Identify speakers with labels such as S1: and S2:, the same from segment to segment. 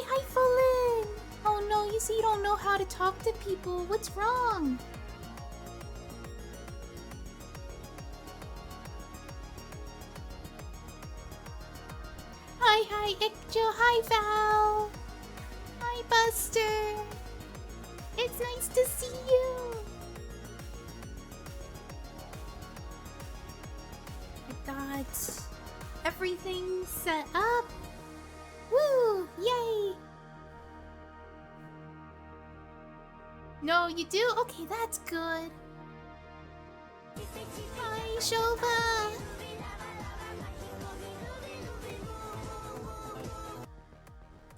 S1: hi, Fallen! Oh no, you see, you don't know how to talk to people. What's wrong? Hi, Ikjo. Hi, Val. Hi, Buster. It's nice to see you. I got everything set up. Woo! Yay! No, you do? Okay, that's good. Hi, Shova!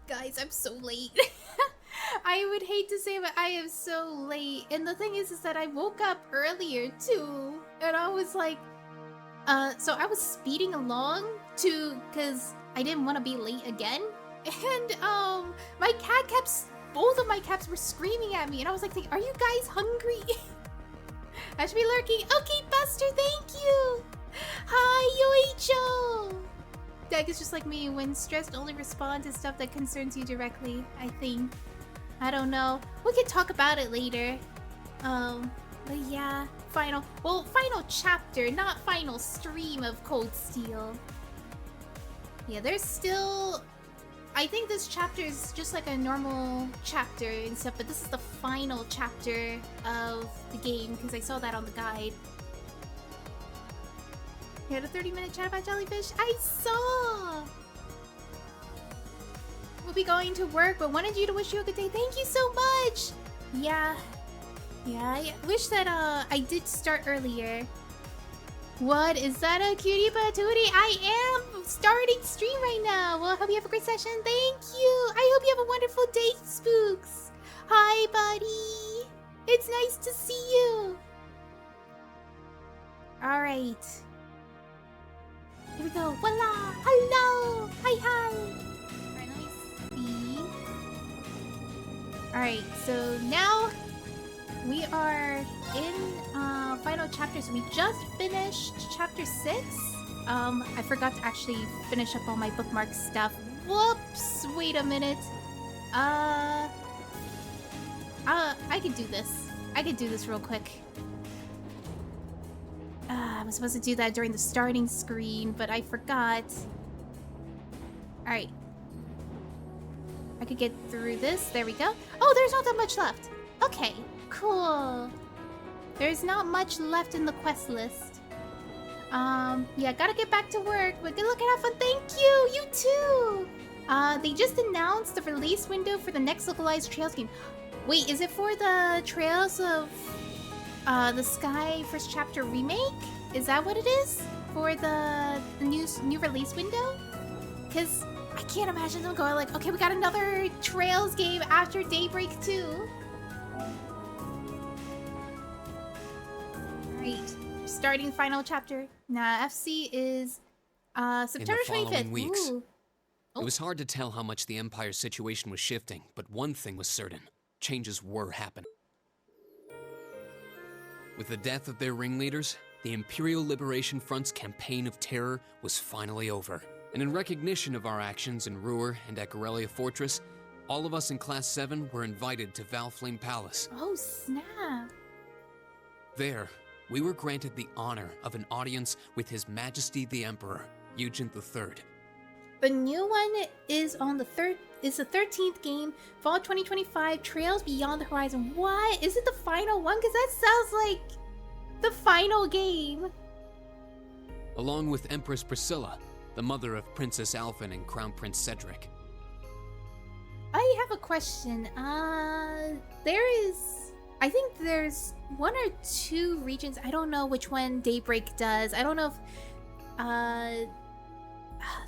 S1: Guys, I'm so late. I would hate to say, but I am so late. And the thing is that I woke up earlier too. And I was like, so I was speeding along cause I didn't want to be late again. And, my cat both of my cats were screaming at me. And I was like, are you guys hungry? I should be lurking. Okay, Buster, thank you. Hi, Yoicho. Dag is just like me. When stressed, only respond to stuff that concerns you directly, I think. I don't know. We can talk about it later. But yeah, final chapter, not final stream of Cold Steel. Yeah, there's still... I think this chapter is just like a normal chapter and stuff, but this is the final chapter of the game, because I saw that on the guide. You had a 30-minute chat about jellyfish? I saw! We'll be going to work, but wanted you to wish you a good day. Thank you so much! Yeah, I wish that I did start earlier. What? Is that a cutie patootie? I am starting stream right now. Well, I hope you have a great session. Thank you. I hope you have a wonderful day, Spooks. Hi, buddy. It's nice to see you. All right. Here we go. Voila. Hello. Hi. All right, let me see. All right, so now we are in final chapters. We just finished chapter 6. I forgot to actually finish up all my bookmark stuff. Whoops! Wait a minute. I could do this. I could do this real quick. I was supposed to do that during the starting screen, but I forgot. Alright. I could get through this. There we go. Oh, there's not that much left. Okay, cool. There's not much left in the quest list. Yeah, gotta get back to work, but good luck and have fun. Thank you! You too! They just announced the release window for the next localized Trails game. Wait, is it for the Trails of the Sky First Chapter remake? Is that what it is? For the new release window? Because I can't imagine them going like, okay, we got another Trails game after Daybreak 2. Alright, starting final chapter. Nah, FC is September 25th.
S2: In the following weeks,
S1: Ooh.
S2: It was hard to tell how much the Empire's situation was shifting, but one thing was certain. Changes were happening. With the death of their ringleaders, the Imperial Liberation Front's campaign of terror was finally over. And in recognition of our actions in Ruhr and at Corellia Fortress, all of us in Class 7 were invited to Valflame Palace.
S1: Oh, snap.
S2: There, we were granted the honor of an audience with His Majesty the Emperor, Eugent III.
S1: The new one is on the 13th game, fall 2025, Trails Beyond the Horizon. What? Is it the final one? Because that sounds like the final game.
S2: Along with Empress Priscilla, the mother of Princess Alphen and Crown Prince Cedric.
S1: I have a question. I think there's 1 or 2 regions. I don't know which one Daybreak does. I don't know if,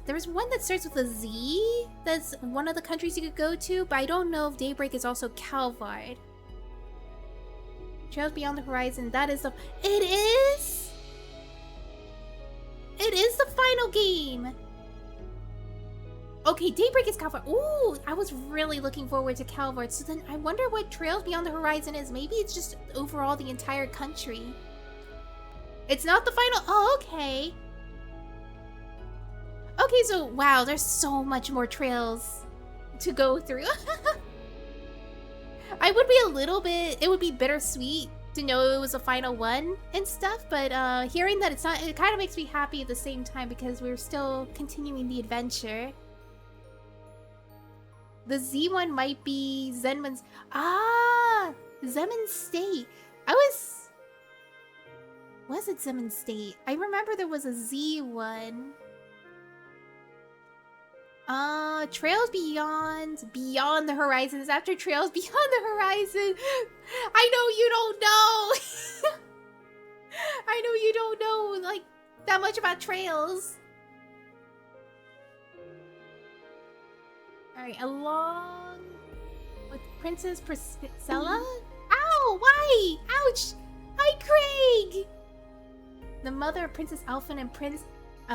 S1: there's one that starts with a Z. That's one of the countries you could go to, but I don't know if Daybreak is also Calvard. Trails Beyond the Horizon, that is the... It is? It is the final game! Okay, Daybreak is Calvard. Ooh, I was really looking forward to Calvard. So then I wonder what Trails Beyond the Horizon is. Maybe it's just overall the entire country. It's not the final... Oh, okay. Okay, so wow, there's so much more Trails to go through. I would be a little bit, it would be bittersweet to know it was a final one and stuff, but hearing that it's not, it kind of makes me happy at the same time because we're still continuing the adventure. The Z one might be Zenman's. Ah, Zenman's State. Was it Zenman's State? I remember there was a Z one. Trails Beyond the Horizons. After Trails Beyond the Horizon. I know you don't know. I know you don't know, like, that much about Trails. Alright, along with Princess Priscilla? Ow! Why? Ouch! Hi, Craig! The mother of Princess Alphen and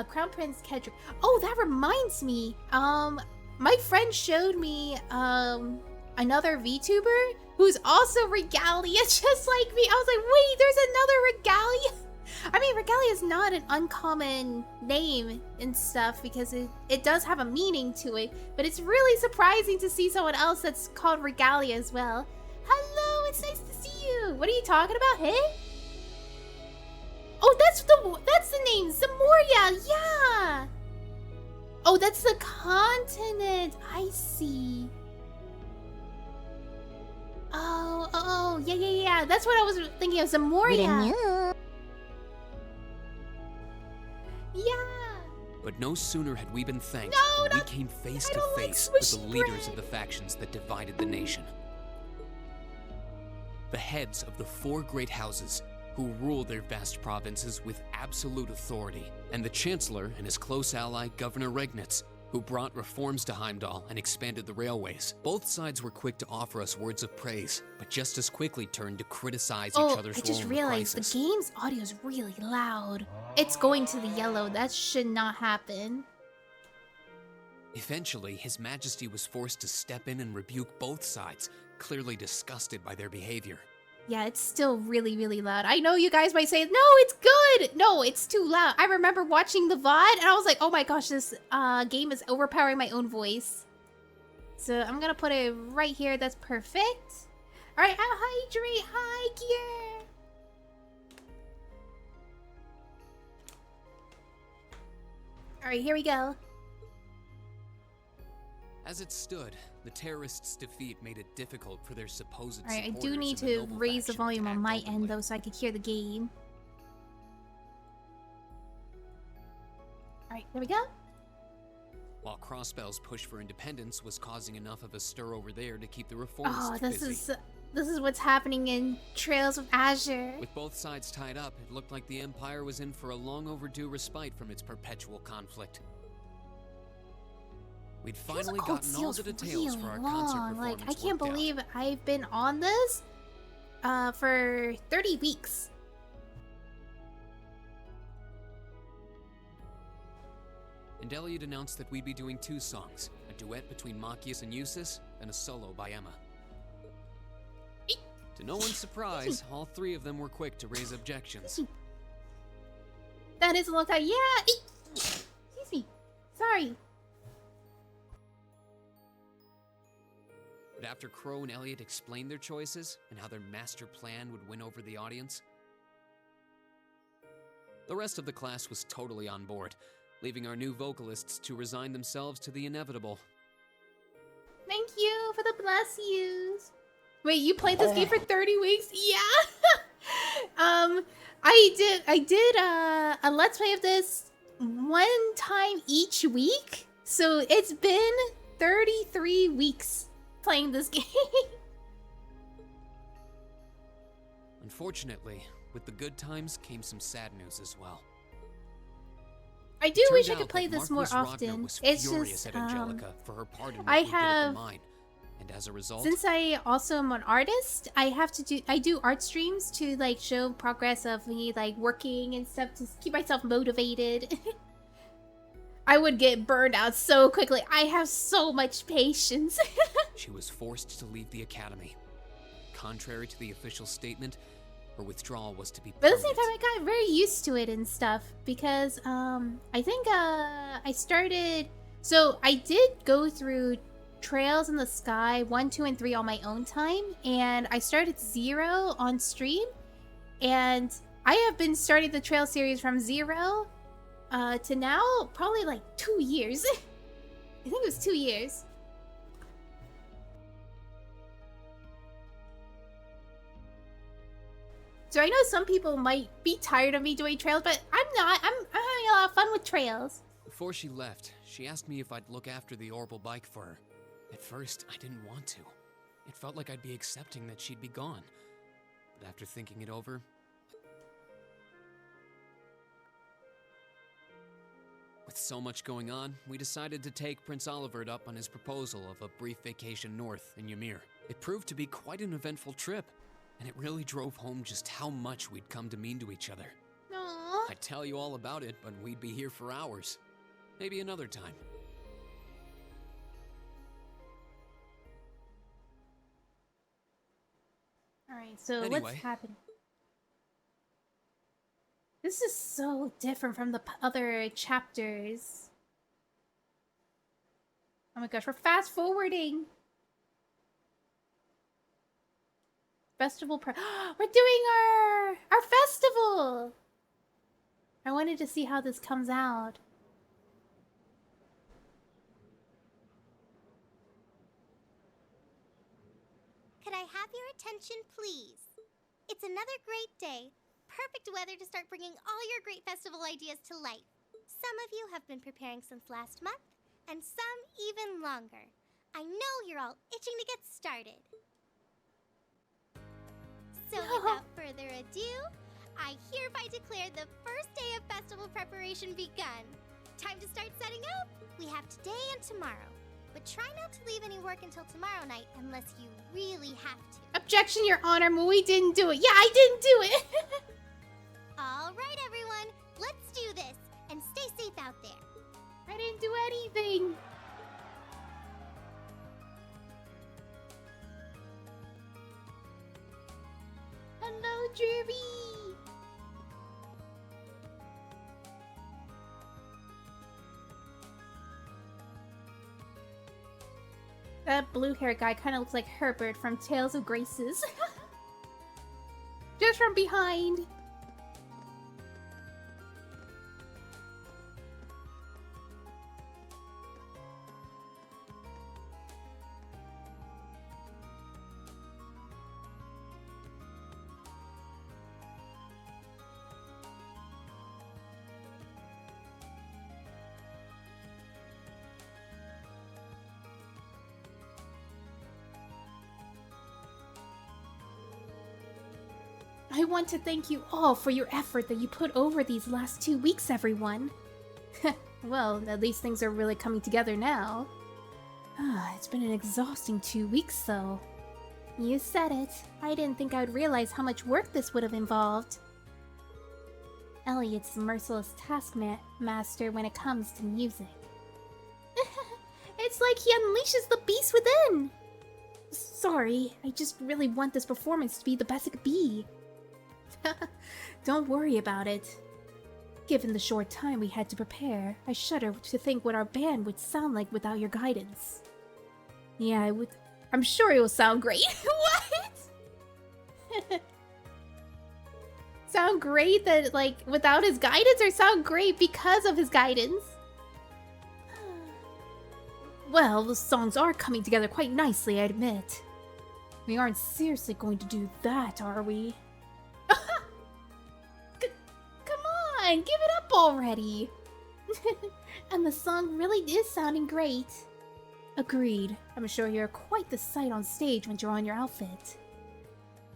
S1: Crown Prince Kedrick. Oh, that reminds me. My friend showed me another VTuber who's also Regalia, just like me. I was like, wait, there's another Regalia. I mean, Regalia is not an uncommon name and stuff because it does have a meaning to it, but it's really surprising to see someone else that's called Regalia as well. Hello, it's nice to see you. What are you talking about, hey? Oh, that's the name, Zamoria, yeah. Oh, that's the continent. I see. Oh, yeah. That's what I was thinking of, Zamoria. Yeah.
S2: But no sooner had we been thanked
S1: No,
S2: than
S1: not-
S2: we came face
S1: I
S2: to
S1: don't like
S2: face with the
S1: smushy
S2: leaders of
S1: bread.
S2: the factions that divided the nation. The heads of the 4 great houses who rule their vast provinces with absolute authority, and the Chancellor and his close ally, Governor Regnitz, who brought reforms to Heimdall and expanded the railways. Both sides were quick to offer us words of praise, but just as quickly turned to criticize each other's
S1: I just
S2: role in
S1: realized
S2: the crisis.
S1: the game's audio is really loud. It's going to the yellow. That should not happen.
S2: Eventually, His Majesty was forced to step in and rebuke both sides, clearly disgusted by their behavior.
S1: Yeah, it's still really, really loud. I know you guys might say, no, it's good. No, it's too loud. I remember watching the VOD and I was like, oh my gosh, this game is overpowering my own voice. So I'm gonna put it right here. That's perfect. All right, hydrate. Hi, gear. All right, here we go.
S2: As it stood, the terrorists' defeat made it difficult for their supposed
S1: All right, I
S2: supporters
S1: do need
S2: in the
S1: to
S2: noble
S1: raise the
S2: faction
S1: volume
S2: to
S1: on
S2: act
S1: my
S2: openly.
S1: end though, so I could hear the game. All right, there we go.
S2: While Crossbell's push for independence was causing enough of a stir over there to keep the reformists
S1: Oh,
S2: busy.
S1: this is what's happening in Trails of Azure.
S2: With both sides tied up, it looked like the Empire was in for a long overdue respite from its perpetual conflict. We'd
S1: Trails
S2: finally
S1: of Cold
S2: gotten all the
S1: Steel's
S2: details
S1: really
S2: for our
S1: long.
S2: concert performance
S1: Like, I can't
S2: worked out.
S1: believe I've been on this for 30 weeks.
S2: And Elliot announced that we'd be doing 2 songs, a duet between Machias and Eustace, and a solo by Emma. To no one's surprise, all 3 of them were quick to raise objections.
S1: That is a long time. Yeah. Excuse me. Sorry.
S2: But after Crow and Elliot explained their choices and how their master plan would win over the audience, the rest of the class was totally on board, leaving our new vocalists to resign themselves to the inevitable.
S1: Thank you for the bless yous. Wait, you played this game for 30 weeks? Yeah. I did a let's play of this 1 time each week. So it's been 33 weeks playing this game.
S2: Unfortunately, with the good times came some sad news as well.
S1: I do
S2: It
S1: wish I
S2: turned
S1: could
S2: out
S1: play
S2: that
S1: this more
S2: Marquis Ragnar
S1: often.
S2: was
S1: It's
S2: furious
S1: just
S2: at Angelica for her part in what
S1: I
S2: we did at
S1: have-
S2: the mine, and as a result,
S1: since I also am an artist, I do art streams to like show progress of me like working and stuff to keep myself motivated. I would get burned out so quickly. I have so much patience.
S2: she was forced to leave the academy. Contrary to the official statement, her withdrawal was to be
S1: But at the same
S2: permanent.
S1: time, I got very used to it and stuff because I think I started. So I did go through Trails in the Sky 1, 2, and 3 on my own time, and I started 0 on stream, and I have been starting the Trail series from 0 to now, probably like 2 years. I think it was 2 years. So I know some people might be tired of me doing Trails, but I'm not. I'm having a lot of fun with Trails.
S2: Before she left, she asked me if I'd look after the orbital bike for her. At first, I didn't want to. It felt like I'd be accepting that she'd be gone. But after thinking it over, with so much going on, we decided to take Prince Olivert up on his proposal of a brief vacation north in Ymir. It proved to be quite an eventful trip, and it really drove home just how much we'd come to mean to each other.
S1: Aww.
S2: I'd tell you all about it, but we'd be here for hours. Maybe another time.
S1: Alright, so
S2: Anyway.
S1: what's happening? This is so different from the other chapters. Oh my gosh, we're fast forwarding. Festival we're doing our festival. I wanted to see how this comes out.
S3: Could I have your attention, please? It's another great day. Perfect weather to start bringing all your great festival ideas to life. Some of you have been preparing since last month, and some even longer. I know you're all itching to get started. So without further ado, I hereby declare the first day of festival preparation begun. Time to start setting up. We have today and tomorrow. But try not to leave any work until tomorrow night unless you really have to.
S1: Objection, Your Honor, we didn't do it. Yeah, I didn't do it.
S3: All right, everyone. Let's do this. And stay safe out there.
S1: I didn't do anything. Hello, Jerry. That blue-haired guy kind of looks like Herbert from Tales of Graces. Just from behind. I want to thank you all for your effort that you put over these last 2 weeks, everyone. Well, at least things are really coming together now. It's been an exhausting 2 weeks, though. You said it. I didn't think I would realize how much work this would have involved. Elliot's merciless taskmaster when it comes to music. It's like he unleashes the beast within! Sorry, I just really want this performance to be the best it could be. Don't worry about it. Given the short time we had to prepare, I shudder to think what our band would sound like without your guidance. Yeah, I'm sure it will sound great. What? Sound great that, like, without his guidance, or sound great because of his guidance? Well, the songs are coming together quite nicely, I admit. We aren't seriously going to do that, are we? Come on, give it up already! And the song really is sounding great. Agreed. I'm sure you're quite the sight on stage when you're on your outfit.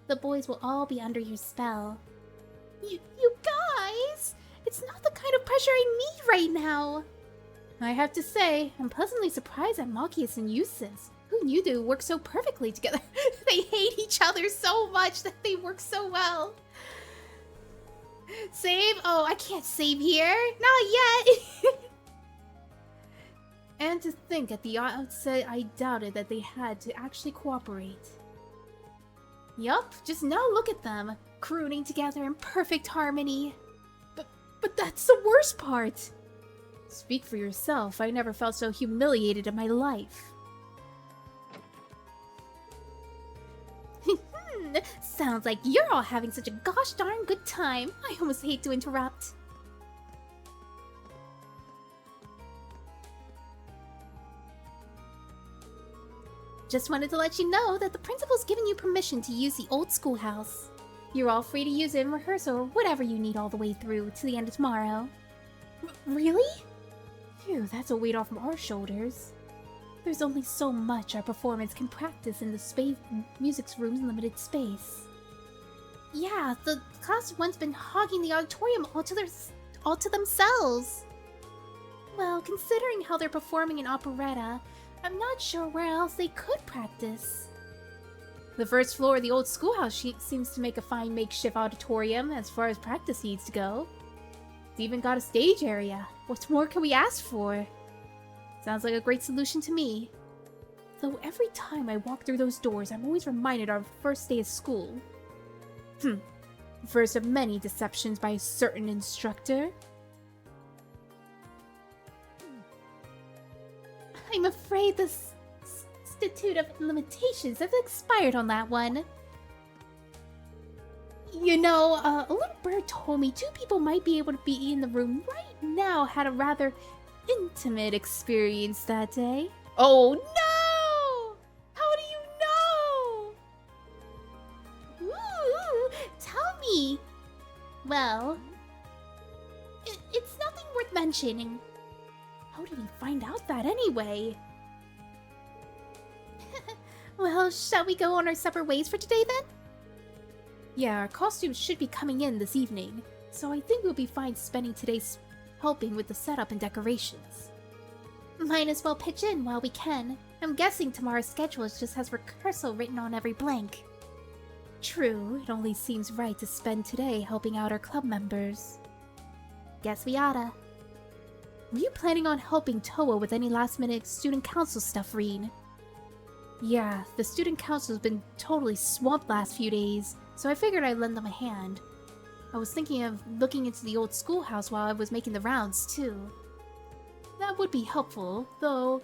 S1: The boys will all be under your spell. You guys! It's not the kind of pressure I need right now! I have to say, I'm pleasantly surprised at Malchius and Eustace. Who knew they would work so perfectly together? They hate each other so much that they work so well. Save? Oh, I can't save here. Not yet. And to think at the outset, I doubted that they had to actually cooperate. Yup, just now look at them, crooning together in perfect harmony. But that's the worst part. Speak for yourself, I never felt so humiliated in my life. Sounds like you're all having such a gosh darn good time. I almost hate to interrupt. Just wanted to let you know that the principal's given you permission to use the old schoolhouse. You're all free to use it in rehearsal or whatever you need all the way through to the end of tomorrow. Really? Phew, that's a weight off our shoulders. There's only so much our performance can practice in the music's room's limited space. Yeah, the class once been hogging the auditorium all to themselves. Well, considering how they're performing an operetta, I'm not sure where else they could practice. The first floor of the old schoolhouse seems to make a fine makeshift auditorium as far as practice needs to go. It's even got a stage area. What more can we ask for? Sounds like a great solution to me. Though every time I walk through those doors, I'm always reminded of our first day of school. First of many deceptions by a certain instructor. I'm afraid the statute of limitations has expired on that one. You know, a little bird told me 2 people might be able to be in the room right now had a rather intimate experience that day. Oh no! How do you know? Ooh, tell me. Well, it's nothing worth mentioning. How did he find out that anyway? Well, shall we go on our separate ways for today then? Yeah, our costumes should be coming in this evening, so I think we'll be fine spending today helping with the setup and decorations. Might as well pitch in while we can. I'm guessing tomorrow's schedule just has rehearsal written on every blank. True, it only seems right to spend today helping out our club members. Guess we oughta. Were you planning on helping Toa with any last-minute student council stuff, Reen? Yeah, the student council's been totally swamped last few days, so I figured I'd lend them a hand. I was thinking of looking into the old schoolhouse while I was making the rounds, too. That would be helpful, though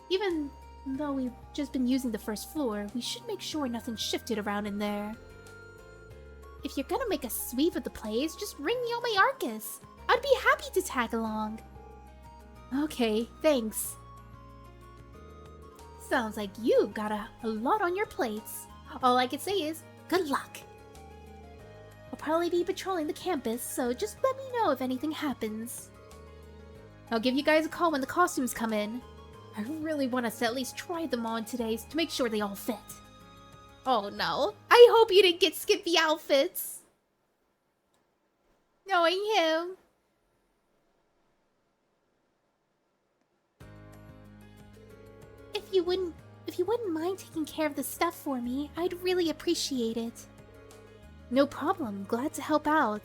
S1: even though we've just been using the first floor, we should make sure nothing shifted around in there. If you're gonna make a sweep of the place, just ring me on my Arcus. I'd be happy to tag along. Okay, thanks. Sounds like you got a lot on your plates. All I can say is, good luck. I'll probably be patrolling the campus, so just let me know if anything happens. I'll give you guys a call when the costumes come in. I really want us to at least try them on today to make sure they all fit. Oh no, I hope you didn't get skimpy outfits. Knowing him. If you wouldn't mind taking care of the stuff for me, I'd really appreciate it. No problem, glad to help out.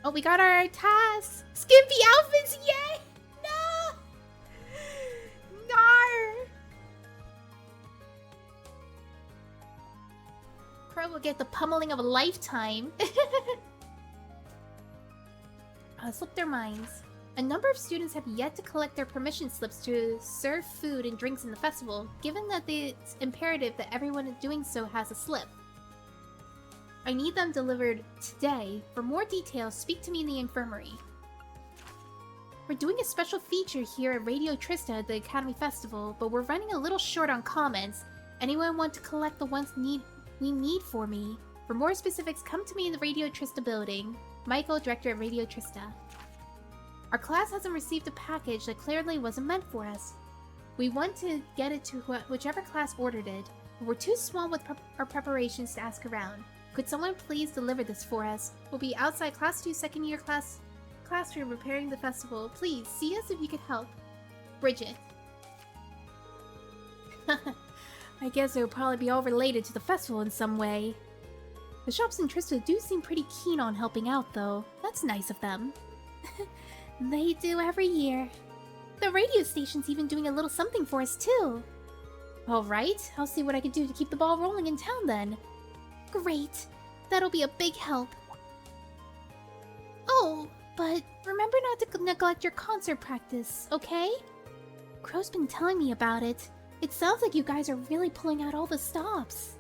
S1: Oh, we got our tasks! Skimpy outfits, yay! No! Nar! Crow will get the pummeling of a lifetime. Slip their minds. A number of students have yet to collect their permission slips to serve food and drinks in the festival, given that it's imperative that everyone doing so has a slip. I need them delivered today. For more details, speak to me in the infirmary. We're doing a special feature here at Radio Trista at the Academy Festival, but we're running a little short on comments. Anyone want to collect the ones we need for me? For more specifics, come to me in the Radio Trista building. Michael, Director at Radio Trista. Our class hasn't received a package that clearly wasn't meant for us. We want to get it to whichever class ordered it, but we're too small with our preparations to ask around. Could someone please deliver this for us? We'll be outside Class 2 second year classroom preparing the festival. Please, see us if you could help. Bridget. I guess it would probably be all related to the festival in some way. The shops in Trista do seem pretty keen on helping out, though. That's nice of them. They do every year. The radio station's even doing a little something for us, too. Alright, I'll see what I can do to keep the ball rolling in town, then. Great. That'll be a big help. Oh, but remember not to neglect your concert practice, okay? Crow's been telling me about it. It sounds like you guys are really pulling out all the stops.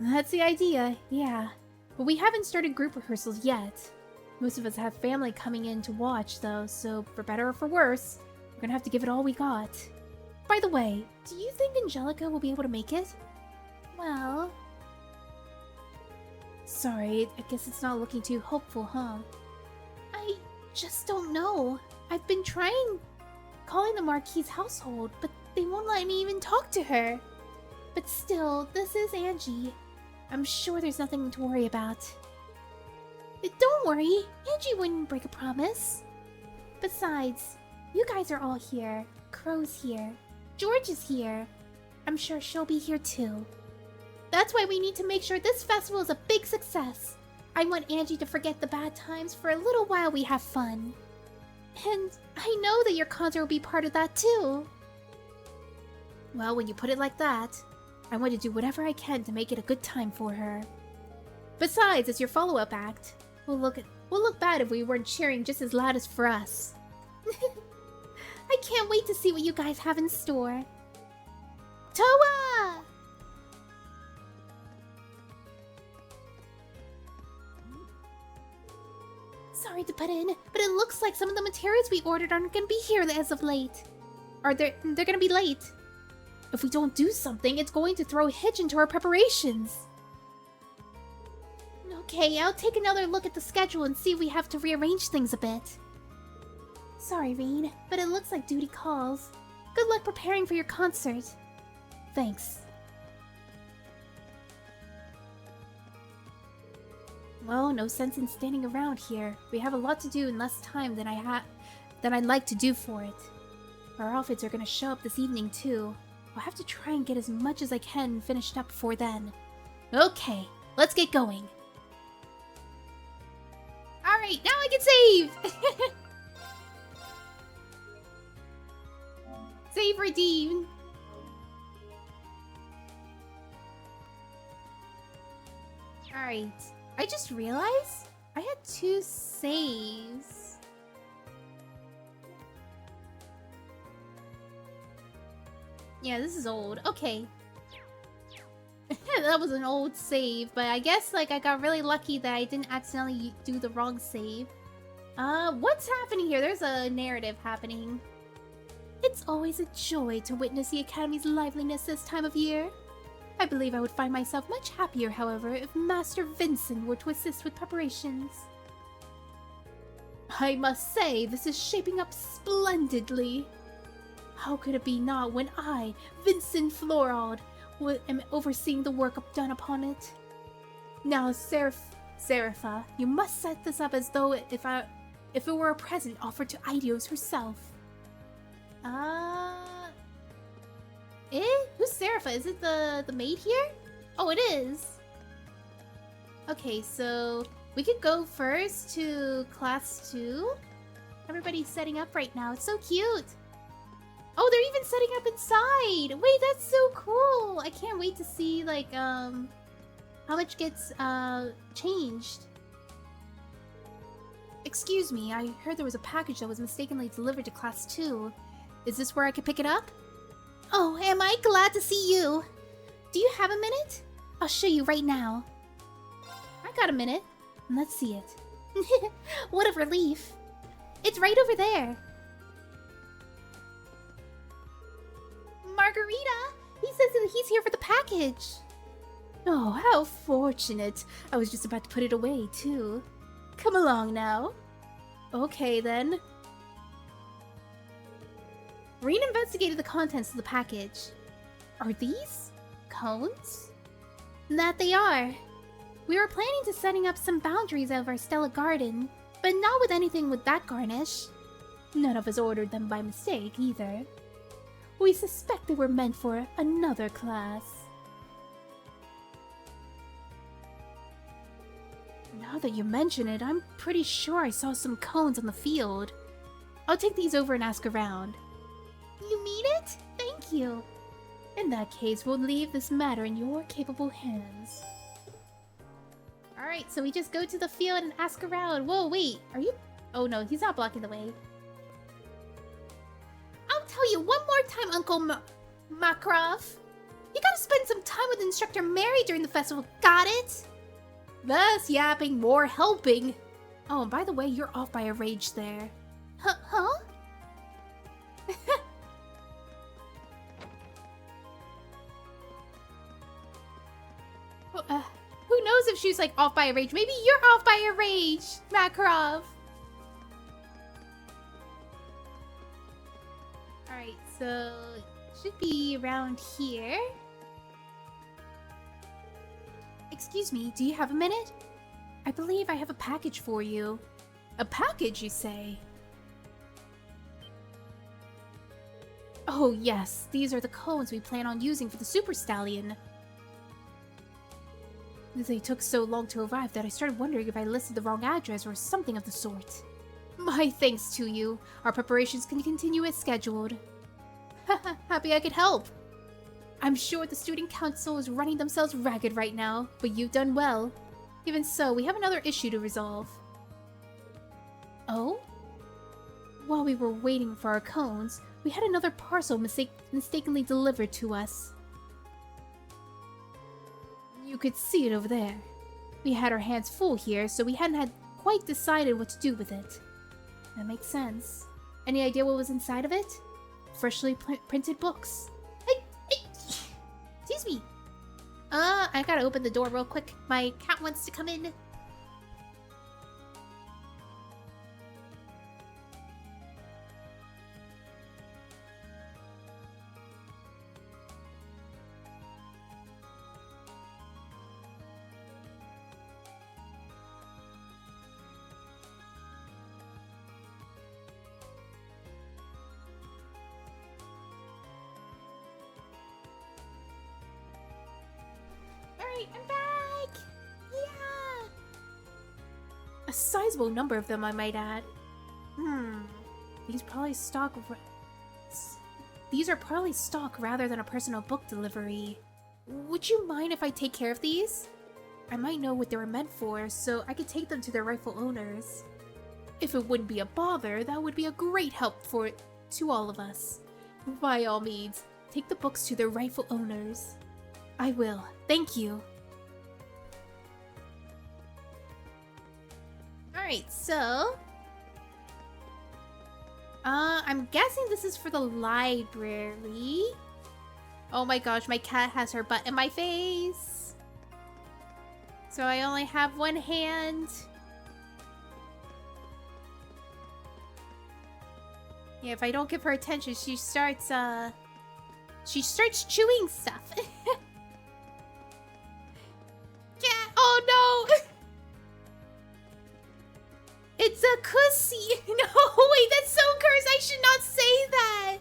S1: That's the idea, yeah. But we haven't started group rehearsals yet. Most of us have family coming in to watch, though, so for better or for worse, we're gonna have to give it all we got. By the way, do you think Angelica will be able to make it? Well... Sorry, I guess it's not looking too hopeful, huh? I just don't know. I've been trying calling the Marquis household, but they won't let me even talk to her. But still, this is Angie. I'm sure there's nothing to worry about. Don't worry, Angie wouldn't break a promise. Besides, you guys are all here. Crow's here. George is here. I'm sure she'll be here too. That's why we need to make sure this festival is a big success. I want Angie to forget the bad times for a little while we have fun. And I know that your concert will be part of that too. Well, when you put it like that, I want to do whatever I can to make it a good time for her. Besides, it's your follow-up act. We'll look bad if we weren't cheering just as loud as for us. I can't wait to see what you guys have in store. Toa! Sorry to butt in, but it looks like some of the materials we ordered aren't gonna be here as of late. They're gonna be late. If we don't do something, it's going to throw a hitch into our preparations. Okay, I'll take another look at the schedule and see if we have to rearrange things a bit. Sorry, Rean, but it looks like duty calls. Good luck preparing for your concert. Thanks. Well, no sense in standing around here. We have a lot to do in less time than I'd like to do for it. Our outfits are gonna show up this evening too. I'll have to try and get as much as I can finished up before then. Okay, let's get going. Alright, now I can save! Save redeemed. Alright, I just realized I had 2 saves. Yeah, this is old. Okay. That was an old save, but I guess like I got really lucky that I didn't accidentally do the wrong save. What's happening here? There's a narrative happening. It's always a joy to witness the Academy's liveliness this time of year. I believe I would find myself much happier, however, if Master Vincent were to assist with preparations. I must say, this is shaping up splendidly. How could it be not when I, Vincent Florald, am overseeing the work done upon it? Now, Serapha, you must set this up as though if it were a present offered to Eidos herself. Who's Serapha? Is it the maid here? Oh, it is. Okay, so we could go first to class 2. Everybody's setting up right now. It's so cute. Oh, they're even setting up inside. Wait, that's so cool. I can't wait to see like how much gets changed. Excuse me, I heard there was a package that was mistakenly delivered to class 2. Is this where I could pick it up? Oh, am I glad to see you. Do you have a minute? I'll show you right now. I got a minute. Let's see it. What a relief. It's right over there. Margarita! He says that he's here for the package. Oh, how fortunate. I was just about to put it away, too. Come along now. Okay, then. Rean investigated the contents of the package. Are these cones? That they are. We were planning to setting up some boundaries of our Stella garden, but not with anything with that garnish. None of us ordered them by mistake, either. We suspect they were meant for another class. Now that you mention it, I'm pretty sure I saw some cones on the field. I'll take these over and ask around. You mean it? Thank you. In that case, we'll leave this matter in your capable hands. Alright, so we just go to the field and ask around. Whoa, wait, are you... Oh no, he's not blocking the way. I'll tell you one more time, Uncle Makarov. You gotta spend some time with Instructor Mary during the festival, got it? Less yapping, more helping. Oh, and by the way, you're off by a rage there. Huh? Who knows if she's like off by a rage? Maybe you're off by a rage, Makarov. Alright, so it should be around here. Excuse me, do you have a minute? I believe I have a package for you. A package, you say? Oh yes, these are the cones we plan on using for the Super Stallion. They took so long to arrive that I started wondering if I listed the wrong address or something of the sort. My thanks to you. Our preparations can continue as scheduled. Happy I could help. I'm sure the student council is running themselves ragged right now, but you've done well. Even so, we have another issue to resolve. Oh? While we were waiting for our cones, we had another parcel mistakenly delivered to us. You could see it over there. We had our hands full here, so we hadn't quite decided what to do with it. That makes sense. Any idea what was inside of it? Freshly printed books. Excuse me. I gotta open the door real quick. My cat wants to come in. I'm back! Yeah! A sizable number of them, I might add. These are probably stock rather than a personal book delivery. Would you mind if I take care of these? I might know what they were meant for, so I could take them to their rightful owners. If it wouldn't be a bother, that would be a great help to all of us. By all means, take the books to their rightful owners. I will. Thank you. Alright, so... I'm guessing this is for the library. Oh my gosh, my cat has her butt in my face. So I only have one hand. Yeah, if I don't give her attention, she starts chewing stuff. Cat, oh no! It's a cussy! No, wait, that's so cursed! I should not say that!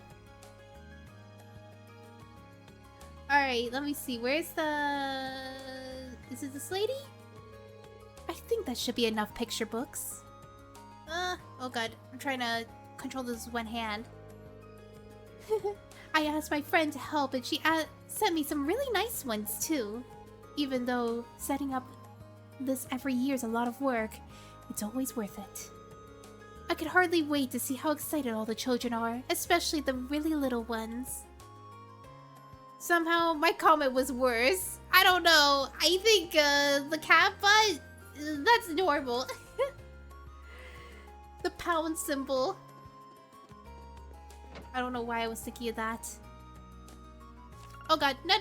S1: Alright, let me see. Where's the... Is it this lady? I think that should be enough picture books. Oh god. I'm trying to control this with one hand. I asked my friend to help and she sent me some really nice ones too. Even though setting up this every year is a lot of work, it's always worth it. I could hardly wait to see how excited all the children are, especially the really little ones. Somehow, my comment was worse. I don't know. I think, the cat butt, that's normal. The pound symbol. I don't know why I was thinking of that. Oh god, no.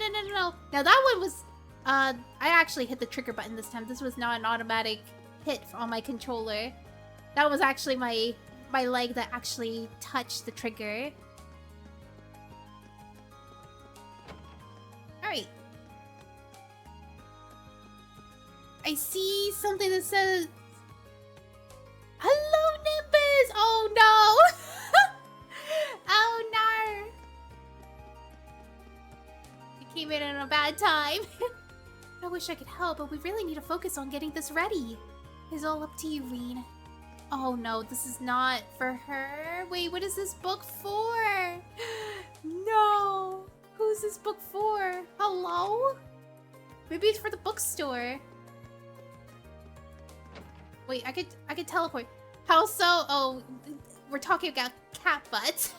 S1: Now that one was, I actually hit the trigger button this time. This was not an automatic hit on my controller. That was actually my leg that actually touched the trigger. Alright. I see something that says... Hello, Nimbus! Oh no! Oh no! You came in at a bad time. I wish I could help, but we really need to focus on getting this ready. It's all up to you, Reen. Oh no, this is not for her. Wait, what is this book for? No! Who's this book for? Hello? Maybe it's for the bookstore. Wait, I could teleport. How so? Oh, we're talking about cat butt.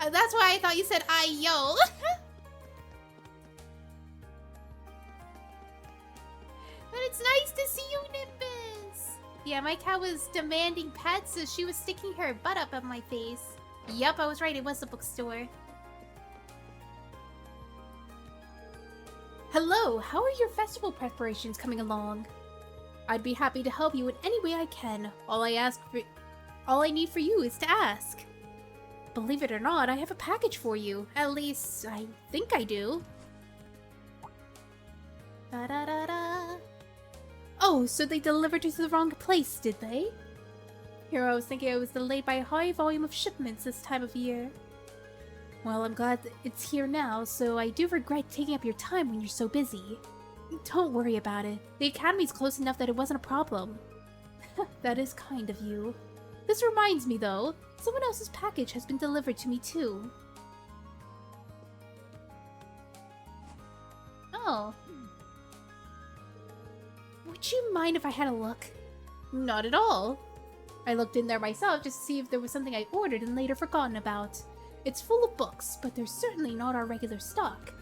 S1: That's why I thought you said yo. But it's nice to see you, Nimbus. Yeah, my cat was demanding pets, so she was sticking her butt up at my face. Yup, I was right. It was the bookstore. Hello, how are your festival preparations coming along? I'd be happy to help you in any way I can. All I need for you is to ask. Believe it or not, I have a package for you. At least, I think I do. Da-da-da-da. Oh, so they delivered it to the wrong place, did they? Here I was thinking I was delayed by a high volume of shipments this time of year. Well, I'm glad that it's here now, so I do regret taking up your time when you're so busy. Don't worry about it. The Academy's close enough that it wasn't a problem. That is kind of you. This reminds me, though. Someone else's package has been delivered to me, too. Oh. Would you mind if I had a look? Not at all. I looked in there myself just to see if there was something I ordered and later forgotten about. It's full of books, but they're certainly not our regular stock.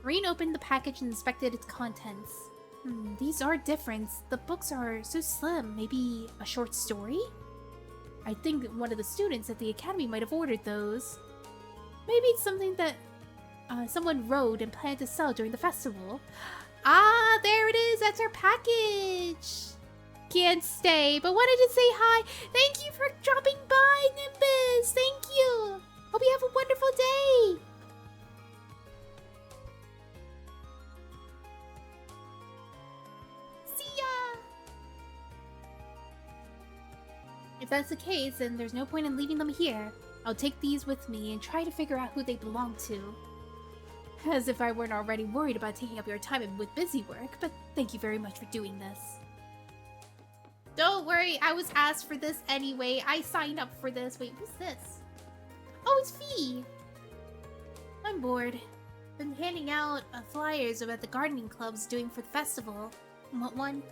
S1: Rean opened the package and inspected its contents. These are different. The books are so slim. Maybe a short story? I think one of the students at the Academy might have ordered those. Maybe it's something that someone wrote and planned to sell during the festival. Ah, there it is! That's our package! Can't stay, but wanted to say hi. Thank you for dropping by, Nimbus! Thank you! Hope you have a wonderful day! See ya! If that's the case, then there's no point in leaving them here. I'll take these with me and try to figure out who they belong to. As if I weren't already worried about taking up your time with busy work, but thank you very much for doing this. Don't worry, I was asked for this anyway. I signed up for this. Wait, who's this? Oh, it's Fee! I'm bored. Been handing out flyers about the gardening club's doing for the festival. Want one?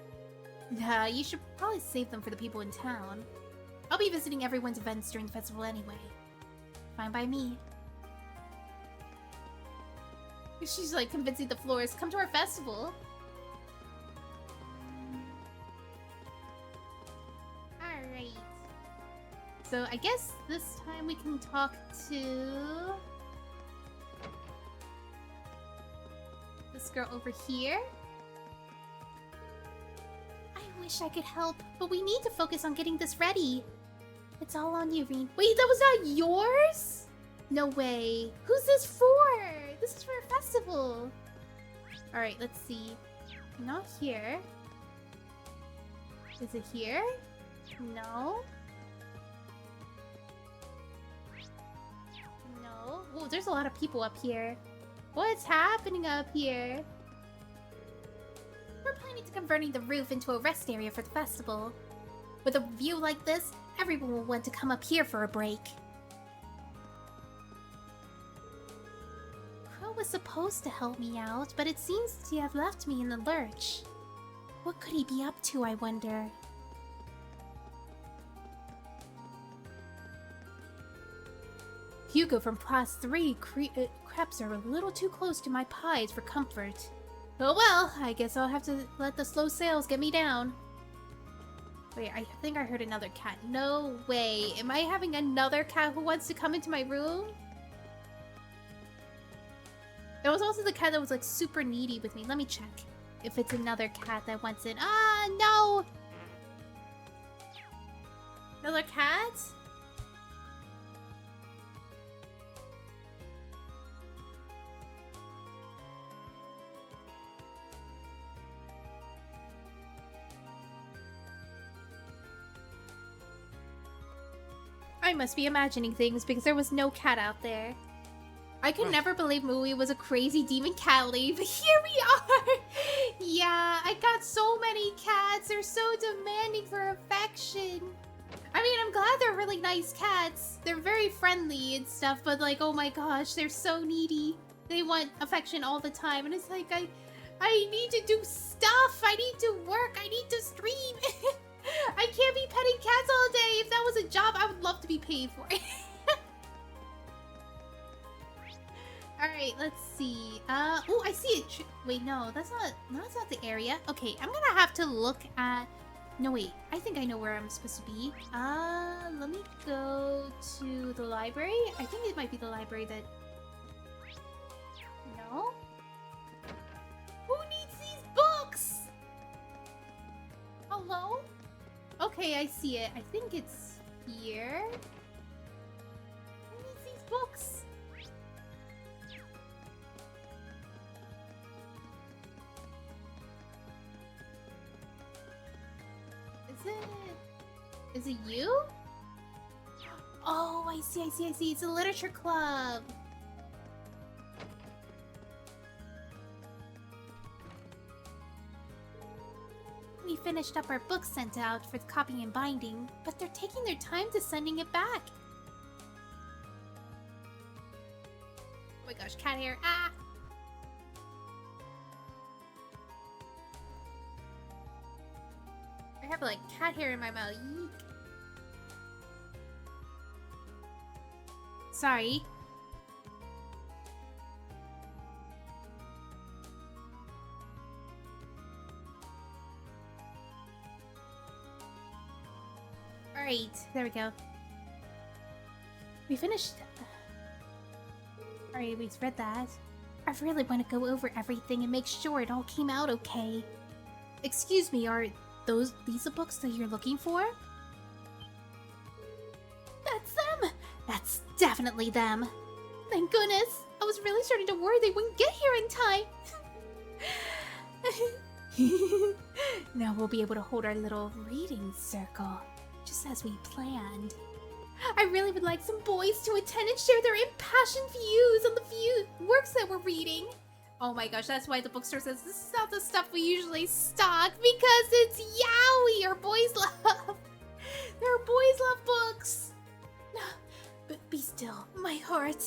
S1: You should probably save them for the people in town. I'll be visiting everyone's events during the festival anyway. Fine by me. She's like convincing the florist, come to our festival. Alright. So I guess this time we can talk to this girl over here. I wish I could help, but we need to focus on getting this ready. It's all on you, Rean. Wait, that was not yours? No way. Who's this for? This is for a festival. Alright, let's see. Not here. Is it here? No. No. Oh, there's a lot of people up here. What's happening up here? We're planning to converting the roof into a rest area for the festival. With a view like this, everyone will want to come up here for a break. Crow was supposed to help me out, but it seems to have left me in the lurch. What could he be up to, I wonder? Hugo from Class 3 crepes are a little too close to my pies for comfort. Oh well, I guess I'll have to let the slow sales get me down. Wait, I think I heard another cat. No way. Am I having another cat who wants to come into my room? There was also the cat that was like super needy with me. Let me check if it's another cat that wants in. Ah, no! Another cat? I must be imagining things because there was no cat out there. I could never believe Mui was a crazy demon cat lady, but here we are! Yeah, I got so many cats. They're so demanding for affection. I mean, I'm glad they're really nice cats. They're very friendly and stuff, but like, oh my gosh, they're so needy. They want affection all the time, and it's like, I need to do stuff. I need to work. I need to stream. I can't be petting cats all day. If that was a job, I would love to be paid for it. Alright, let's see. Oh, I see it. Wait, no, that's not the area. Okay, I'm gonna have to look at... No, wait, I think I know where I'm supposed to be. Let me go to the library. I think it might be the library that... No? Who needs these books? Hello? Okay, I see it. I think it's here. Who needs these books? Is it you? Oh, I see. It's a literature club. We finished up our book sent out for the copying and binding, but they're taking their time to sending it back. Oh my gosh, cat hair. Ah! I have like cat hair in my mouth. Yeek. Sorry. Alright, there we go. We finished. Alright, we've read that. I really want to go over everything and make sure it all came out okay. Excuse me, are these the books that you're looking for? That's them! That's definitely them! Thank goodness! I was really starting to worry they wouldn't get here in time! Now we'll be able to hold our little reading circle, just as we planned. I really would like some boys to attend and share their impassioned views on the works that we're reading. Oh my gosh, that's why the bookstore says this is not the stuff we usually stock, because it's yaoi, or boys love. There are boys love books. But be still, my heart.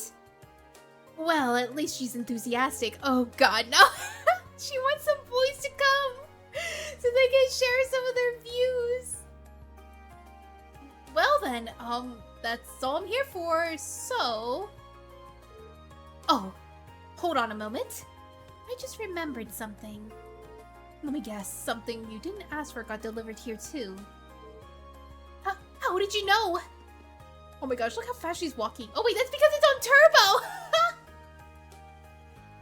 S1: Well, at least she's enthusiastic. Oh god, no. She wants some boys to come so they can share some of their views. Well then, that's all I'm here for, so... Oh, hold on a moment. I just remembered something. Let me guess, something you didn't ask for got delivered here too. How did you know? Oh my gosh, look how fast she's walking. Oh wait, that's because it's on turbo!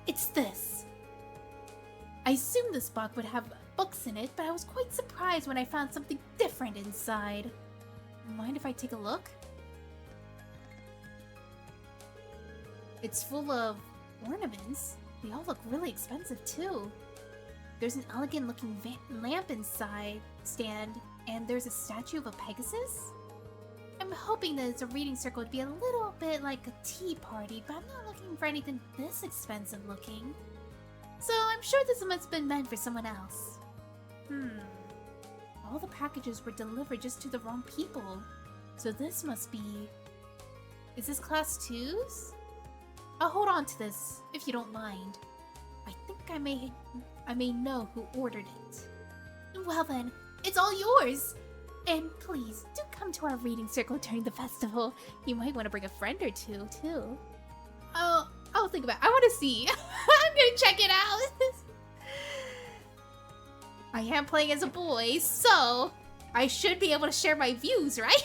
S1: It's this. I assumed this box would have books in it, but I was quite surprised when I found something different inside. Mind if I take a look? It's full of ornaments. They all look really expensive too. There's an elegant looking lamp inside stand, and there's a statue of a Pegasus. I'm hoping that it's a reading circle would be a little bit like a tea party, but I'm not looking for anything this expensive looking. So I'm sure this must have been meant for someone else. All the packages were delivered just to the wrong people. So this must be... Is this class 2's? I'll hold on to this, if you don't mind. I think I may know who ordered it. Well then, it's all yours! And please, do come to our reading circle during the festival. You might want to bring a friend or two, too. Oh, I'll think about it. I want to see. I'm gonna check it out. I am playing as a boy, so I should be able to share my views, right?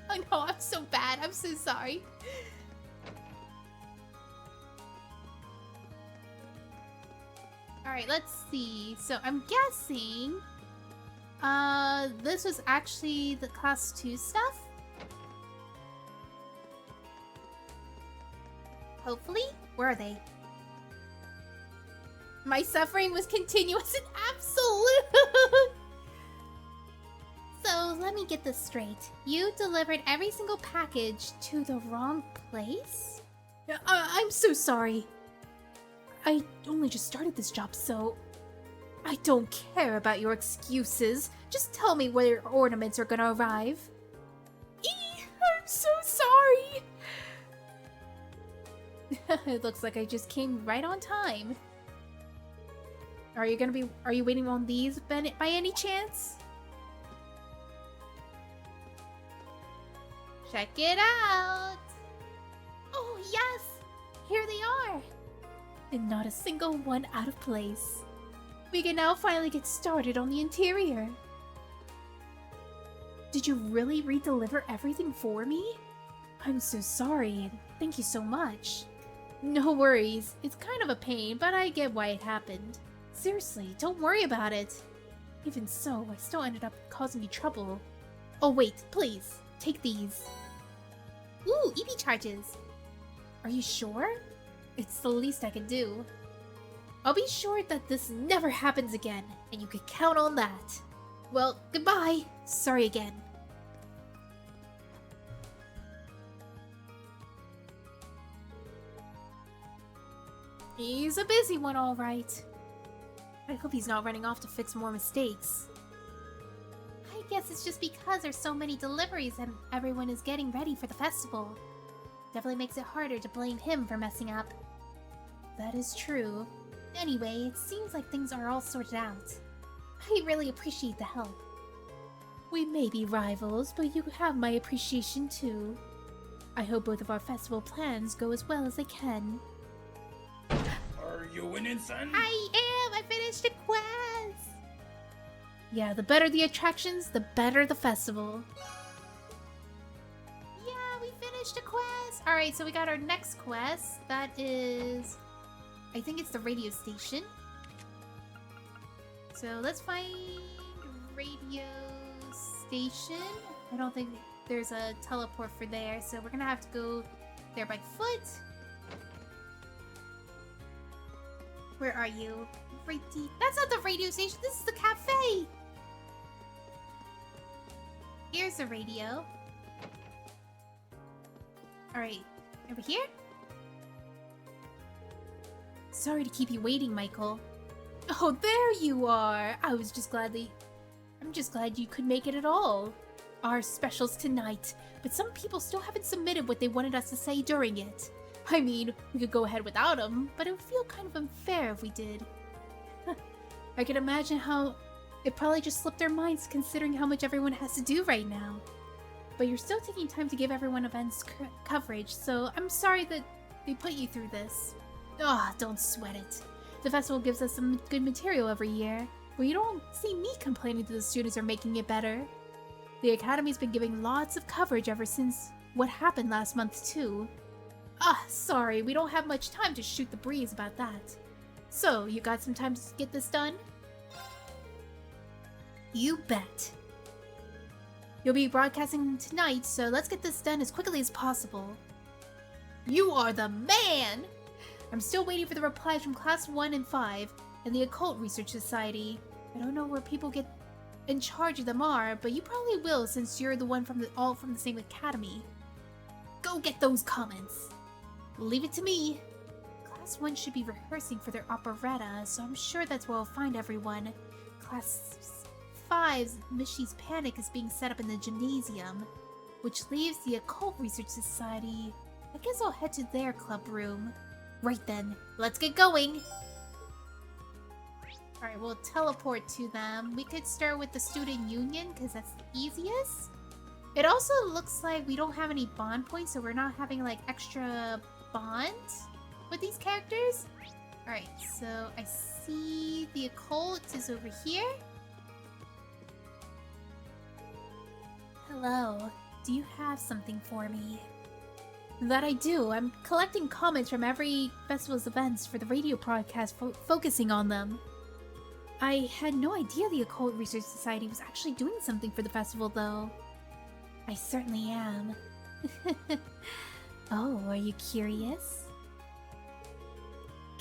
S1: Oh no, I'm so bad. I'm so sorry. Alright, let's see. So I'm guessing this was actually the class 2 stuff? Hopefully? Where are they? My suffering was continuous and absolute! So, let me get this straight. You delivered every single package to the wrong place? I'm so sorry. I only just started this job, so... I don't care about your excuses. Just tell me where your ornaments are gonna arrive. I'm so sorry! It looks like I just came right on time. Are you waiting on these by any chance? Check it out! Oh yes! Here they and not a single one out of place. We can now finally get started on the interior. Did you really re-deliver everything for me? I'm so sorry, and thank you so much. No worries. It's kind of a pain, but I get why it happened. Seriously, don't worry about it. Even so, I still ended up causing you trouble. Oh wait, please, take these. Ooh, EV charges. Are you sure? It's the least I can do. I'll be sure that this never happens again, and you can count on that. Well, goodbye. Sorry again. He's a busy one, all right. I hope he's not running off to fix more mistakes. I guess it's just because there's so many deliveries and everyone is getting ready for the festival. Definitely makes it harder to blame him for messing up. That is true. Anyway, it seems like things are all sorted out. I really appreciate the help. We may be rivals, but you have my appreciation too. I hope both of our festival plans go as well as they can.
S4: Are you winning, son?
S1: I am! I finished a quest! Yeah, the better the attractions, the better the festival. Yeah, we finished a quest! Alright, so we got our next quest. That is... I think it's the radio station. So let's find radio station. I don't think there's a teleport for there, so we're gonna have to go there by foot. Where are you? That's not the radio station, this is the cafe! Here's the radio. Alright, over here? Sorry to keep you waiting, Michael. Oh, there you are! I'm just glad you could make it at all. Our specials tonight, but some people still haven't submitted what they wanted us to say during it. I mean, we could go ahead without them, but it would feel kind of unfair if we did. I can imagine how it probably just slipped their minds considering how much everyone has to do right now. But you're still taking time to give everyone events coverage, so I'm sorry that they put you through this. Ah, don't sweat it. The festival gives us some good material every year, but you don't see me complaining that the students are making it better. The Academy's been giving lots of coverage ever since what happened last month too. Ah, sorry, we don't have much time to shoot the breeze about that. So, you got some time to get this done? You bet. You'll be broadcasting tonight, so let's get this done as quickly as possible. You are the man! I'm still waiting for the replies from Class 1 and 5 and the Occult Research Society. I don't know where people get in charge of them are, but you probably will since you're the one all from the same academy. Go get those comments. Leave it to me. Class 1 should be rehearsing for their operetta, so I'm sure that's where I'll find everyone. Class 5's Mishy's Panic is being set up in the gymnasium, which leaves the Occult Research Society. I guess I'll head to their club room. Right then, let's get going! Alright, we'll teleport to them. We could start with the Student Union, because that's the easiest. It also looks like we don't have any bond points, so we're not having, like, extra bond with these characters. Alright, so I see the Occult is over here. Hello, do you have something for me? That I do. I'm collecting comments from every festival's events for the radio broadcast focusing on them. I had no idea the Occult Research Society was actually doing something for the festival, though. I certainly am. Oh, are you curious?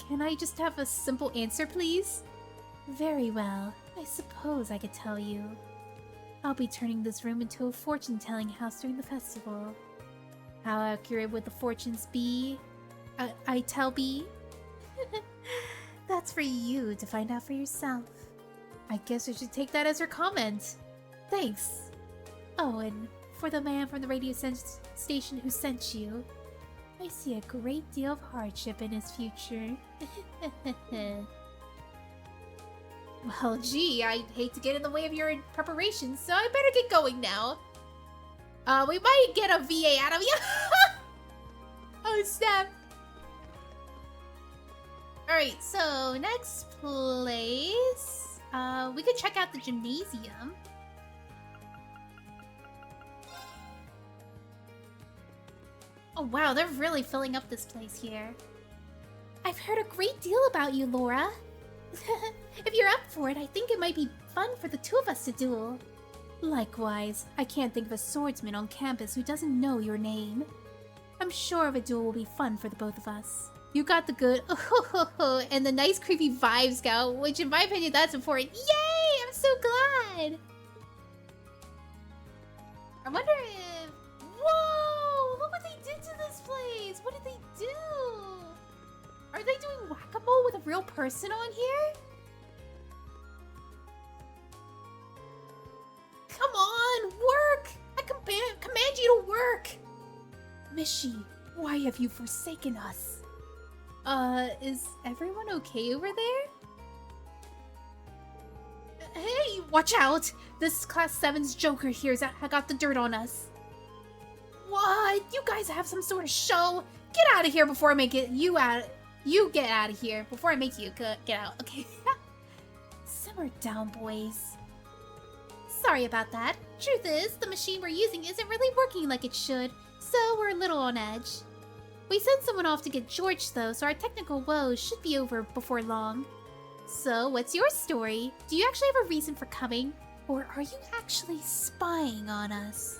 S1: Can I just have a simple answer, please? Very well. I suppose I could tell you. I'll be turning this room into a fortune-telling house during the festival. How accurate would the fortunes be? I tell be? That's for you to find out for yourself. I guess I should take that as her comment. Thanks. Oh, and for the man from the radio station who sent you, I see a great deal of hardship in his future. Well, gee, I hate to get in the way of your preparations, so I better get going now. We might get a VA out of you. Oh, snap. Alright, so next place. We could check out the gymnasium. Oh wow, they're really filling up this place here. I've heard a great deal about you, Laura. If you're up for it, I think it might be fun for the two of us to duel. Likewise, I can't think of a swordsman on campus who doesn't know your name. I'm sure of a duel will be fun for the both of us. You got the good and the nice creepy vibes, Scout, which in my opinion, that's important. Yay! I'm so glad! I wonder if... Whoa! Look what they did to this place! What did they do? Are they doing whack-a-mole with a real person on here? Come on, work! I command you to work! Mishi, why have you forsaken us? Is everyone okay over there? Hey, watch out! This Class 7's Joker here's got the dirt on us. What? You guys have some sort of show? Get out of here before I make it. You get out of here before I make you get out, okay? Simmer down, boys. Sorry about that. Truth is, the machine we're using isn't really working like it should, so we're a little on edge. We sent someone off to get George, though, so our technical woes should be over before long. So, what's your story? Do you actually have a reason for coming? Or are you actually spying on us?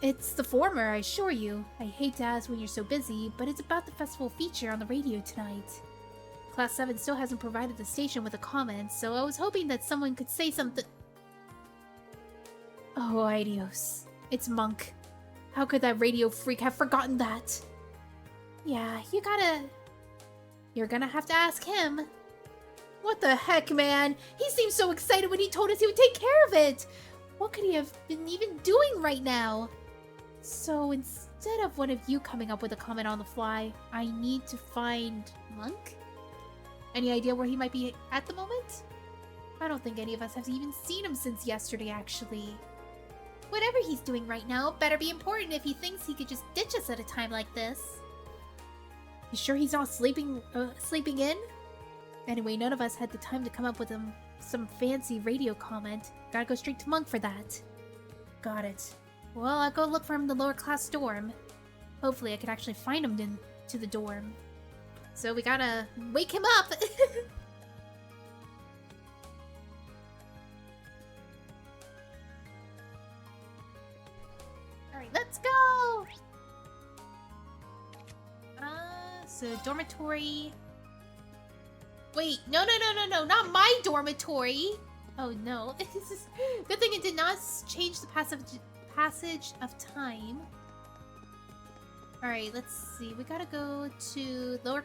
S1: It's the former, I assure you. I hate to ask when you're so busy, but it's about the festival feature on the radio tonight. Class 7 still hasn't provided the station with a comment, so I was hoping that someone could say something. Oh, Idios. It's Monk. How could that radio freak have forgotten that? Yeah, you're gonna have to ask him. What the heck, man? He seemed so excited when he told us he would take care of it! What could he have been even doing right now? So instead of one of you coming up with a comment on the fly, I need to find Monk? Any idea where he might be at the moment? I don't think any of us have even seen him since yesterday, actually. Whatever he's doing right now better be important if he thinks he could just ditch us at a time like this. You sure he's not sleeping in? Anyway, none of us had the time to come up with some fancy radio comment. Gotta go straight to Monk for that. Got it. Well, I'll go look for him in the lower class dorm. Hopefully I can actually find him to the dorm. So we gotta wake him up! Alright, let's go! So dormitory... Wait, no, not my dormitory! Oh no, good thing it did not change the passage of time. Alright, let's see. We gotta go to lower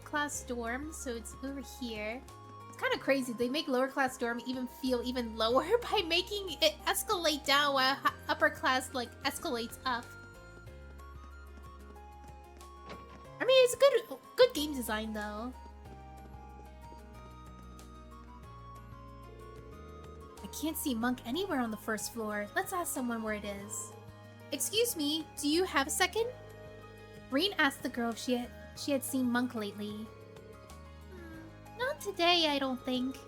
S1: class dorm, so it's over here. It's kind of crazy. They make lower class dorm even feel even lower by making it escalate down while upper class, like, escalates up. I mean, it's good game design, though. I can't see Monk anywhere on the first floor. Let's ask someone where it is. Excuse me, do you have a second? Breen asked the girl if she had seen Monk lately. Not today, I don't think.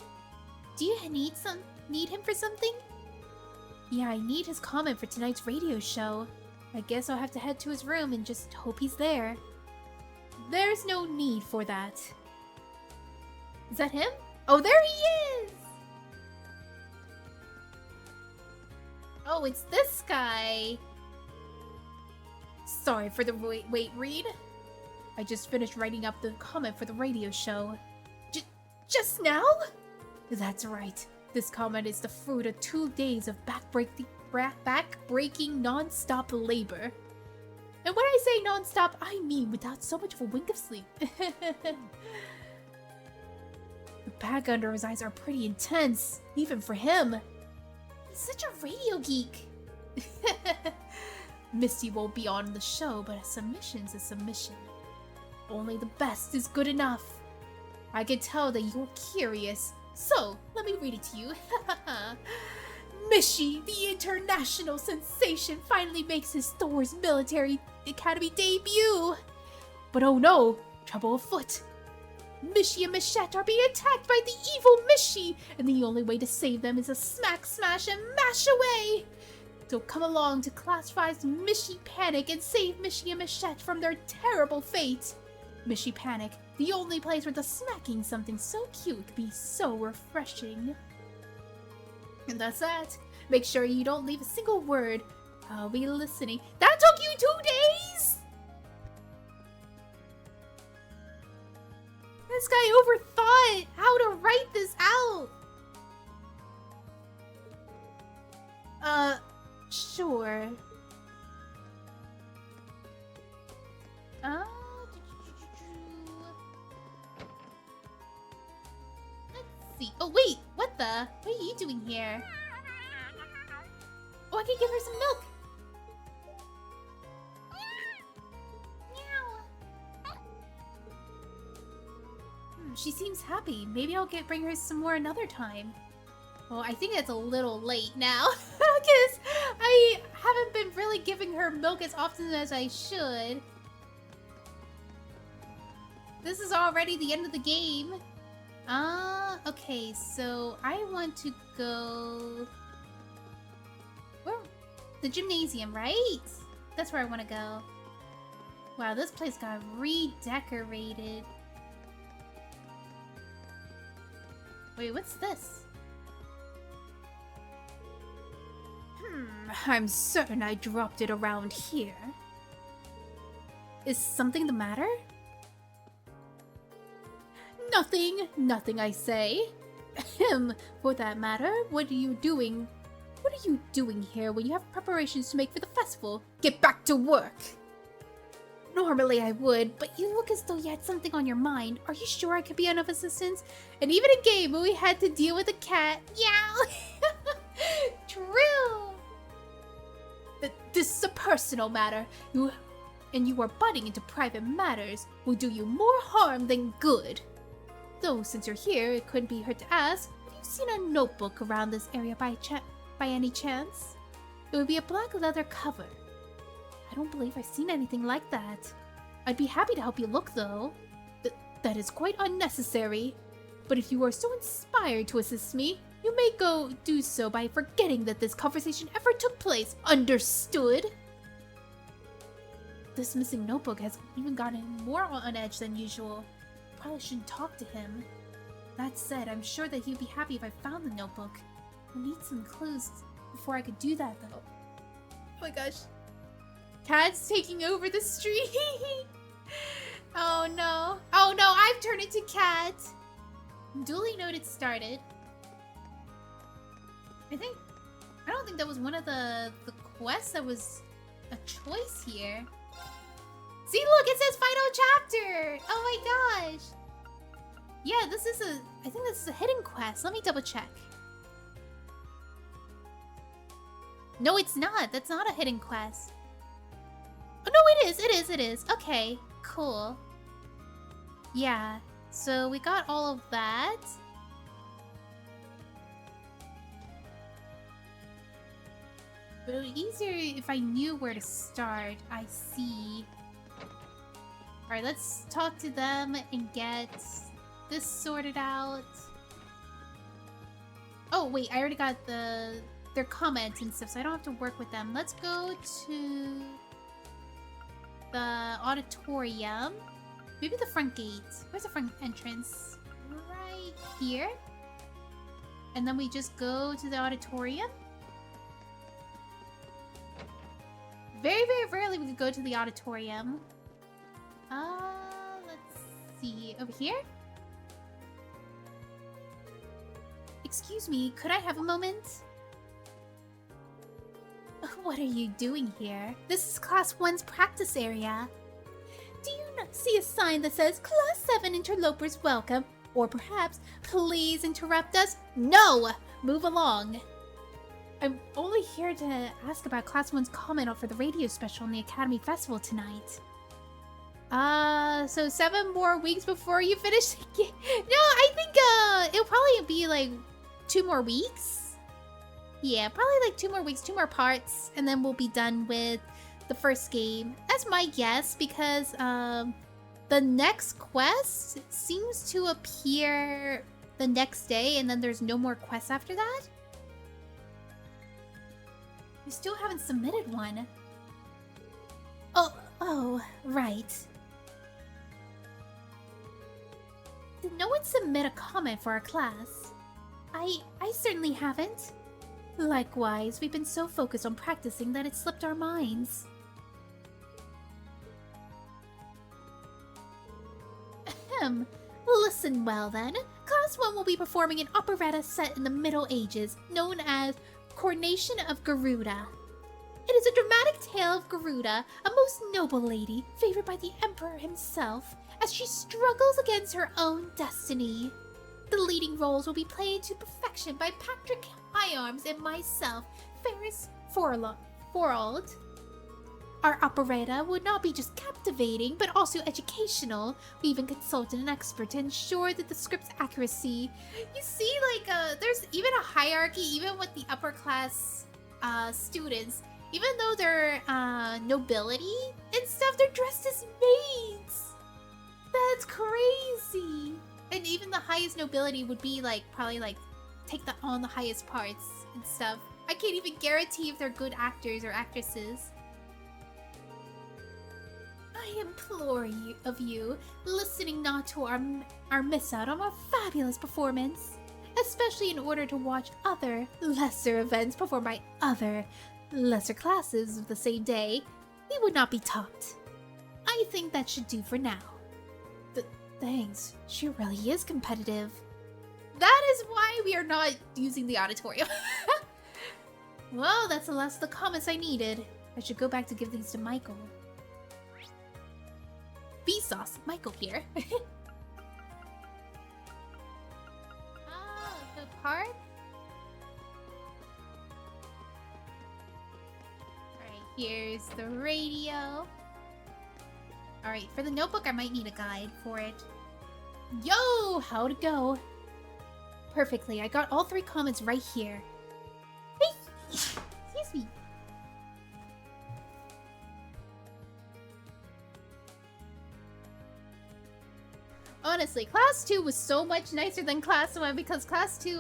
S1: Do you need him for something? Yeah, I need his comment for tonight's radio show. I guess I'll have to head to his room and just hope he's there. There's no need for that. Is that him? Oh, there he is! Oh, it's this guy. Sorry for the wait, Reed. I just finished writing up the comment for the radio show. Just now? That's right. This comment is the fruit of 2 days of back-breaking non-stop labor. And when I say non-stop, I mean without so much of a wink of sleep. The bag under his eyes are pretty intense, even for him. He's such a radio geek. Misty won't be on the show, but a submission's a submission. Only the best is good enough. I can tell that you're curious, so let me read it to you. Mishi, the international sensation, finally makes his Thor's Military Academy debut. But oh no, trouble afoot. Mishy and Machette are being attacked by the evil Mishy, and the only way to save them is to smack, smash, and mash away. So come along to Class 5's Mishy Panic and save Mishy and Machette from their terrible fate. Mishy Panic, the only place where the smacking something so cute could be so refreshing. And that's that. Make sure you don't leave a single word. I'll be listening. That took you 2 days?! This guy overthought how to write this out. Sure. Let's see. Oh, wait. What the? What are you doing here? Oh, I can give her some milk. She seems happy. Maybe I'll bring her some more another time. Well, I think it's a little late now, because I haven't been really giving her milk as often as I should. This is already the end of the game. Okay, so I want to go... Where? The gymnasium, right? That's where I want to go. Wow, this place got redecorated. Wait, what's this? I'm certain I dropped it around here. Is something the matter? Nothing I say. For that matter, what are you doing? What are you doing here when you have preparations to make for the festival? Get back to work! Normally I would, but you look as though you had something on your mind. Are you sure I could be of assistance? And even in game when we had to deal with a cat. Meow! True! This is a personal matter. You are butting into private matters will do you more harm than good. Though since you're here, it couldn't be hurt to ask, have you seen a notebook around this area by any chance? It would be a black leather cover. I don't believe I've seen anything like that. I'd be happy to help you look, though. That is quite unnecessary. But if you are so inspired to assist me, you may do so by forgetting that this conversation ever took place. Understood? This missing notebook has even gotten more on edge than usual. Probably shouldn't talk to him. That said, I'm sure that he'd be happy if I found the notebook. I need some clues before I could do that, though. Oh my gosh. Cat's taking over the street. Oh no. Oh no, I've turned into Cat. Duly noted started. I don't think that was one of the quests that was a choice here. See, look, it says final chapter. Oh my gosh. Yeah, I think this is a hidden quest. Let me double check. No, it's not. That's not a hidden quest. Oh, no, it is. Okay, cool. Yeah, so we got all of that. But it would be easier if I knew where to start. I see. Alright, let's talk to them and get this sorted out. Oh, wait, I already got their comments and stuff, so I don't have to work with them. Let's go to the auditorium. Maybe the front gate. Where's the front entrance? Right here. And then we just go to the auditorium. Very, very rarely we could go to the auditorium. Let's see. Over here? Excuse me, could I have a moment? What are you doing here? This is Class 1's practice area. Do you not see a sign that says Class 7 interlopers welcome? Or perhaps, please interrupt us? No! Move along. I'm only here to ask about Class 1's comment for the radio special in the Academy Festival tonight. So 7 more weeks before you finish the game? No, I think, it'll probably be like 2 more weeks. Yeah, probably like 2 more weeks, 2 more parts, and then we'll be done with the first game. That's my guess, because, the next quest seems to appear the next day, and then there's no more quests after that? You still haven't submitted one. Oh, right. Did no one submit a comment for our class? I certainly haven't. Likewise, we've been so focused on practicing that it slipped our minds. Ahem. Listen well then. Class 1 will be performing an operetta set in the Middle Ages, known as Coronation of Garuda. It is a dramatic tale of Garuda, a most noble lady, favored by the Emperor himself, as she struggles against her own destiny. The leading roles will be played to perfection by Patrick Hyarms and myself, Ferris Forald. Our operetta would not be just captivating, but also educational. We even consulted an expert to ensure that the script's accuracy. You see, like, there's even a hierarchy, even with the upper class students. Even though they're nobility and stuff, they're dressed as maids. That's crazy. And even the highest nobility would be like probably like take on the highest parts and stuff. I can't even guarantee if they're good actors or actresses. I implore you of you, listening not to our miss out on a fabulous performance, especially in order to watch other lesser events performed by other lesser classes of the same day, we would not be topped. I think that should do for now. Thanks, she really is competitive. That is why we are not using the auditorium. Well, that's the last of the comments I needed. I should go back to give these to Michael. Vsauce, Michael here. The part? Alright, here's the radio. Alright, for the notebook, I might need a guide for it. Yo! How'd it go? Perfectly, I got all 3 comments right here. Hey! Excuse me. Honestly, Class 2 was so much nicer than Class 1 because Class 2,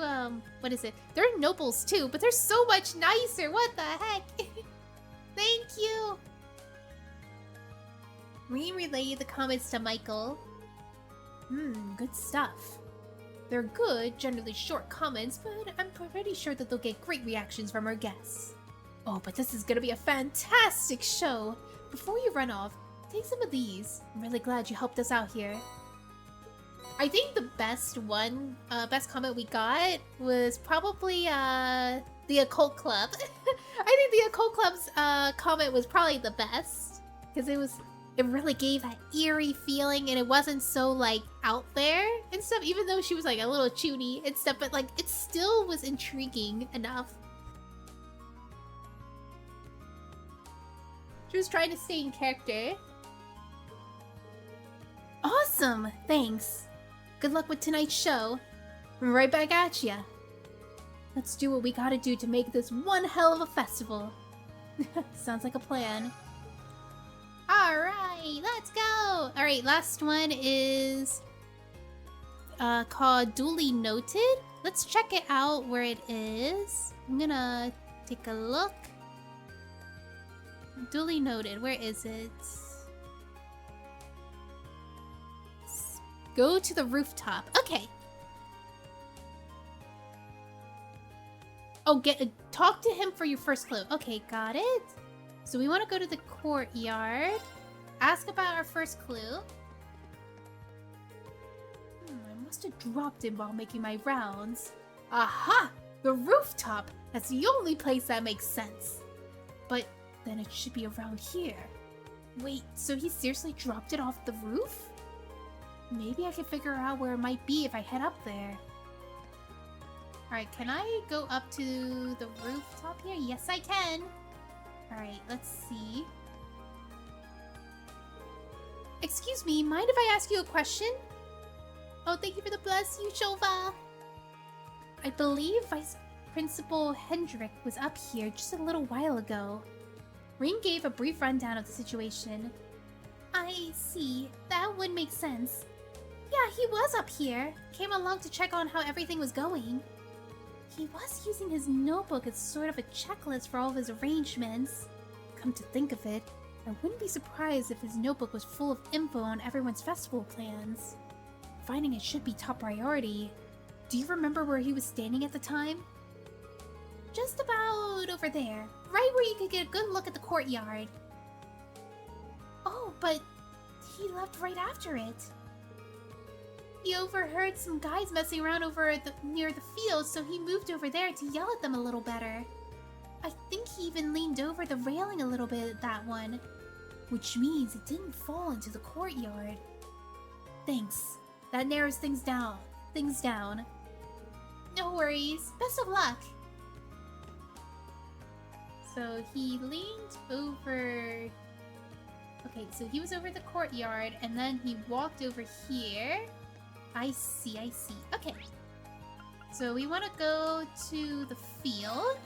S1: what is it? They're nobles too, but they're so much nicer. What the heck? Thank you! Relay the comments to Michael. Good stuff. They're good, generally short comments, but I'm pretty sure that they'll get great reactions from our guests. Oh, but this is gonna be a fantastic show! Before you run off, take some of these. I'm really glad you helped us out here. I think the best comment we got was probably, the Occult Club. I think the Occult Club's, comment was probably the best. Because it really gave that eerie feeling and it wasn't so, like, out there and stuff. Even though she was, like, a little chuny and stuff, but, like, it still was intriguing enough. She was trying to stay in character. Awesome! Thanks. Good luck with tonight's show. I'm right back at ya. Let's do what we gotta do to make this one hell of a festival. Sounds like a plan. Alright, let's go! Alright, last one is called Duly Noted. Let's check it out where it is. I'm gonna take a look. Duly Noted, where is it? Go to the rooftop. Okay. Oh, talk to him for your first clue. Okay, got it. So we want to go to the courtyard. Ask about our first clue. I must have dropped it while making my rounds. Aha! The rooftop! That's the only place that makes sense. But then it should be around here. Wait, so he seriously dropped it off the roof? Maybe I can figure out where it might be if I head up there. Alright, can I go up to the rooftop here? Yes, I can. Alright, let's see. Excuse me, mind if I ask you a question? Oh, thank you for the bless you, Shova. I believe Vice Principal Hendrik was up here just a little while ago. Reem gave a brief rundown of the situation. I see. That would make sense. Yeah, he was up here. Came along to check on how everything was going. He was using his notebook as sort of a checklist for all of his arrangements. Come to think of it, I wouldn't be surprised if his notebook was full of info on everyone's festival plans. Finding it should be top priority. Do you remember where he was standing at the time? Just about over there, right where you could get a good look at the courtyard. Oh, but he left right after it. He overheard some guys messing around over near the field, so he moved over there to yell at them a little better. I think he even leaned over the railing a little bit at that one, which means it didn't fall into the courtyard. Thanks. That narrows things down. No worries. Best of luck. So he leaned over... Okay, so he was over the courtyard, and then he walked over here. I see. Okay. So we want to go to the field.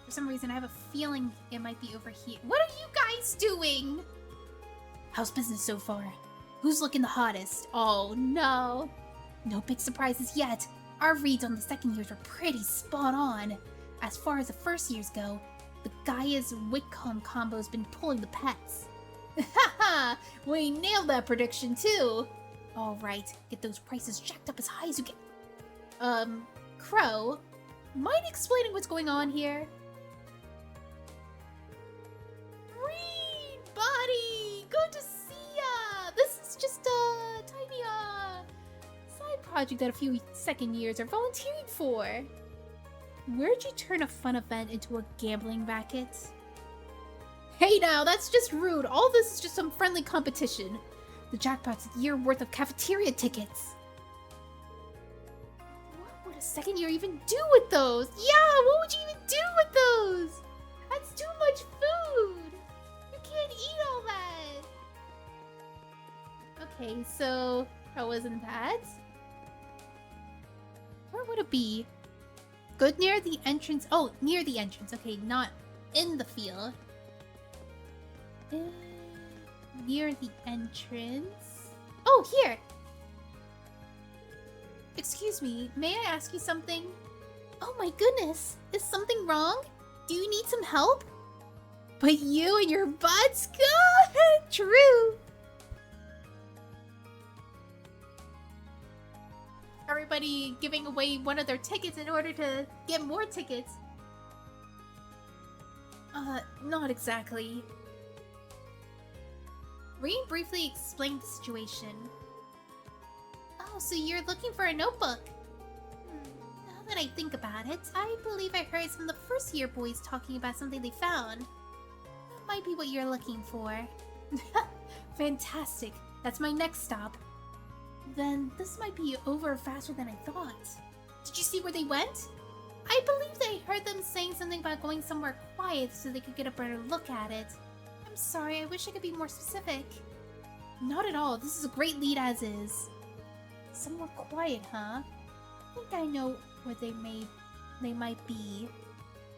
S1: For some reason, I have a feeling it might be over here. What are you guys doing? How's business so far? Who's looking the hottest? Oh, no. No big surprises yet. Our reads on the second years were pretty spot on. As far as the first years go, the Gaia's Whitcomb combo's been pulling the pets. Haha! We nailed that prediction too! Alright, get those prices jacked up as high as you can. Crow, mind explaining what's going on here? Green Body! Good to see ya! This is just a tiny, side project that a few second years are volunteering for. Where'd you turn a fun event into a gambling racket? Hey now, that's just rude. All this is just some friendly competition. The jackpot's a year worth of cafeteria tickets. What would a second year even do with those? Yeah, what would you even do with those? That's too much food. You can't eat all that. Okay, so how wasn't that? Where would it be? Good near the entrance. Oh, near the entrance. Okay, not in the field. Near the entrance. Oh, here! Excuse me, may I ask you something? Oh my goodness, is something wrong? Do you need some help? But you and your butts? God, true! Everybody giving away one of their tickets in order to get more tickets. Not exactly. Reem briefly explained the situation. Oh, so you're looking for a notebook? Now that I think about it, I believe I heard some of the first year boys talking about something they found. That might be what you're looking for. Fantastic. That's my next stop. Then this might be over faster than I thought. Did you see where they went? I believe they heard them saying something about going somewhere quiet so they could get a better look at it. I'm sorry, I wish I could be more specific. Not at all, this is a great lead as is. Somewhere quiet, huh? I think I know where they might be.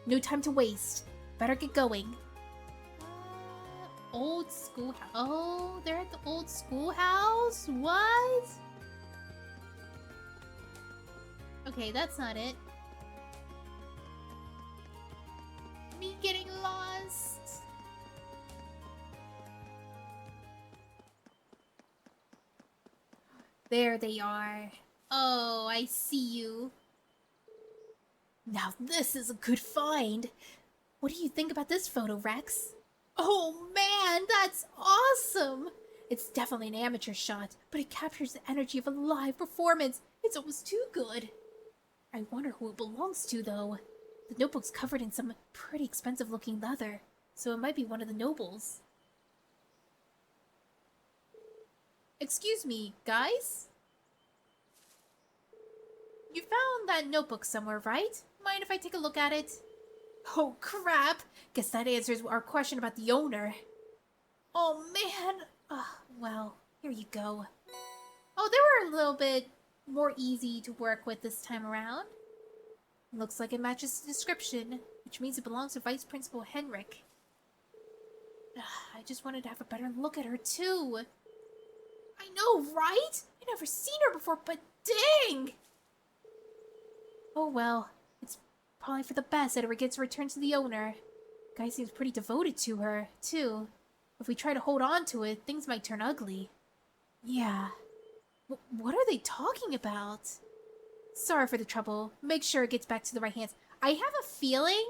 S1: No time to waste. Better get going. Old schoolhouse. Oh, they're at the old schoolhouse? What? Okay, that's not it. Me getting lost. There they are. Oh, I see you. Now this is a good find. What do you think about this photo, Rex? Oh man, that's awesome! It's definitely an amateur shot, but it captures the energy of a live performance. It's almost too good. I wonder who it belongs to, though. The notebook's covered in some pretty expensive looking leather, so it might be one of the nobles. Excuse me, guys? You found that notebook somewhere, right? Mind if I take a look at it? Oh crap! Guess that answers our question about the owner. Oh man! Well, here you go. Oh, they were a little bit more easy to work with this time around. Looks like it matches the description, which means it belongs to Vice Principal Henrik. I just wanted to have a better look at her, too. I know, right? I've never seen her before, but dang! Oh well, it's probably for the best that it gets returned to the owner. Guy seems pretty devoted to her, too. If we try to hold on to it, things might turn ugly. Yeah. What are they talking about? Sorry for the trouble. Make sure it gets back to the right hands. I have a feeling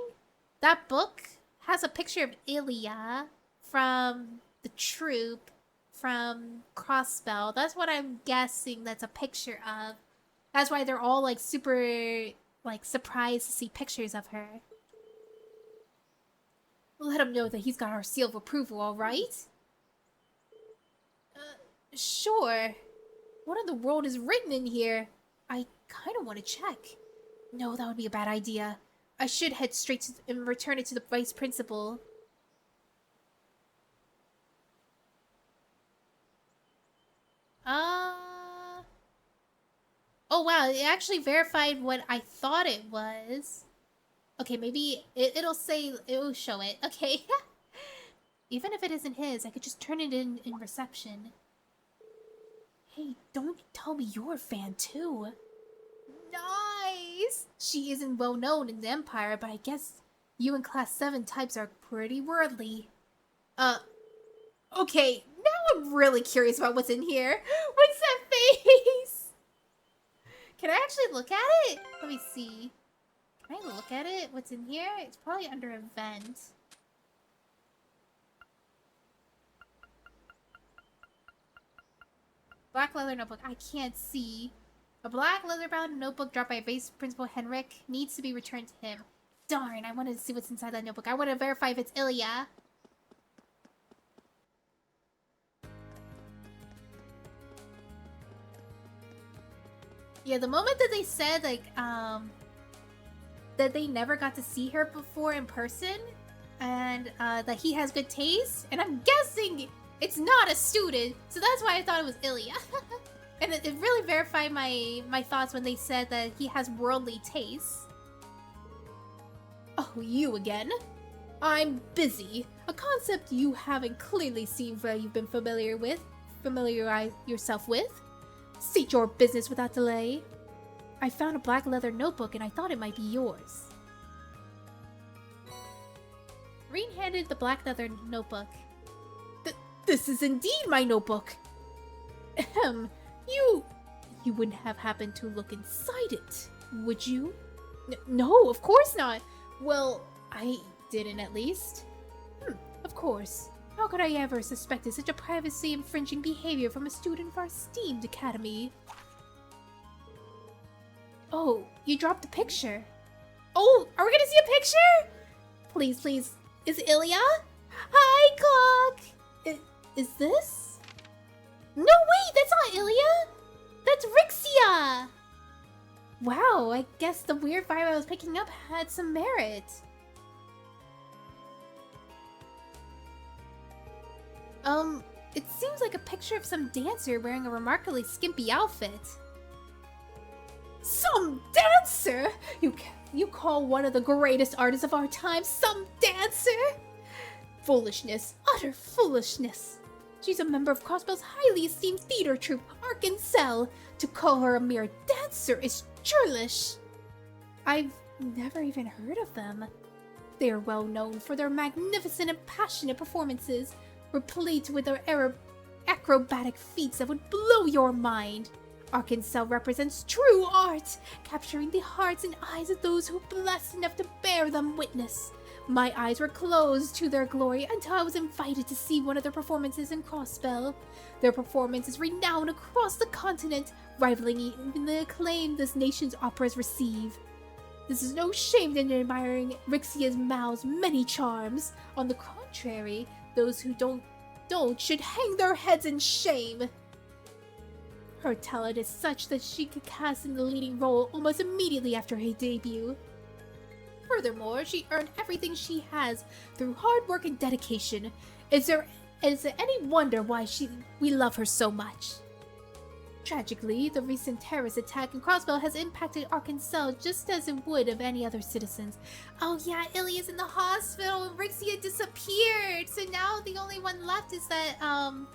S1: that book has a picture of Ilya from the troop from Crossbell. That's what I'm guessing that's a picture of. That's why they're all like super like surprised to see pictures of her. Let him know that he's got our seal of approval, alright? Sure. What in the world is written in here? I kind of want to check. No, that would be a bad idea. I should head straight to and return it to the vice principal. Oh wow, it actually verified what I thought it was. Okay, maybe it'll show it. Okay. Even if it isn't his, I could just turn it in reception. Hey, don't tell me you're a fan too. Nice! She isn't well known in the Empire, but I guess you and Class 7 types are pretty worldly. Okay, now I'm really curious about what's in here. What's that face? Can I actually look at it? Let me see. Can I look at it? What's in here? It's probably under event. Black leather notebook. I can't see. A black leather-bound notebook dropped by Vice Principal Henrik needs to be returned to him. Darn, I wanted to see what's inside that notebook. I want to verify if it's Ilya. Yeah, the moment that they said, like, that they never got to see her before in person, and, that he has good taste, and I'm guessing it's not a student, so that's why I thought it was Ilya. And it really verified my thoughts when they said that he has worldly tastes. Oh, you again? I'm busy. A concept you haven't clearly seen that you've been familiarize yourself with. State your business without delay. I found a black leather notebook and I thought it might be yours. Rean handed the black leather notebook. This is indeed my notebook. Ahem. You wouldn't have happened to look inside it, would you? No, of course not. Well, I didn't at least. Of course. How could I ever suspected such a privacy-infringing behavior from a student of our esteemed academy? Oh, you dropped the picture. Oh, are we gonna see a picture? Please, please. Is it Ilya? Hi, Clock! Is this? No, wait, that's not Ilya! That's Rixia! Wow, I guess the weird vibe I was picking up had some merit. It seems like a picture of some dancer wearing a remarkably skimpy outfit. Some dancer? You call one of the greatest artists of our time some dancer? Foolishness, utter foolishness. She's a member of Crossbell's highly esteemed theater troupe, Arkansel. To call her a mere dancer is churlish. I've never even heard of them. They are well known for their magnificent and passionate performances, replete with their acrobatic feats that would blow your mind. Arkansel represents true art, capturing the hearts and eyes of those who are blessed enough to bear them witness. My eyes were closed to their glory until I was invited to see one of their performances in Crossbell. Their performance is renowned across the continent, rivaling even the acclaim this nation's operas receive. This is no shame in admiring Rixia's Mao's many charms. On the contrary, those who don't should hang their heads in shame. Her talent is such that she could cast in the leading role almost immediately after her debut. Furthermore, she earned everything she has through hard work and dedication. Is there any wonder why we love her so much? Tragically, the recent terrorist attack in Crossbell has impacted Arkansas just as it would of any other citizens. Oh yeah, Ilya's in the hospital and Rixia disappeared! So now the only one left is that,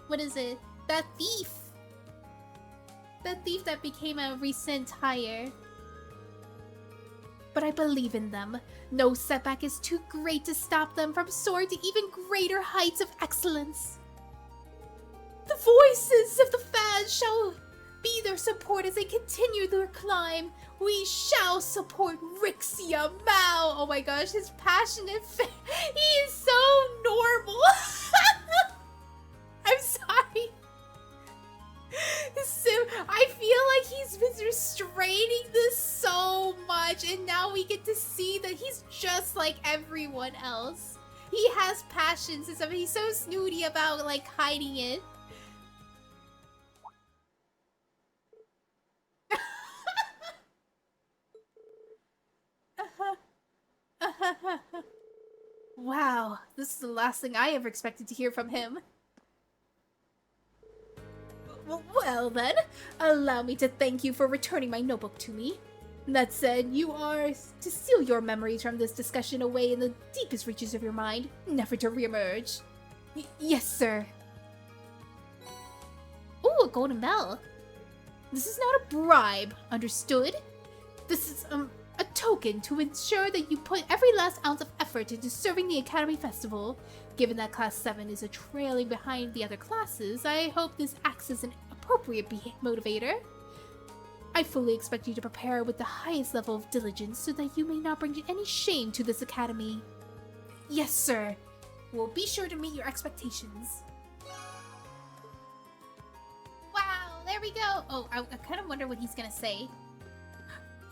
S1: what is it? That thief! That thief that became a recent hire. But I believe in them. No setback is too great to stop them from soaring to even greater heights of excellence. The voices of the fans shall be their support as they continue their climb. We shall support Rixia Mao. Oh my gosh, his passionate he is so normal. I'm sorry. I feel like he's been restraining this so much, and now we get to see that he's just like everyone else. He has passions and stuff. He's so snooty about like hiding it. Wow, this is the last thing I ever expected to hear from him. Well then, allow me to thank you for returning my notebook to me. That said, you are to seal your memories from this discussion away in the deepest reaches of your mind, never to reemerge. Yes, sir. Ooh, a golden bell. This is not a bribe, understood? This is, a token to ensure that you put every last ounce of effort into serving the Academy Festival. Given that Class 7 is trailing behind the other classes, I hope this acts as an appropriate motivator. I fully expect you to prepare with the highest level of diligence so that you may not bring any shame to this Academy. Yes, sir. We'll be sure to meet your expectations. Wow, there we go. Oh, I kind of wonder what he's gonna say.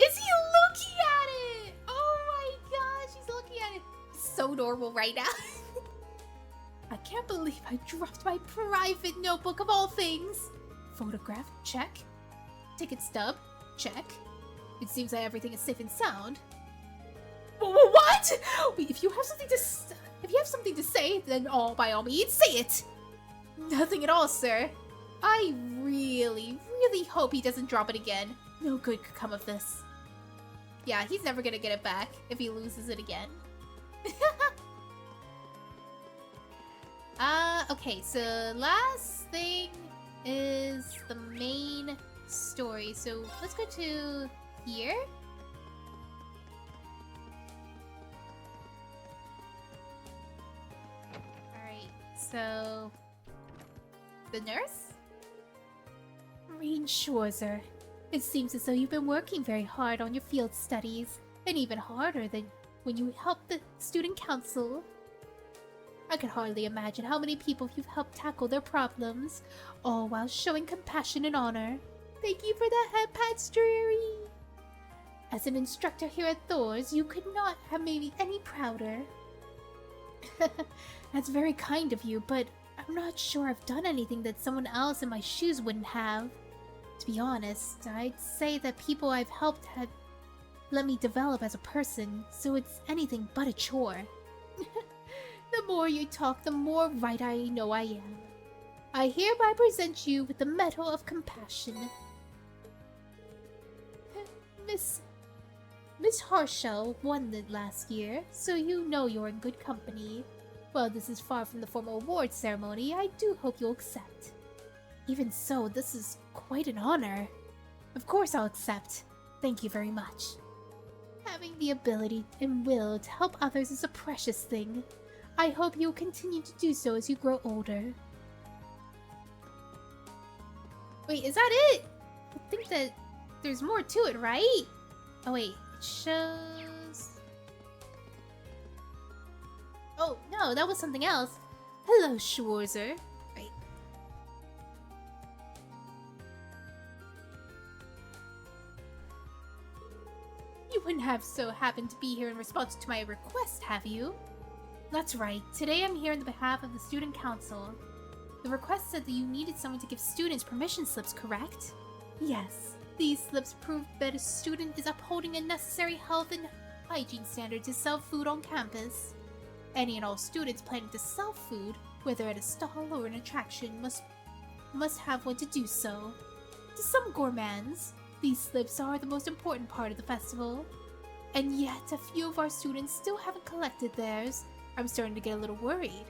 S1: Is he looking at it? Oh my gosh, he's looking at it. So normal right now. I can't believe I dropped my private notebook of all things. Photograph, check. Ticket stub, check. It seems that everything is safe and sound. What? Wait, if you have something to say, then by all means, say it. Nothing at all, sir. I really hope he doesn't drop it again. No good could come of this. Yeah, he's never gonna get it back if he loses it again. Okay, so last thing is the main story. So let's go to here. Alright, so the nurse? Marine Schwarzer. It seems as though you've been working very hard on your field studies, and even harder than when you helped the student council. I could hardly imagine how many people you've helped tackle their problems, all while showing compassion and honor. Thank you for that head pat, Drury. As an instructor here at Thor's, you could not have made me any prouder. That's very kind of you, but I'm not sure I've done anything that someone else in my shoes wouldn't have. To be honest, I'd say that people I've helped had let me develop as a person, so it's anything but a chore. The more you talk, the more right I know I am. I hereby present you with the Medal of Compassion. Miss Harshell won it last year, so you know you're in good company. While this is far from the formal award ceremony, I do hope you'll accept. Even so, this is quite an honor. Of course I'll accept. Thank you very much. Having the ability and will to help others is a precious thing. I hope you'll continue to do so as you grow older. Wait, is that it? I think that there's more to it, right? Oh wait, it shows... Oh, no, that was something else. Hello, Schwarzer. Right. You wouldn't have so happened to be here in response to my request, have you? That's right. Today I'm here on behalf of the Student Council. The request said that you needed someone to give students permission slips, correct? Yes. These slips prove that a student is upholding a necessary health and hygiene standard to sell food on campus. Any and all students planning to sell food, whether at a stall or an attraction, must have one to do so. To some gourmands, these slips are the most important part of the festival. And yet, a few of our students still haven't collected theirs. I'm starting to get a little worried.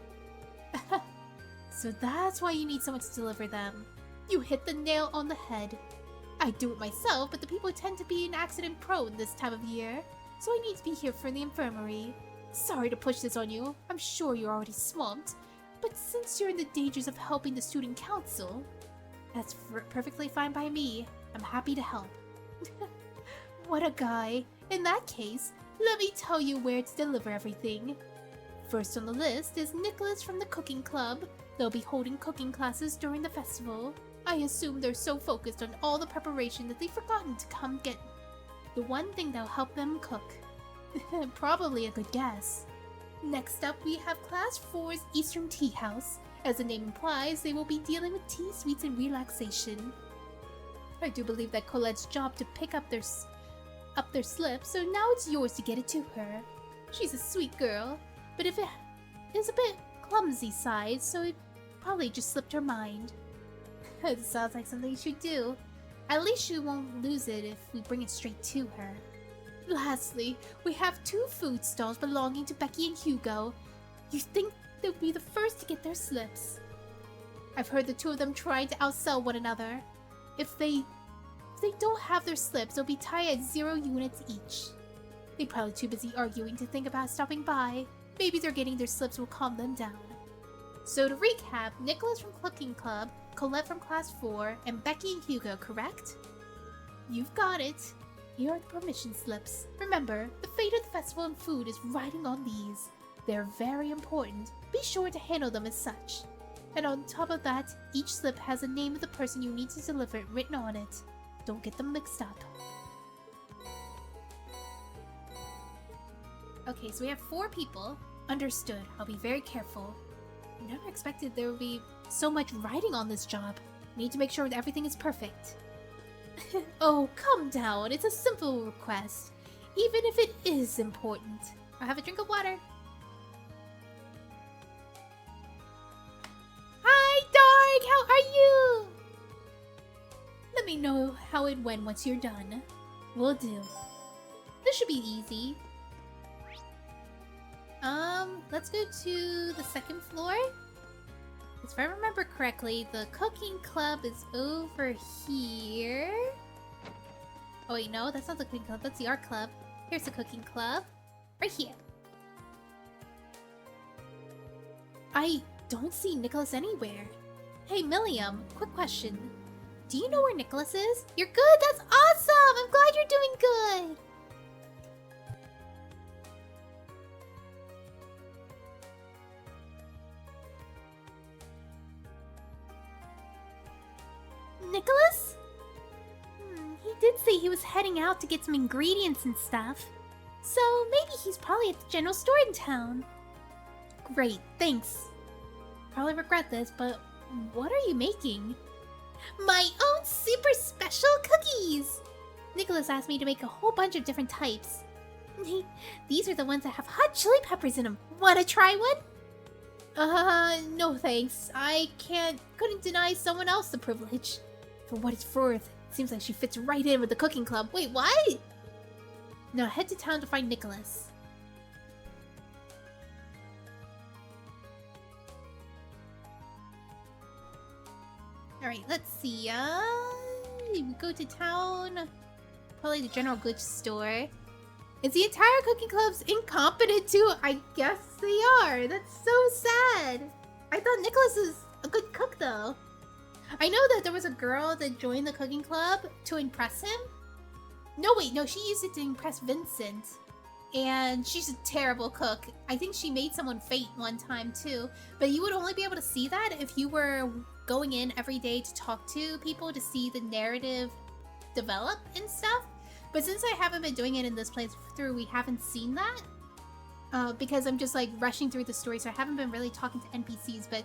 S1: So that's why you need someone to deliver them. You hit the nail on the head. I do it myself, but the people tend to be accident prone this time of year, so I need to be here for the infirmary. Sorry to push this on you. I'm sure you're already swamped, but since you're in the dangers of helping the student council, that's perfectly fine by me. I'm happy to help. What a guy. In that case, let me tell you where to deliver everything. First on the list is Nicholas from the cooking club. They'll be holding cooking classes during the festival. I assume they're so focused on all the preparation that they've forgotten to come get the one thing that'll help them cook. Probably a good guess. Next up, we have Class 4's Eastern Tea House. As the name implies, they will be dealing with tea, sweets, and relaxation. I do believe that Colette's job to pick up their slip, so now it's yours to get it to her. She's a sweet girl, but if it is a bit clumsy side, so it probably just slipped her mind. It sounds like something you should do. At least she won't lose it if we bring it straight to her. Lastly, we have 2 food stalls belonging to Becky and Hugo. You think they'll be the first to get their slips? I've heard the 2 of them trying to outsell one another. If they don't have their slips, they'll be tied at 0 units each. They're probably too busy arguing to think about stopping by. Maybe they're getting their slips will calm them down. So to recap, Nicholas from Cooking Club, Colette from Class 4, and Becky and Hugo, correct? You've got it. Here are the permission slips. Remember, the fate of the festival and food is riding on these. They're very important. Be sure to handle them as such. And on top of that, each slip has the name of the person you need to deliver it written on it. Don't get them mixed up. Okay, so we have 4 people. Understood. I'll be very careful. I never expected there would be so much writing on this job. Need to make sure that everything is perfect. Oh, calm down. It's a simple request. Even if it is important. I'll have a drink of water. Hi, Dark! How are you? Let me know how it went once you're done. Will do. This should be easy. Let's go to the 2nd floor. If I remember correctly, the cooking club is over here. Oh wait, no, that's not the cooking club, that's the art club. Here's the cooking club. Right here. I don't see Nicholas anywhere. Hey, Milliam, quick question. Do you know where Nicholas is? You're good? That's awesome! I'm glad you're doing good! Nicholas? He did say he was heading out to get some ingredients and stuff. So maybe he's probably at the general store in town. Great, thanks. Probably regret this, but what are you making? My own super special cookies! Nicholas asked me to make a whole bunch of different types. These are the ones that have hot chili peppers in them. Wanna try one? No thanks. I couldn't deny someone else the privilege. For what it's worth, it seems like she fits right in with the cooking club. Wait, what? Now head to town to find Nicholas. Alright, let's see. We go to town. Probably the general goods store. Is the entire cooking club's incompetent too? I guess they are. That's so sad. I thought Nicholas is a good cook though. I know that there was a girl that joined the cooking club to impress him. No, wait, no, she used it to impress Vincent. And she's a terrible cook. I think she made someone faint one time too. But you would only be able to see that if you were going in every day to talk to people to see the narrative develop and stuff. But since I haven't been doing it in this playthrough, we haven't seen that. Because I'm just like rushing through the story, so I haven't been really talking to NPCs. But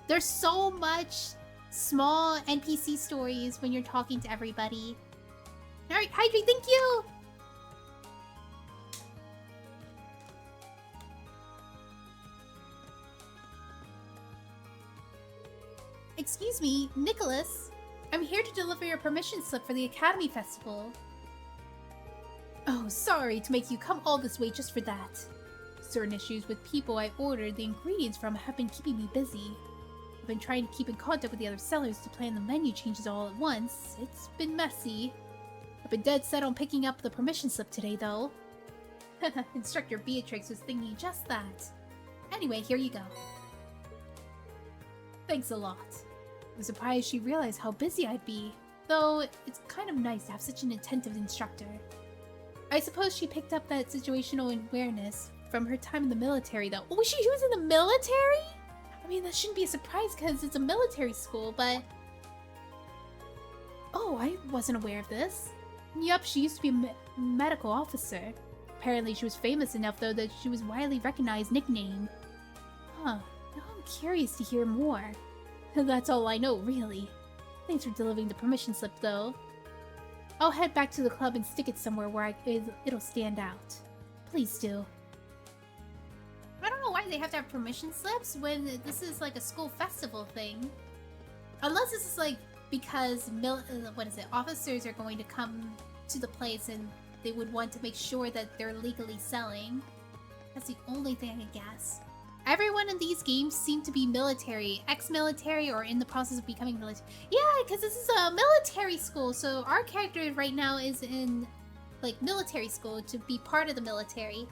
S1: there's so much small NPC stories when you're talking to everybody. Alright, Hydri, thank you! Excuse me, Nicholas. I'm here to deliver your permission slip for the Academy Festival. Oh, sorry to make you come all this way just for that. Certain issues with people I ordered the ingredients from have been keeping me busy. I've been trying to keep in contact with the other sellers to plan the menu changes all at once. It's been messy. I've been dead set on picking up the permission slip today, though. Instructor Beatrix was thinking just that. Anyway, here you go. Thanks a lot. I'm surprised she realized how busy I'd be, though it's kind of nice to have such an attentive instructor. I suppose she picked up that situational awareness from her time in the military, though. Oh, she was in the military? I mean, that shouldn't be a surprise because it's a military school, but... Oh, I wasn't aware of this. Yup, she used to be a medical officer. Apparently she was famous enough, though, that she was widely recognized nickname. Huh, now I'm curious to hear more. That's all I know, really. Thanks for delivering the permission slip, though. I'll head back to the club and stick it somewhere where it'll stand out. Please do. I don't know why they have to have permission slips when this is like a school festival thing. Unless this is like because officers are going to come to the place and they would want to make sure that they're legally selling. That's the only thing I can guess. Everyone in these games seem to be military, ex-military, or in the process of becoming military. Yeah, because this is a military school, so our character right now is in like military school to be part of the military.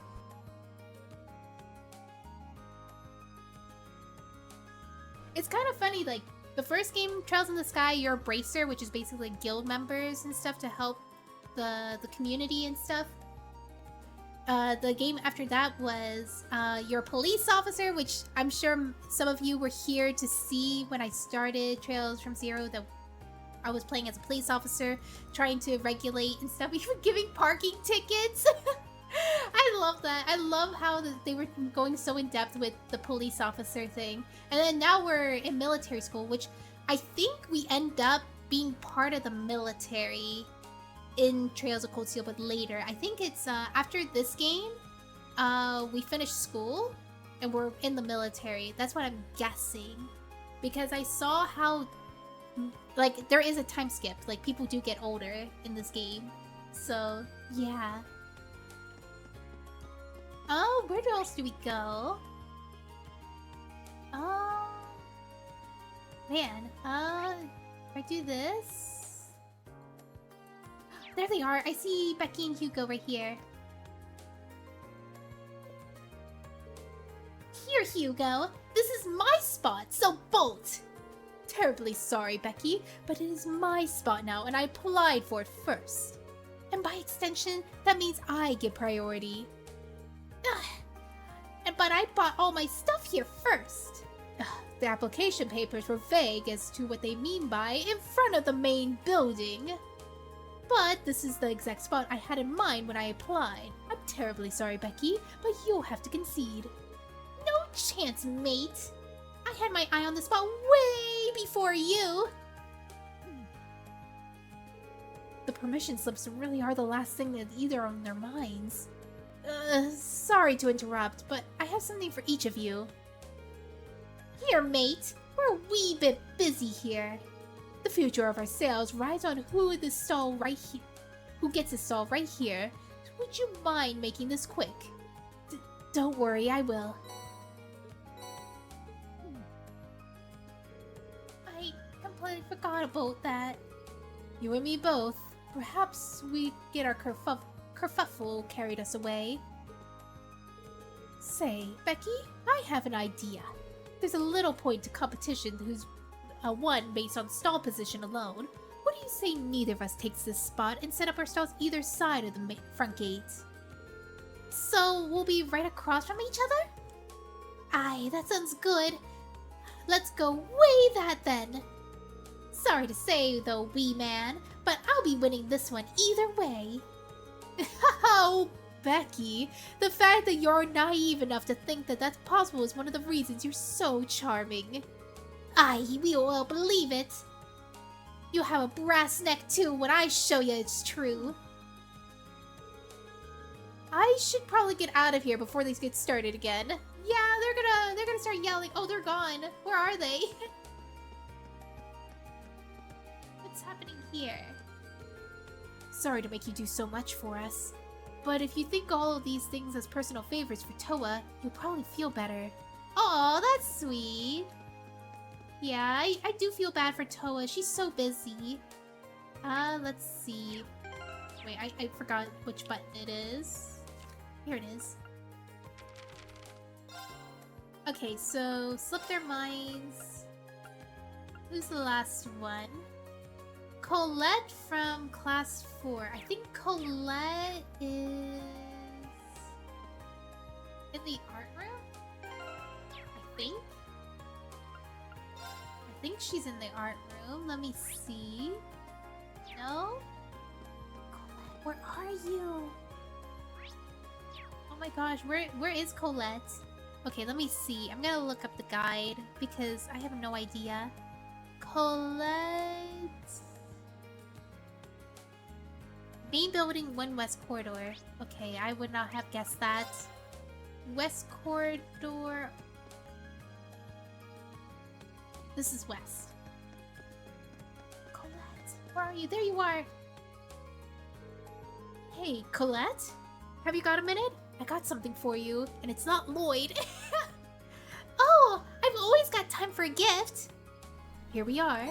S1: It's kind of funny, like, the first game, Trails in the Sky, you're a bracer, which is basically guild members and stuff to help the community and stuff. The game after that was, you're a police officer, which I'm sure some of you were here to see when I started Trails from Zero, that I was playing as a police officer, trying to regulate and stuff, even giving parking tickets. I love that. I love how they were going so in depth with the police officer thing. And then now we're in military school, which I think we end up being part of the military in Trails of Cold Steel, but later. I think it's after this game, we finish school and we're in the military. That's what I'm guessing. Because I saw how, like, there is a time skip. Like, people do get older in this game. So, yeah. Oh, where else do we go? Oh, man. If I do this... There they are. I see Becky and Hugo right here. Here, Hugo. This is my spot, so bolt! Terribly sorry, Becky, but it is my spot now, and I applied for it first. And by extension, that means I get priority. But I bought all my stuff here first. The application papers were vague as to what they mean by in front of the main building. But this is the exact spot I had in mind when I applied. I'm terribly sorry, Becky, but you'll have to concede. No chance, mate. I had my eye on the spot way before you. The permission slips really are the last thing that either on their minds. Sorry to interrupt, but I have something for each of you. Here, mate. We're a wee bit busy here. The future of our sales rides on who gets this stall right here. Would you mind making this quick? Don't worry, I will. I completely forgot about that. You and me both. Perhaps we get our kerfuffle carried us away. Say, Becky, I have an idea. There's a little point to competition who's won based on stall position alone. What do you say neither of us takes this spot and set up our stalls either side of the front gate? So we'll be right across from each other? Aye, that sounds good. Let's go way that then. Sorry to say though, wee man, but I'll be winning this one either way. Oh, Becky, the fact that you're naive enough to think that that's possible is one of the reasons you're so charming. Aye, we will believe it. You'll have a brass neck too when I show you it's true. I should probably get out of here before these get started again. Yeah, they're gonna start yelling. Oh, they're gone. Where are they? What's happening here? Sorry to make you do so much for us, but if you think all of these things as personal favors for Toa, you'll probably feel better. Oh, that's sweet. Yeah, I do feel bad for Toa. She's so busy. Let's see. Wait, I forgot which button it is. Here it is. Okay, so slip their minds. Who's the last one? Colette from class 4. I think Colette is in the art room? I think she's in the art room. Let me see. No? Colette, where are you? Oh my gosh, where is Colette? Okay, let me see. I'm gonna look up the guide because I have no idea. Colette... Main building, 1 West Corridor. Okay, I would not have guessed that. West Corridor... This is West. Colette, where are you? There you are! Hey, Colette? Have you got a minute? I got something for you, and it's not Lloyd. Oh, I've always got time for a gift. Here we are.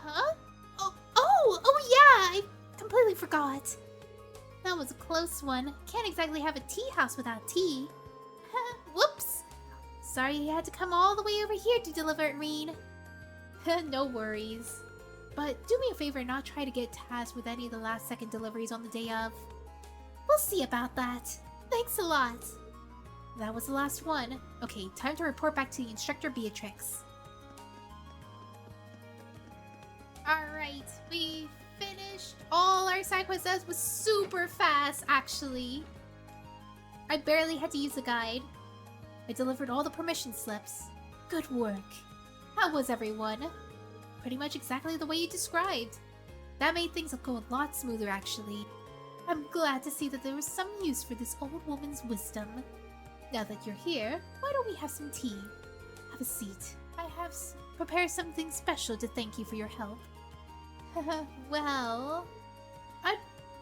S1: Huh? Oh yeah, I completely forgot. That was a close one. Can't exactly have a tea house without tea. Whoops. Sorry you had to come all the way over here to deliver it, Reen. No worries. But do me a favor and not try to get tasked with any of the last-second deliveries on the day of. We'll see about that. Thanks a lot. That was the last one. Okay, time to report back to the instructor Beatrix. Alright, we finished all our side quests. That was super fast, actually. I barely had to use the guide. I delivered all the permission slips. Good work. How was everyone? Pretty much exactly the way you described. That made things go a lot smoother, actually. I'm glad to see that there was some use for this old woman's wisdom. Now that you're here, why don't we have some tea? Have a seat. I have prepared something special to thank you for your help. Well...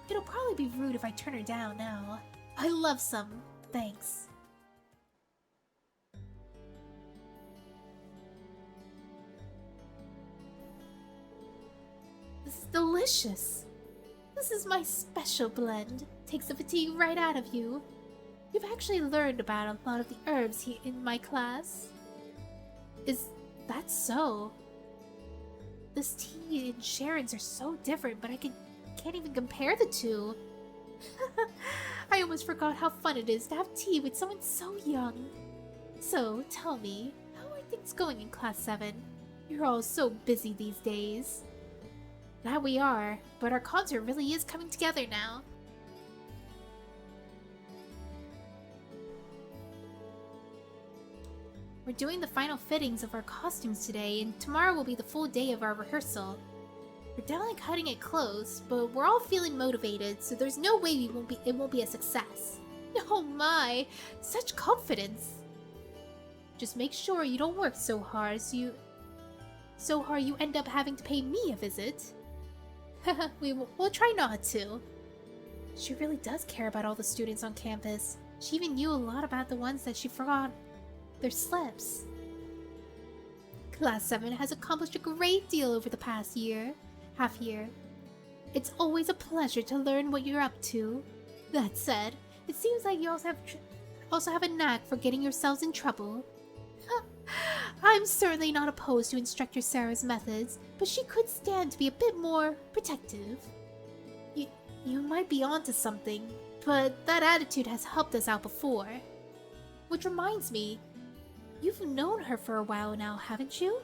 S1: It'll probably be rude if I turn her down now. I love some. Thanks. This is delicious. This is my special blend. Takes the fatigue right out of you. You've actually learned about a lot of the herbs here in my class. Is that so? This tea and Sharon's are so different, but I can't even compare the two. I almost forgot how fun it is to have tea with someone so young. So, tell me, how are things going in Class 7? You're all so busy these days. That we are, but our concert really is coming together now. We're doing the final fittings of our costumes today, and tomorrow will be the full day of our rehearsal. We're definitely cutting it close, but we're all feeling motivated, so there's no way it won't be a success. Oh my, such confidence! Just make sure you don't work so hard you end up having to pay me a visit. We'll try not to. She really does care about all the students on campus. She even knew a lot about the ones that she forgot their slips. Class 7 has accomplished a great deal over the past half year. It's always a pleasure to learn what you're up to. That said, it seems like you also have a knack for getting yourselves in trouble. I'm certainly not opposed to Instructor Sarah's methods, but she could stand to be a bit more protective. You might be onto something, but that attitude has helped us out before. Which reminds me, you've known her for a while now, haven't you?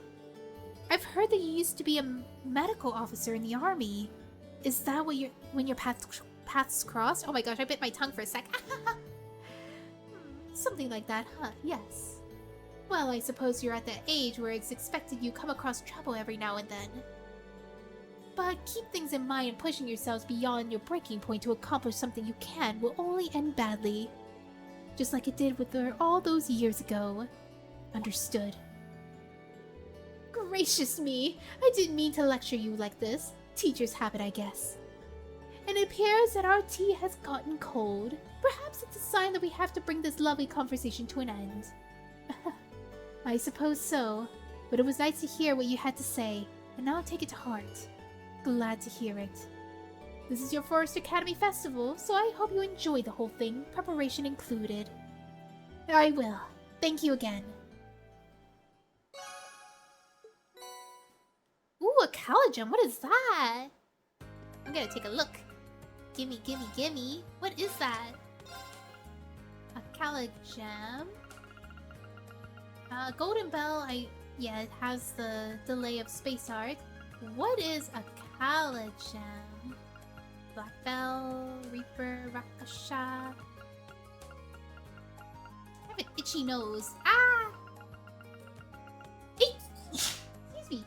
S1: I've heard that you used to be a medical officer in the army. Is that what when your paths crossed? Oh my gosh, I bit my tongue for a sec. Something like that, huh? Yes. Well, I suppose you're at that age where it's expected you come across trouble every now and then. But keep things in mind, and pushing yourselves beyond your breaking point to accomplish something you can will only end badly. Just like it did with her all those years ago. Understood. gracious me! I didn't mean to lecture you like this. Teacher's habit, I guess. And it appears that our tea has gotten cold. Perhaps it's a sign that we have to bring this lovely conversation to an end. I suppose so. But it was nice to hear what you had to say, and now I'll take it to heart. Glad to hear it. This is your first Academy Festival, so I hope you enjoy the whole thing, preparation included. I will. Thank you again. Ooh, a Caligen. What is that? I'm gonna take a look. Gimme, gimme, gimme. What is that? A Caligen. Golden Bell, yeah, it has the delay of space art. What is a Caligen? Black Bell, Reaper, Rakasha. I have an itchy nose. Ah! Eek! Excuse me.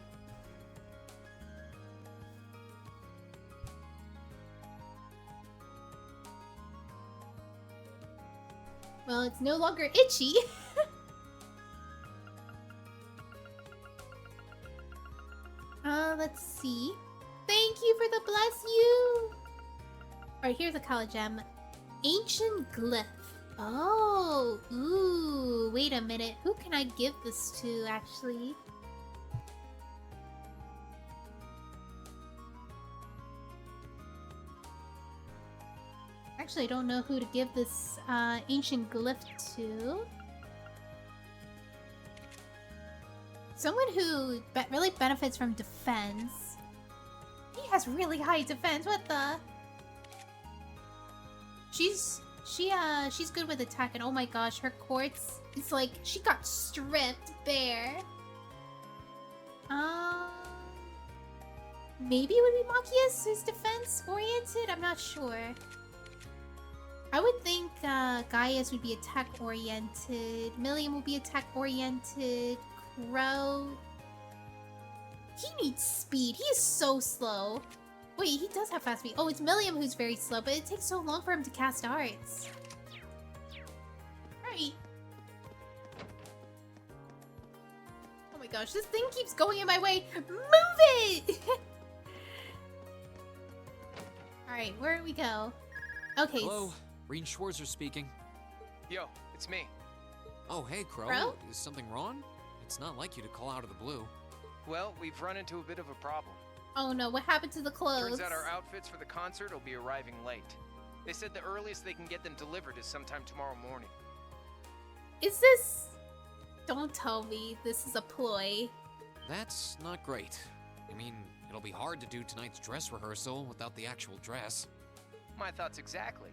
S1: Well, it's no longer itchy. Let's see. Thank you for the bless you. Alright, here's a Caligen. Ancient Glyph. Oh, ooh, wait a minute. Who can I give this to, actually? Actually, I don't know who to give this Ancient Glyph to. Someone who really benefits from defense. He has really high defense. What the? She's good with attack, and oh my gosh, her quartz. It's like she got stripped bare. Maybe it would be Machias, who's defense oriented. I'm not sure. I would think Gaius would be attack oriented. Millium would be attack oriented. Crow. He needs speed. He is so slow. Wait, he does have fast speed. Oh, it's Millium who's very slow, but it takes so long for him to cast arts. Right. Oh my gosh, this thing keeps going in my way. Move it! Alright, where do we go? Okay.
S2: Hello, Rean Schwarzer speaking.
S5: Yo, it's me.
S2: Oh, hey, Crow.
S1: Crow?
S2: Is something wrong? It's not like you to call out of the blue.
S5: Well, we've run into a bit of a problem.
S1: Oh no, what happened to the clothes?
S5: Turns out our outfits for the concert will be arriving late. They said the earliest they can get them delivered is sometime tomorrow morning.
S1: Is this... Don't tell me this is a ploy.
S2: That's not great. I mean, it'll be hard to do tonight's dress rehearsal without the actual dress.
S5: My thoughts exactly.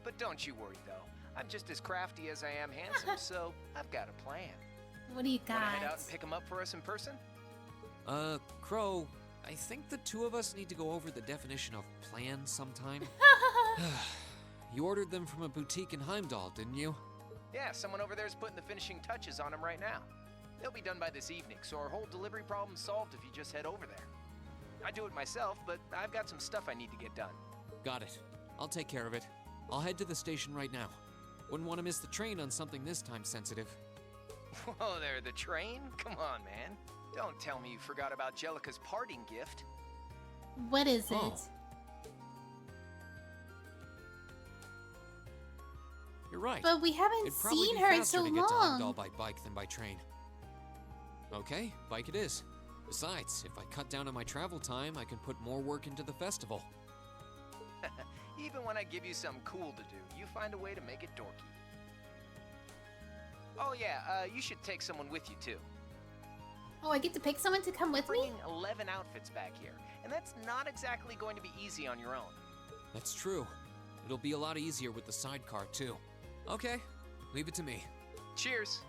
S5: But don't you worry, though. I'm just as crafty as I am handsome, so I've got a plan.
S1: What do you got?
S5: Wanna head out and pick them up for us in person?
S2: Crow, I think the two of us need to go over the definition of plan sometime. You ordered them from a boutique in Heimdall, didn't you?
S5: Yeah, someone over there's putting the finishing touches on them right now. They'll be done by this evening, so our whole delivery problem's solved if you just head over there. I do it myself, but I've got some stuff I need to get done.
S2: Got it. I'll take care of it. I'll head to the station right now. Wouldn't want to miss the train on something this time sensitive.
S5: Whoa there, the train? Come on, man. Don't tell me you forgot about Jellica's parting gift.
S1: What is
S2: Oh.
S1: it?
S2: You're right.
S1: But we haven't
S2: It'd probably
S1: seen
S2: be
S1: her in
S2: faster
S1: so
S2: to get to Heimdall
S1: long.
S2: by bike than by train. Okay, bike it is. Besides, if I cut down on my travel time, I can put more work into the festival.
S5: Even when I give you something cool to do, you find a way to make it dorky. Oh yeah, you should take someone with you too.
S1: Oh, I get to pick someone to come with me?
S5: Bringing 11 outfits back here, and that's not exactly going to be easy on your own.
S2: That's true. It'll be a lot easier with the sidecar, too. Okay, leave it to me.
S5: Cheers.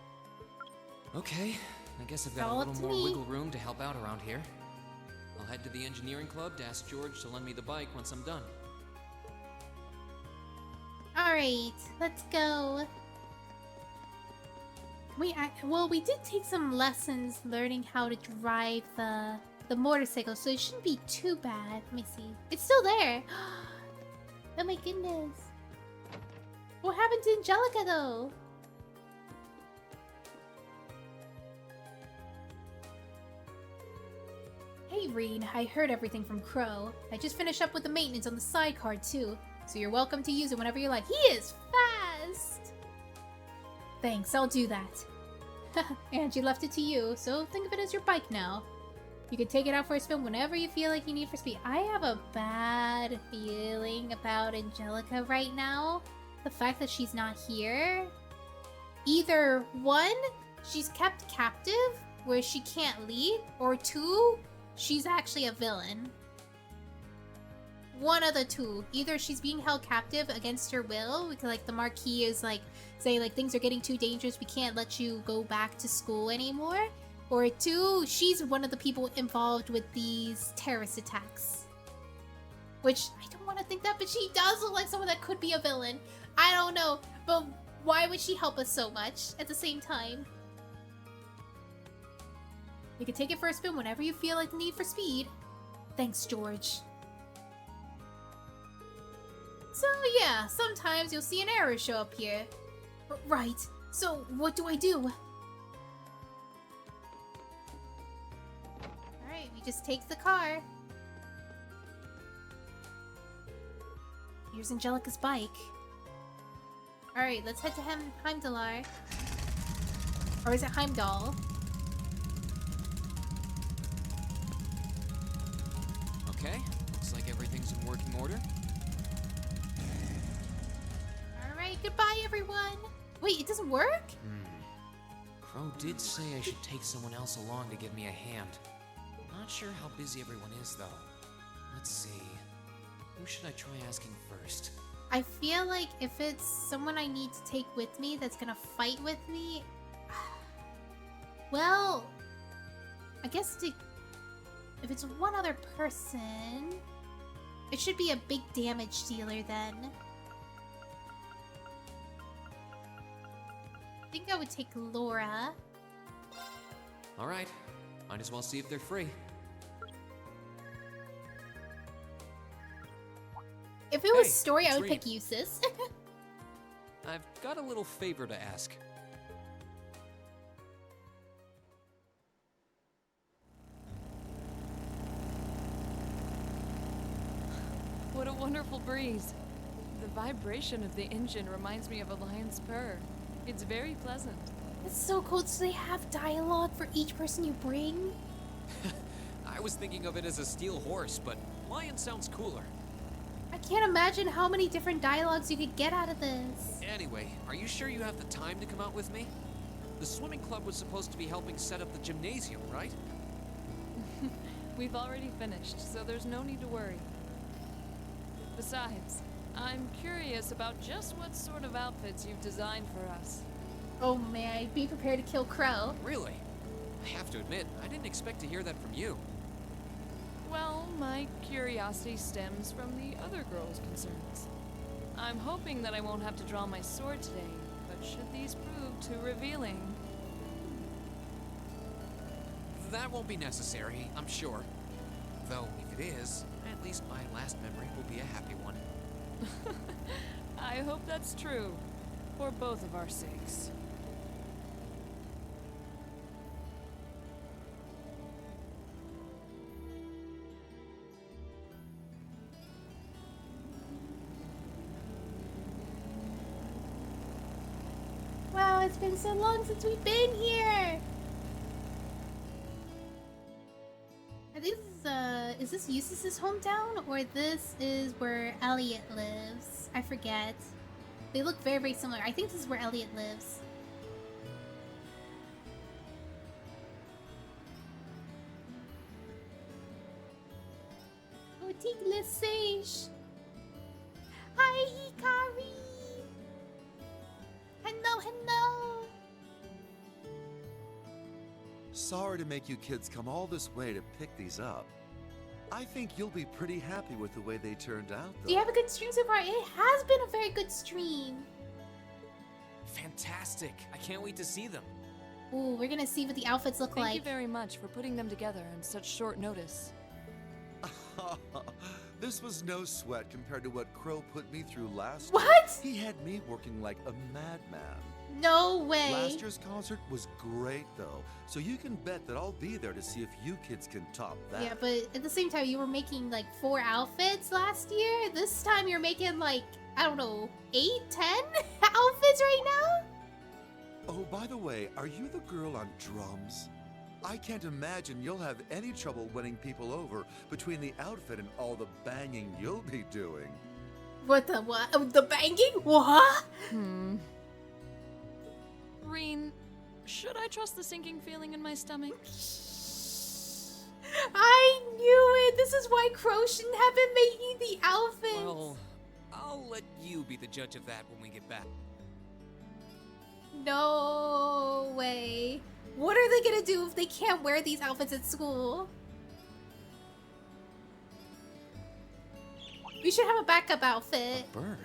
S2: Okay, I guess I've got
S1: All
S2: a
S1: up
S2: little
S1: to
S2: more
S1: me.
S2: wiggle room to help out around here. I'll head to the engineering club to ask George to lend me the bike once I'm done.
S1: Alright, let's go. Well, we did take some lessons learning how to drive the motorcycle, so it shouldn't be too bad. Let me see. It's still there. Oh my goodness. What happened to Angelica, though? Hey Reed, I heard everything from Crow. I just finished up with the maintenance on the sidecar too, so you're welcome to use it whenever you like. He is fast! Thanks, I'll do that. And she left it to you, so think of it as your bike now. You can take it out for a spin whenever you feel like you need for speed. I have a bad feeling about Angelica right now. The fact that she's not here. Either one, she's kept captive where she can't lead, or two, she's actually a villain. One of the two. Either she's being held captive against her will, because like the Marquis is like saying like things are getting too dangerous, we can't let you go back to school anymore. Or two, she's one of the people involved with these terrorist attacks. Which, I don't want to think that, but she does look like someone that could be a villain. I don't know, but why would she help us so much at the same time? You can take it for a spin whenever you feel like the need for speed. Thanks, George. So yeah, sometimes you'll see an error show up here. Right, so what do I do? Alright, we just take the car. Here's Angelica's bike. Alright, let's head to Heimdallr. Or is it Heimdall?
S2: Okay, looks like everything's in working order.
S1: Alright, goodbye everyone! Wait, it doesn't work?
S2: Crow did say I should take someone else along to give me a hand. Not sure how busy everyone is, though. Let's see. Who should I try asking first?
S1: I feel like if it's someone I need to take with me that's gonna fight with me... Well... I guess if it's one other person... It should be a big damage dealer then. I think I would take Laura.
S2: Alright, might as well see if they're free.
S1: If it was
S2: Hey,
S1: story, I
S2: it's
S1: would
S2: Reed.
S1: pick Eustace.
S2: I've got a little favor to ask.
S6: What a wonderful breeze. The vibration of the engine reminds me of a lion's purr. It's very pleasant.
S1: It's so cool. Do they have dialogue for each person you bring?
S2: I was thinking of it as a steel horse, but lion sounds cooler.
S1: I can't imagine how many different dialogues you could get out of this.
S2: Anyway, are you sure you have the time to come out with me? The swimming club was supposed to be helping set up the gymnasium, right?
S6: We've already finished, so there's no need to worry. Besides, I'm curious about just what sort of outfits you've designed for us.
S1: Oh man, be prepared to kill Crow.
S2: Really? I have to admit, I didn't expect to hear that from you.
S6: Well, my curiosity stems from the other girls' concerns. I'm hoping that I won't have to draw my sword today, but should these prove too revealing...
S2: That won't be necessary, I'm sure. Though, if it is, at least my last memory will be a happy one.
S6: I hope that's true, for both of our sakes.
S1: Wow, it's been so long since we've been here. I think is this Eustace's hometown, or this is where Elliot lives? I forget. They look very, very similar. I think this is where Elliot lives. Boutique Le Sage. Hi, Hikari. Hello, hello.
S7: Sorry to make you kids come all this way to pick these up. I think you'll be pretty happy with the way they turned out, though.
S1: Do you have a good stream so far? It has been a very good stream.
S2: Fantastic! I can't wait to see them.
S1: Ooh, we're gonna see what the outfits look
S6: Thank
S1: like.
S6: you very much for putting them together on such short notice.
S7: This was no sweat compared to what Crow put me through last
S1: What?
S7: He had me working like a madman.
S1: No way.
S7: Last year's concert was great, though, so you can bet that I'll be there to see if you kids can top that.
S1: Yeah, but at the same time, you were making like 4 outfits last year. This time you're making like, I don't know, 8, 10 outfits right now?
S7: Oh, by the way, are you the girl on drums? I can't imagine you'll have any trouble winning people over between the outfit and all the banging you'll be doing.
S1: What the what? Oh, the banging? What?
S6: Reen, should I trust the sinking feeling in my stomach?
S1: I knew it. This is why Crow shouldn't have been making the outfits.
S2: Well, I'll let you be the judge of that when we get back.
S1: No way. What are they gonna do if they can't wear these outfits at school? We should have a backup outfit.
S2: Bird.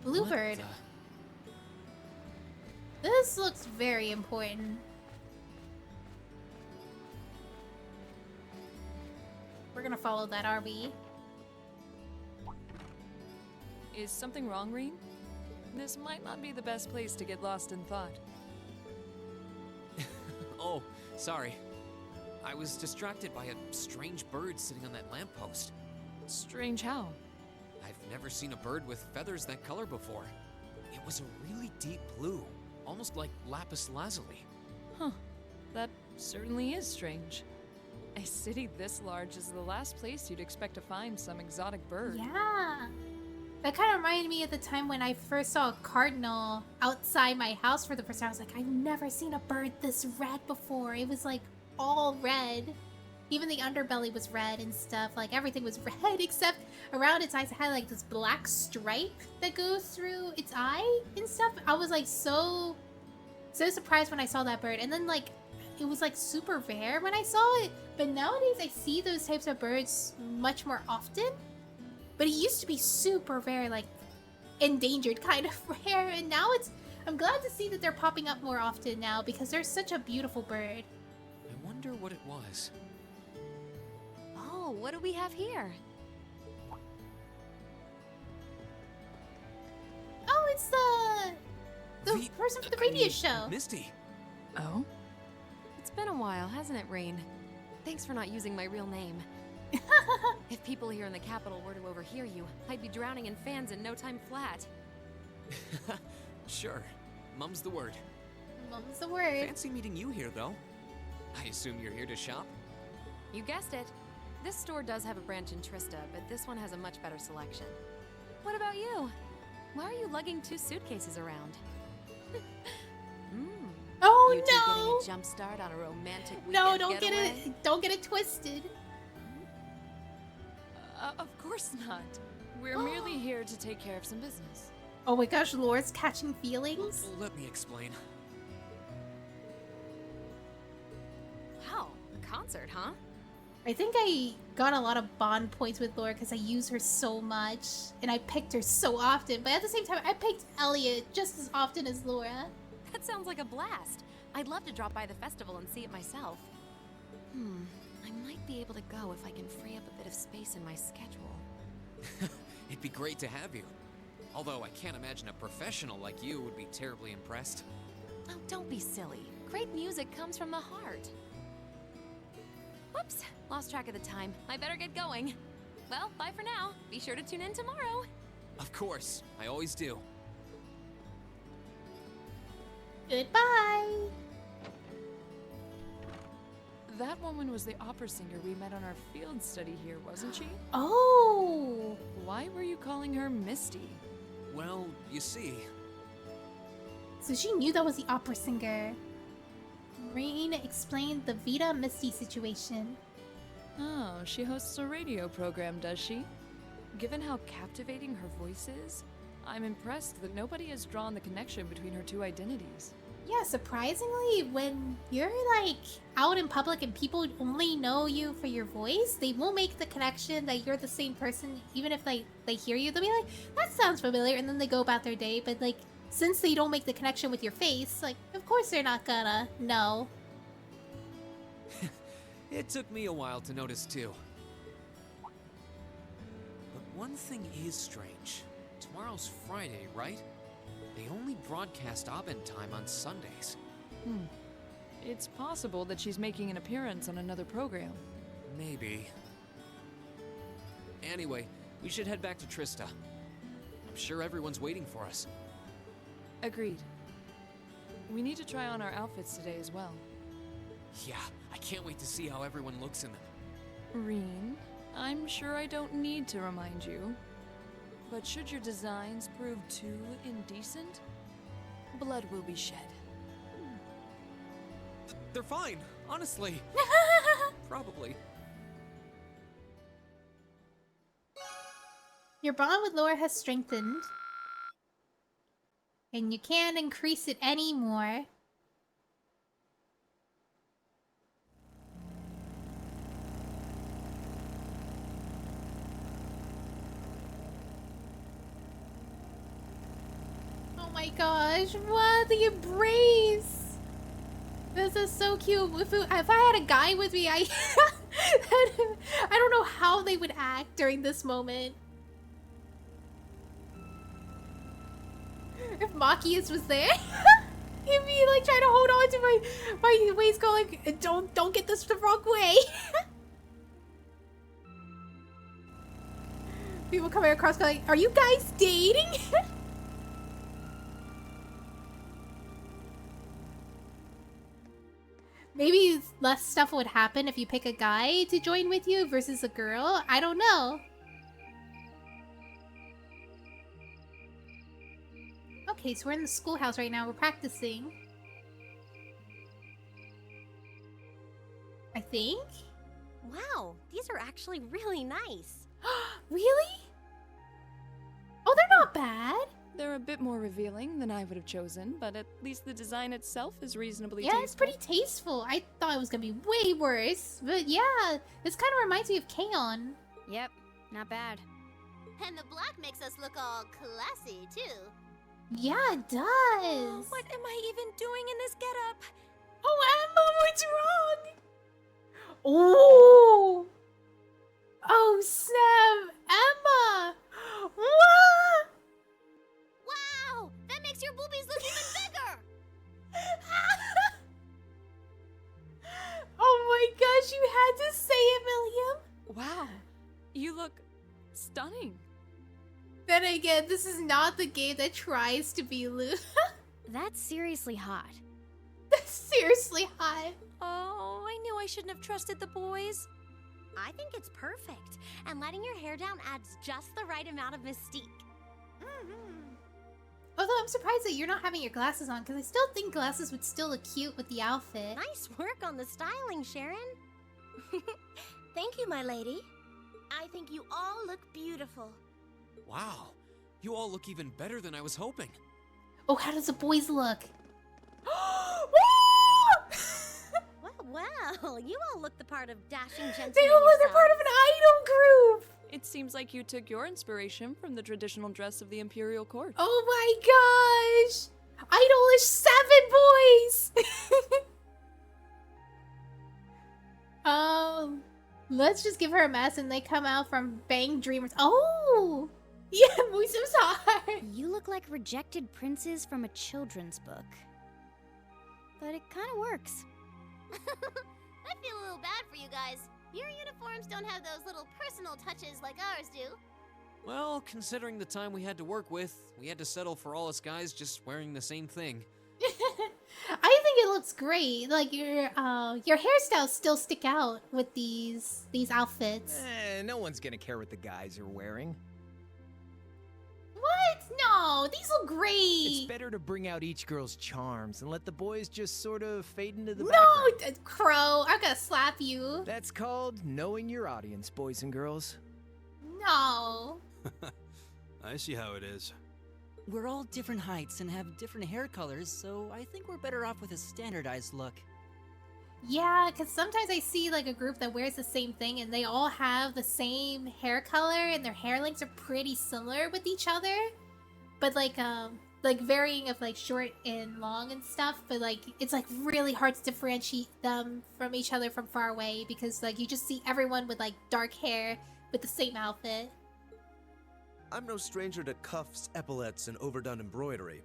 S1: Bluebird.
S2: What
S1: This looks very important. We're gonna follow that RV.
S6: Is something wrong, Reen? This might not be the best place to get lost in thought.
S2: Oh, sorry. I was distracted by a strange bird sitting on that lamppost.
S6: Strange how?
S2: I've never seen a bird with feathers that color before. It was a really deep blue, almost like lapis lazuli.
S6: Huh. That certainly is strange. A city this large is the last place you'd expect to find some exotic bird.
S1: Yeah. That kind of reminded me of the time when I first saw a cardinal outside my house for the first time. I was like, I've never seen a bird this red before. It was like all red. Even the underbelly was red and stuff. Like everything was red except around its eyes it had like this black stripe that goes through its eye and stuff. I was like so surprised when I saw that bird. And then like it was like super rare when I saw it. But nowadays I see those types of birds much more often. But it used to be super rare, like endangered kind of rare. And now I'm glad to see that they're popping up more often now because they're such a beautiful bird.
S2: I wonder what it was.
S8: Oh, what do we have here?
S1: Oh, it's the person from the radio show.
S2: Misty.
S6: Oh?
S8: It's been a while, hasn't it, Rain? Thanks for not using my real name. If people here in the capital were to overhear you, I'd be drowning in fans in no time flat.
S2: Sure. Mum's the word.
S1: Mum's the word.
S2: Fancy meeting you here, though. I assume you're here to shop?
S8: You guessed it. This store does have a branch in Trista, but this one has a much better selection. What about you? Why are you lugging 2 suitcases around?
S1: Oh
S8: You two
S1: no!
S8: getting a jump start on a romantic
S1: No,
S8: weekend
S1: don't get
S8: getaway?
S1: it. Don't get it twisted.
S6: Of course not. We're merely here to take care of some business.
S1: Oh my gosh, Laura's catching feelings.
S2: Let me explain.
S8: Wow, a concert, huh?
S1: I think I got a lot of bond points with Laura because I use her so much and I picked her so often. But at the same time, I picked Elliot just as often as Laura.
S8: That sounds like a blast. I'd love to drop by the festival and see it myself. I might be able to go if I can free up a bit of space in my schedule.
S2: It'd be great to have you. Although I can't imagine a professional like you would be terribly impressed.
S8: Oh, don't be silly. Great music comes from the heart. Whoops, lost track of the time. I better get going. Well, bye for now. Be sure to tune in tomorrow.
S2: Of course, I always do.
S1: Goodbye.
S6: That woman was the opera singer we met on our field study here, wasn't she?
S1: Oh.
S6: Why were you calling her Misty?
S2: Well, you see,
S1: So she knew that was the opera singer. Rain explained the Vita Misty situation.
S6: Oh, she hosts a radio program, does she? Given how captivating her voice is, I'm impressed that nobody has drawn the connection between her 2 identities.
S1: Yeah, surprisingly, when you're like out in public and people only know you for your voice, they won't make the connection that you're the same person. Even if they hear you, they'll be like, that sounds familiar, and then they go about their day. But like, since they don't make the connection with your face, like, of course they're not gonna know.
S2: it took me a while to notice too. one thing is strange. Tomorrow's Friday, right? They only broadcast Abend time on Sundays.
S6: It's possible that she's making an appearance on another program.
S2: Maybe. Anyway, we should head back to Trista. I'm sure everyone's waiting for us.
S6: Agreed. We need to try on our outfits today as well.
S2: Yeah, I can't wait to see how everyone looks in them.
S6: Reen, I'm sure I don't need to remind you, but should your designs prove too indecent, blood will be shed.
S2: They're fine, honestly. Probably.
S1: Your bond with Laura has strengthened. And you can't increase it anymore. Oh my gosh, what? The embrace! This is so cute. If I had a guy with me, I don't know how they would act during this moment. If Machias was there, he'd be like trying to hold on to my waist, going like, don't get this the wrong way. People coming across going, are you guys dating? Maybe less stuff would happen if you pick a guy to join with you versus a girl. I don't know. Okay, so we're in the schoolhouse right now. We're practicing. I think?
S3: Wow, these are actually really nice.
S1: Really? Oh, they're not bad.
S6: They're a bit more revealing than I would have chosen, but at least the design itself is reasonably
S1: Yeah,
S6: tasteful.
S1: it's pretty tasteful. I thought it was gonna be way worse. But yeah, this kind of reminds me of K-On!
S8: Yep, not bad.
S3: And the black makes us look all classy, too.
S1: Yeah, it does.
S8: What am I even doing in this getup?
S1: Oh, Emma, what's wrong? Oh! Oh, snap! Emma! What?
S3: Wow! That makes your boobies look even bigger!
S1: Oh my gosh, you had to say it, William!
S6: Wow, you look stunning.
S1: Then again, this is not the game that tries to be Lou.
S8: That's seriously hot.
S1: That's seriously hot.
S8: Oh, I knew I shouldn't have trusted the boys.
S3: I think it's perfect. And letting your hair down adds just the right amount of mystique.
S1: Although I'm surprised that you're not having your glasses on, because I still think glasses would still look cute with the outfit.
S3: Nice work on the styling, Sharon. Thank you, my lady. I think you all look beautiful.
S2: Wow, you all look even better than I was hoping.
S1: Oh, how does the boys look?
S3: Well, you all look the part of dashing gentlemen.
S1: They all look they're part of an idol group!
S6: It seems like you took your inspiration from the traditional dress of the Imperial Court.
S1: Oh my gosh! Idolish 7 boys! Let's just give her a mess and they come out from Bang Dreamers. Oh! Yeah, Musim's hard!
S9: You look like rejected princes from a children's book. But it kind of works.
S3: I feel a little bad for you guys. Your uniforms don't have those little personal touches like ours do.
S2: Well, considering the time we had to work with, we had to settle for all us guys just wearing the same thing.
S1: I think it looks great. Like your hairstyles still stick out with these outfits.
S5: No one's gonna care what the guys are wearing.
S1: What? No, these look great.
S5: It's better to bring out each girl's charms and let the boys just sort of fade into the
S1: No,
S5: background.
S1: Crow, I'm gonna slap you.
S5: That's called knowing your audience, boys and girls.
S1: No.
S10: I see how it is.
S11: We're all different heights and have different hair colors, so I think we're better off with a standardized look.
S1: Yeah, because sometimes I see like a group that wears the same thing and they all have the same hair color and their hair lengths are pretty similar with each other. But like varying of like short and long and stuff, but like it's like really hard to differentiate them from each other from far away because like you just see everyone with like dark hair with the same outfit.
S12: I'm no stranger to cuffs, epaulets, and overdone embroidery.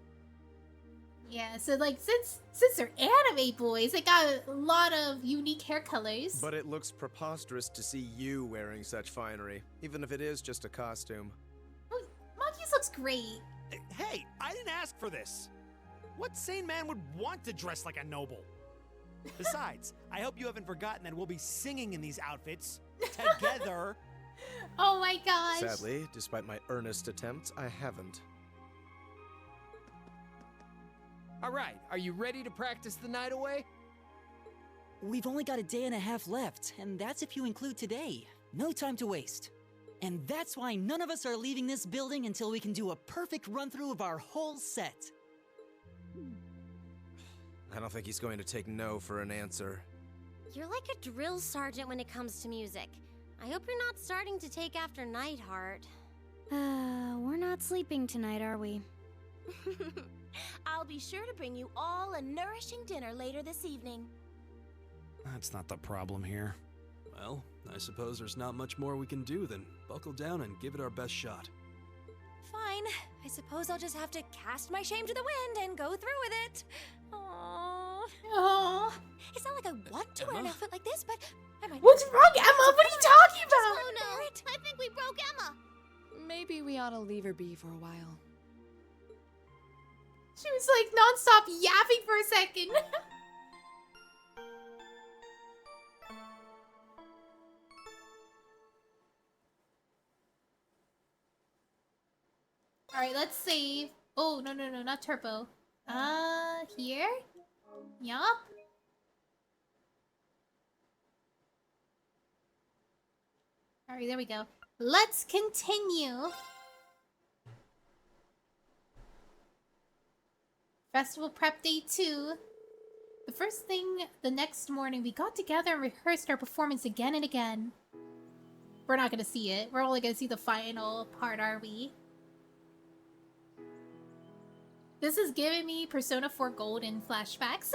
S1: Yeah, so like since they're anime boys, they got a lot of unique hair colors.
S12: But it looks preposterous to see you wearing such finery, even if it is just a costume.
S1: Oh, Monkeys looks great.
S13: Hey, I didn't ask for this. What sane man would want to dress like a noble? Besides, I hope you haven't forgotten that we'll be singing in these outfits together.
S1: Oh my gosh.
S12: Sadly, despite my earnest attempts, I haven't.
S5: Alright, are you ready to practice the night away?
S11: We've only got a day and a half left, and that's if you include today. No time to waste. And that's why none of us are leaving this building until we can do a perfect run-through of our whole set.
S12: I don't think he's going to take no for an answer.
S3: You're like a drill sergeant when it comes to music. I hope you're not starting to take after Nightheart.
S9: We're not sleeping tonight, are we?
S14: I'll be sure to bring you all a nourishing dinner later this evening.
S10: That's not the problem here. Well, I suppose there's not much more we can do than buckle down and give it our best shot.
S14: Fine. I suppose I'll just have to cast my shame to the wind and go through with it. Aww.
S1: Aww.
S14: It's not like I want to wear an outfit like this, but I might.
S1: What's wrong, Emma? What are you talking about?
S3: Oh no, I think we broke Emma.
S6: Maybe we ought to leave her be for a while.
S1: She was like non-stop yapping for a second. Alright, let's save. Oh, no, not turbo. Here? Yup. Alright, there we go. Let's continue. Festival Prep Day 2. The first thing the next morning, we got together and rehearsed our performance again and again. We're not gonna see it. We're only gonna see the final part, are we? This is giving me Persona 4 Golden flashbacks.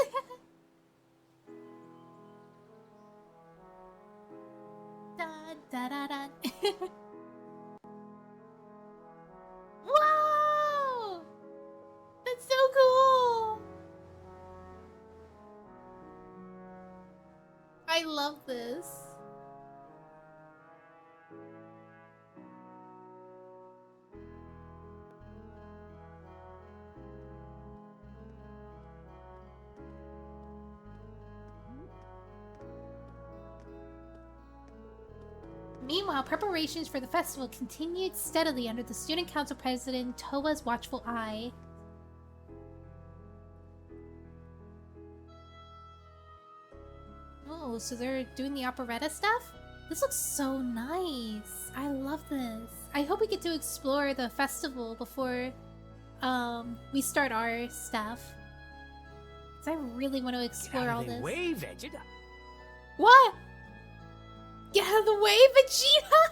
S1: Da, da, da, da. Whoa! That's so cool! I love this. Meanwhile, preparations for the festival continued steadily under the Student Council President Towa's watchful eye. Oh, so they're doing the operetta stuff? This looks so nice. I love this. I hope we get to explore the festival before we start our stuff. Because I really want to explore all this.
S13: Way, Vegeta.
S1: What? Get out of the way, Vegeta!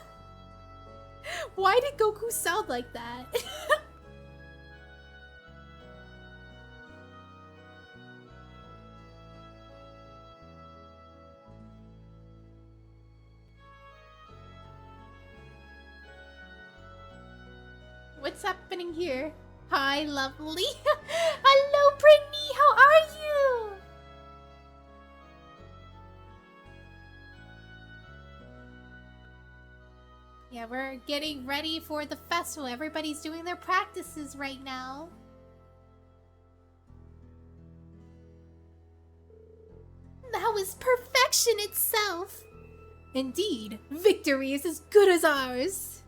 S1: Why did Goku sound like that? What's happening here? Hi, lovely. Hello, Brittany. How are you? Yeah, we're getting ready for the festival. Everybody's doing their practices right now. That was perfection itself. Indeed, victory is as good as ours.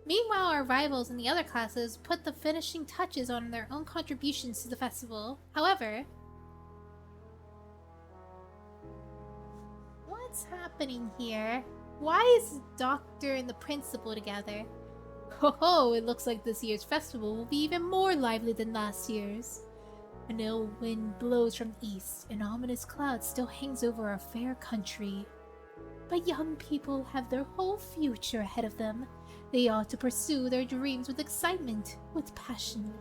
S1: Meanwhile, our rivals in the other classes put the finishing touches on their own contributions to the festival. However, what's happening here? Why is the doctor and the principal together? Ho, it looks like this year's festival will be even more lively than last year's. An ill wind blows from the east, an ominous cloud still hangs over our fair country. But young people have their whole future ahead of them. They ought to pursue their dreams with excitement, with passion.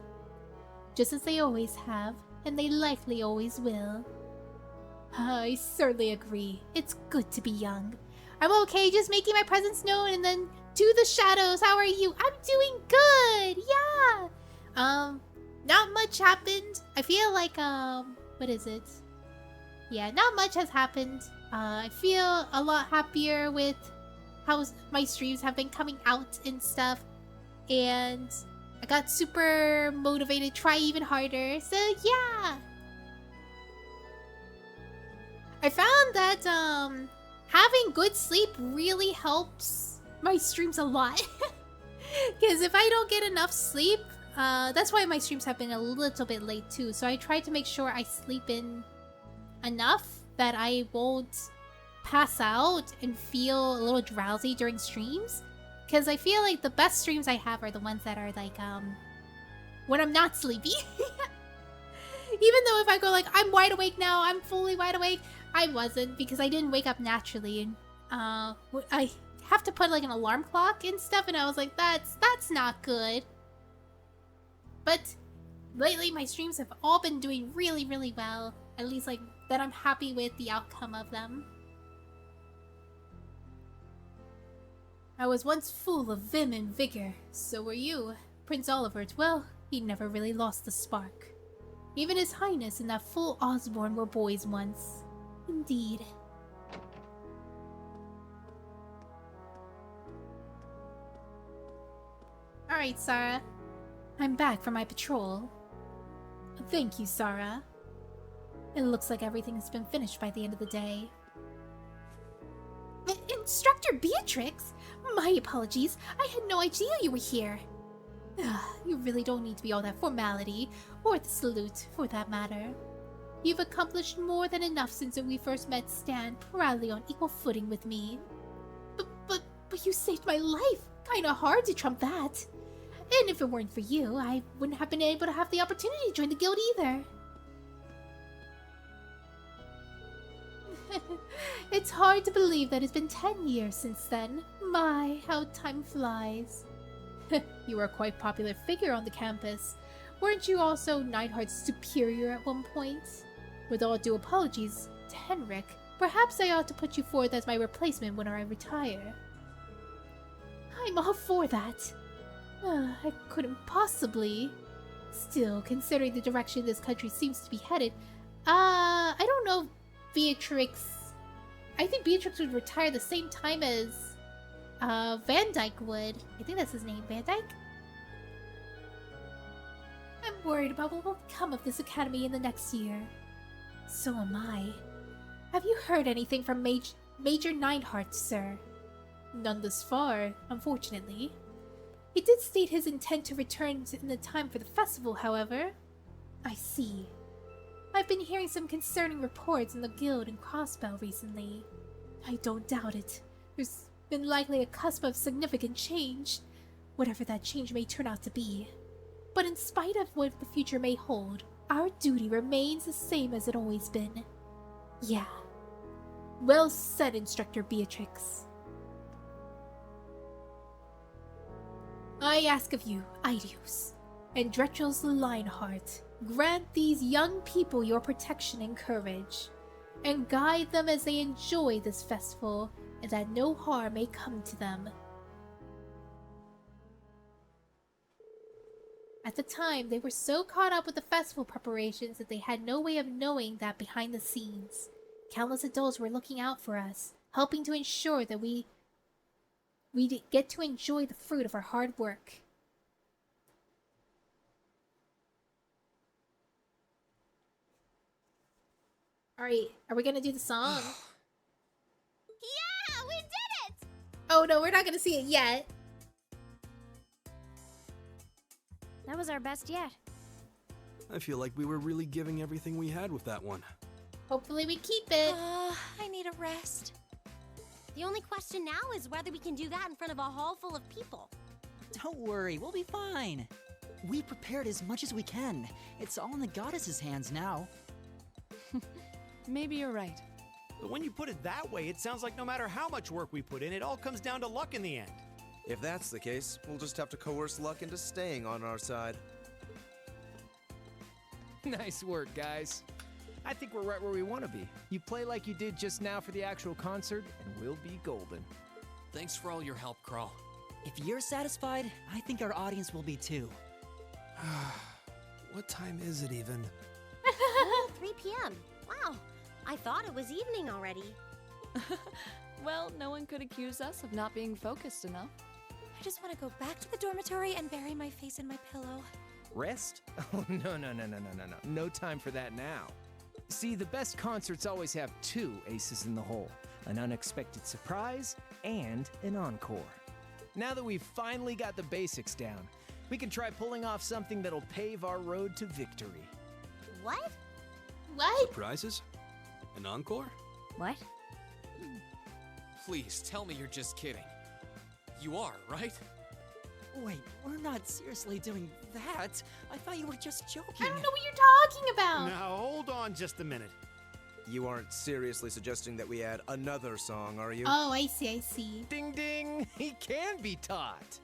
S1: Just as they always have, and they likely always will. I certainly agree. It's good to be young. I'm okay just making my presence known and then To the Shadows, how are you? I'm doing good. Yeah. Not much happened. I feel like what is it? Yeah, not much has happened. I feel a lot happier with how my streams have been coming out and stuff. And I got super motivated to try even harder. So yeah. I found that having good sleep really helps my streams a lot. Because if I don't get enough sleep, that's why my streams have been a little bit late too. So I try to make sure I sleep in enough that I won't pass out and feel a little drowsy during streams. Because I feel like the best streams I have are the ones that are like, when I'm not sleepy. Even though if I go like, I'm wide awake now, I'm fully wide awake, I wasn't because I didn't wake up naturally. And I have to put like an alarm clock and stuff, and I was like, that's not good. But lately my streams have all been doing really, really well. At least like that I'm happy with the outcome of them. I was once full of vim and vigor. So were you. Prince Olivert, well, he never really lost the spark. Even His Highness and that fool Osborne were boys once. Indeed. Alright, Sarah. I'm back from my patrol. Thank you, Sarah. It looks like everything has been finished by the end of the day. Instructor Beatrix? My apologies. I had no idea you were here. You really don't need to be all that formality, or the salute, for that matter. You've accomplished more than enough since when we first met, stand proudly on equal footing with me. But you saved my life. Kinda hard to trump that. And if it weren't for you, I wouldn't have been able to have the opportunity to join the guild either. It's hard to believe that it's been 10 years since then. My, how time flies. You were a quite popular figure on the campus. Weren't you also Neidhart's superior at one point? With all due apologies to Henrik, perhaps I ought to put you forth as my replacement when I retire. I'm all for that. I couldn't possibly. Still, considering the direction this country seems to be headed, I don't know if Beatrix... I think Beatrix would retire the same time as Van Dyke would. I think that's his name, Van Dyke? I'm worried about what will become of this academy in the next year. So am I. Have you heard anything from Major Neidhart, sir? None thus far, unfortunately. He did state his intent to return in the time for the festival, however. I see. I've been hearing some concerning reports in the guild and Crossbell recently. I don't doubt it. There's been likely a cusp of significant change, whatever that change may turn out to be. But in spite of what the future may hold, our duty remains the same as it always been. Yeah. Well said, Instructor Beatrix. I ask of you, Aidios, and Dretril's Lionheart, grant these young people your protection and courage, and guide them as they enjoy this festival, and that no harm may come to them. At the time, they were so caught up with the festival preparations that they had no way of knowing that behind the scenes, countless adults were looking out for us, helping to ensure that we get to enjoy the fruit of our hard work. Alright, are we gonna do the song?
S3: Yeah, we did it!
S1: Oh no, we're not gonna see it yet.
S9: That was our best yet.
S10: I feel like we were really giving everything we had with that one.
S1: Hopefully we keep it.
S14: I need a rest.
S3: The only question now is whether we can do that in front of a hall full of people.
S11: Don't worry, we'll be fine. We prepared as much as we can. It's all in the goddess's hands now.
S6: Maybe you're right.
S13: But when you put it that way, it sounds like no matter how much work we put in, it all comes down to luck in the end.
S12: If that's the case, we'll just have to coerce luck into staying on our side.
S5: Nice work, guys. I think we're right where we want to be. You play like you did just now for the actual concert, and we'll be golden.
S2: Thanks for all your help, Crawl.
S11: If you're satisfied, I think our audience will be too.
S10: What time is it even?
S15: Oh, 3 p.m. Wow, I thought it was evening already.
S6: Well, no one could accuse us of not being focused enough.
S14: I just want to go back to the dormitory and bury my face in my pillow.
S5: Rest? Oh, no. No time for that now. See, the best concerts always have 2 aces in the hole. An unexpected surprise and an encore. Now that we've finally got the basics down, we can try pulling off something that'll pave our road to victory.
S15: What?
S1: What?
S10: Surprises? An encore?
S9: What?
S2: Please tell me you're just kidding. You are, right?
S11: Wait, we're not seriously doing that. I thought you were just joking.
S1: I don't know what you're talking about.
S13: Now, hold on just a minute.
S12: You aren't seriously suggesting that we add another song, are you?
S1: Oh, I see.
S5: Ding ding! He can be taught!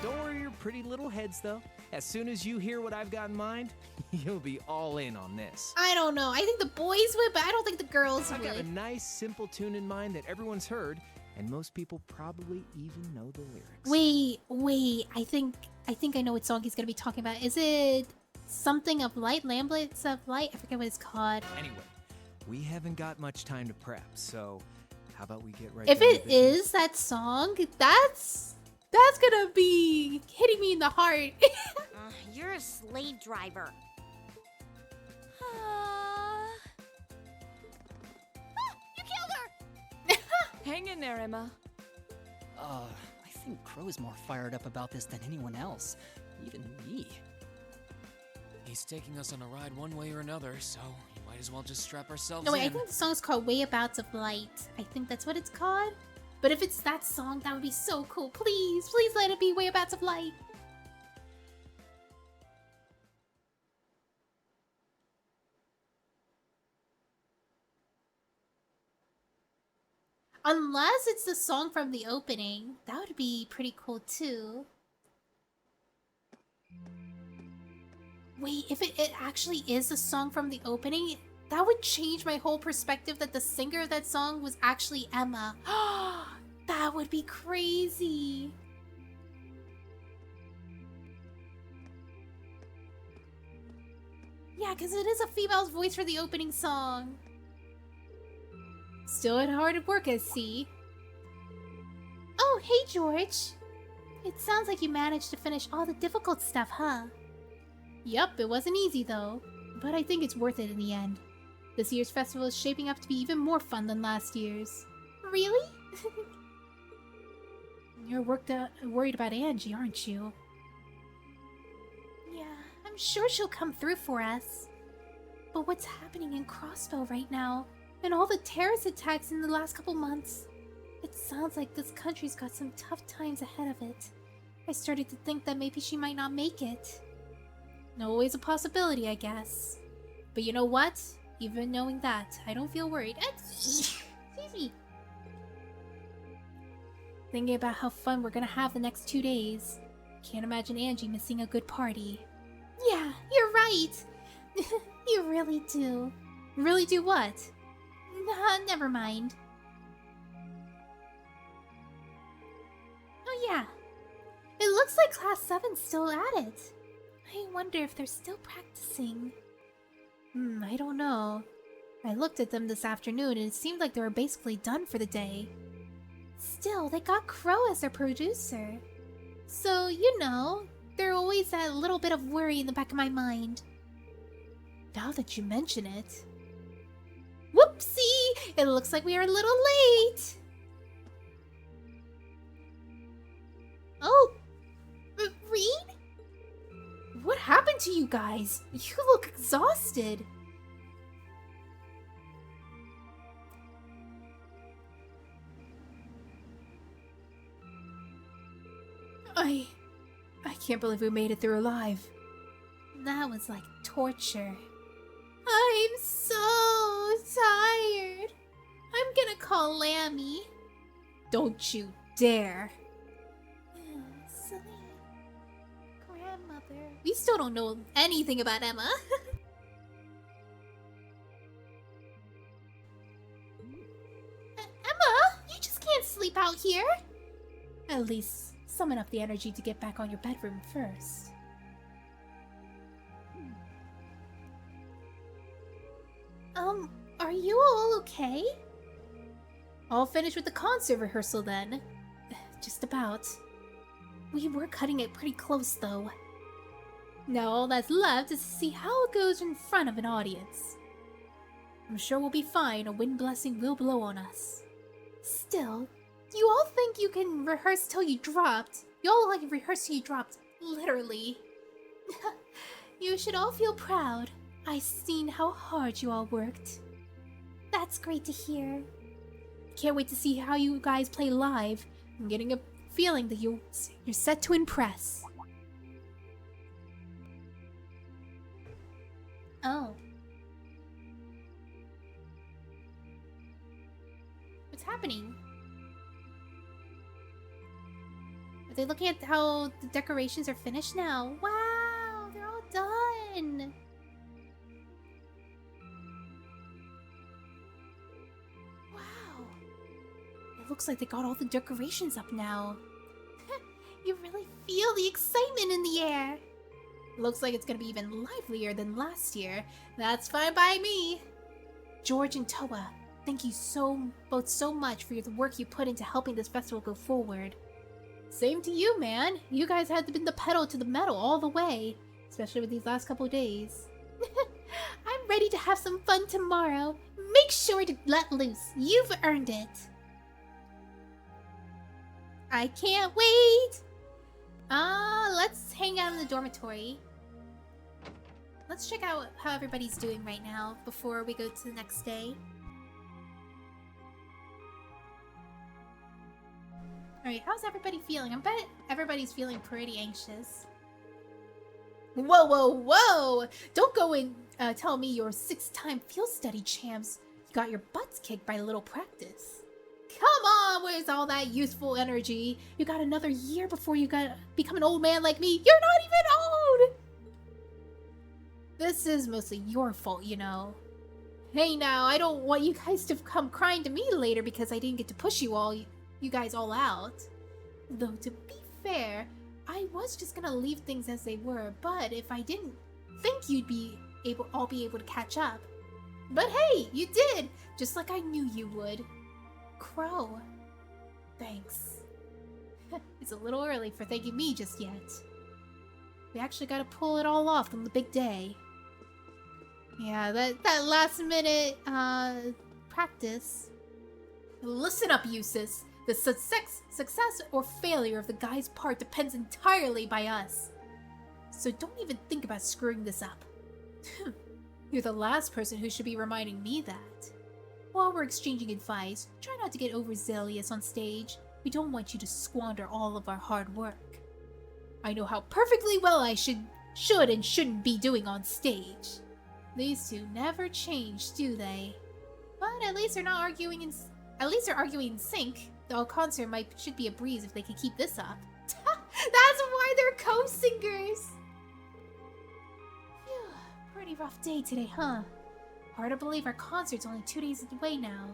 S5: Don't worry your pretty little heads, though. As soon as you hear what I've got in mind, you'll be all in on this.
S1: I don't know. I think the boys would, but I don't think the girls
S5: I've
S1: would.
S5: got a nice, simple tune in mind that everyone's heard, and most people probably even know the lyrics.
S1: Wait. I think I know what song he's gonna be talking about. Is it something of light? Lamblets of light? I forget what it's called.
S5: Anyway, we haven't got much time to prep, so how about we get right
S1: If
S5: down to
S1: it
S5: business?
S1: is that song, that's gonna be hitting me in the heart.
S15: You're a slave driver.
S14: You killed her!
S6: Hang in there, Emma.
S11: I think Crow's more fired up about this than anyone else. Even me.
S2: He's taking us on a ride one way or another, so you might as well just strap ourselves
S1: No, wait,
S2: in.
S1: I think the song's called Whereabouts of Light. I think that's what it's called. But if it's that song, that would be so cool. Please let it be Whereabouts of Light. Unless it's the song from the opening. That would be pretty cool too. Wait, if it actually is the song from the opening, that would change my whole perspective that the singer of that song was actually Emma. That would be crazy. Yeah, because it is a female's voice for the opening song. Still at hard at work, I see. Oh, hey, George. It sounds like you managed to finish all the difficult stuff, huh? Yup, it wasn't easy though, but I think it's worth it in the end. This year's festival is shaping up to be even more fun than last year's. Really? You're worried about Angie, aren't you? Yeah, I'm sure she'll come through for us. But what's happening in Crossbow right now? And all the terrorist attacks in the last couple months? It sounds like this country's got some tough times ahead of it. I started to think that maybe she might not make it. Always a possibility, I guess. But you know what? Even knowing that, I don't feel worried. Excuse me. Thinking about how fun we're gonna have the next 2 days. Can't imagine Angie missing a good party. Yeah, you're right. You really do. Really do what? Nah, never mind. Oh yeah. It looks like Class 7's still at it. I wonder if they're still practicing. I don't know. I looked at them this afternoon and it seemed like they were basically done for the day. Still, they got Crow as their producer. So, you know, there's always that little bit of worry in the back of my mind. Now that you mention it. Whoopsie! It looks like we are a little late. Oh, Reed? What happened to you guys? You look exhausted. I can't believe we made it through alive. That was like torture. I'm so tired. I'm gonna call Lammy. Don't you dare. Silly grandmother. We still don't know anything about Emma. Emma, you just can't sleep out here. At least summon up the energy to get back on your bedroom first. Are you all okay? All finished with the concert rehearsal then? Just about. We were cutting it pretty close though. Now all that's left is to see how it goes in front of an audience. I'm sure we'll be fine. A wind blessing will blow on us. Still, you all think you can rehearse till you dropped. You all like rehearse till you dropped, literally. You should all feel proud. I've seen how hard you all worked.
S3: That's great to hear.
S1: Can't wait to see how you guys play live. I'm getting a feeling that you're set to impress. Oh. What's happening? Are they looking at how the decorations are finished now? Wow, they're all done. Wow. It looks like they got all the decorations up now. You really feel the excitement in the air. Looks like it's gonna be even livelier than last year. That's fine by me. George and Toa, thank you both so much for the work you put into helping this festival go forward. Same to you, man. You guys had been the pedal to the metal all the way, especially with these last couple days. I'm ready to have some fun tomorrow. Make sure to let loose. You've earned it. I can't wait. Let's hang out in the dormitory. Let's check out how everybody's doing right now before we go to the next day. Alright, how's everybody feeling? I bet everybody's feeling pretty anxious. Whoa, whoa, whoa! Don't go and tell me you're 6-time field study champs. You got your butts kicked by a little practice. Come on, where's all that youthful energy? You got another year before you become an old man like me. You're not even old! This is mostly your fault, you know. Hey now, I don't want you guys to come crying to me later because I didn't get to push you guys all out. Though to be fair, I was just gonna leave things as they were, but if I didn't think you'd all be able to catch up. But hey, you did! Just like I knew you would. Crow. Thanks. It's a little early for thanking me just yet. We actually gotta pull it all off on the big day. Yeah, that last minute, practice. Listen up, Eustace. The success or failure of the guy's part depends entirely by us. So don't even think about screwing this up. You're the last person who should be reminding me that. While we're exchanging advice, try not to get overzealous on stage. We don't want you to squander all of our hard work. I know how perfectly well I should and shouldn't be doing on stage. These two never change, do they? But at least they're arguing in sync. The whole concert should be a breeze if they can keep this up. That's why they're co-singers! Phew, pretty rough day today, huh? Hard to believe our concert's only 2 days away now.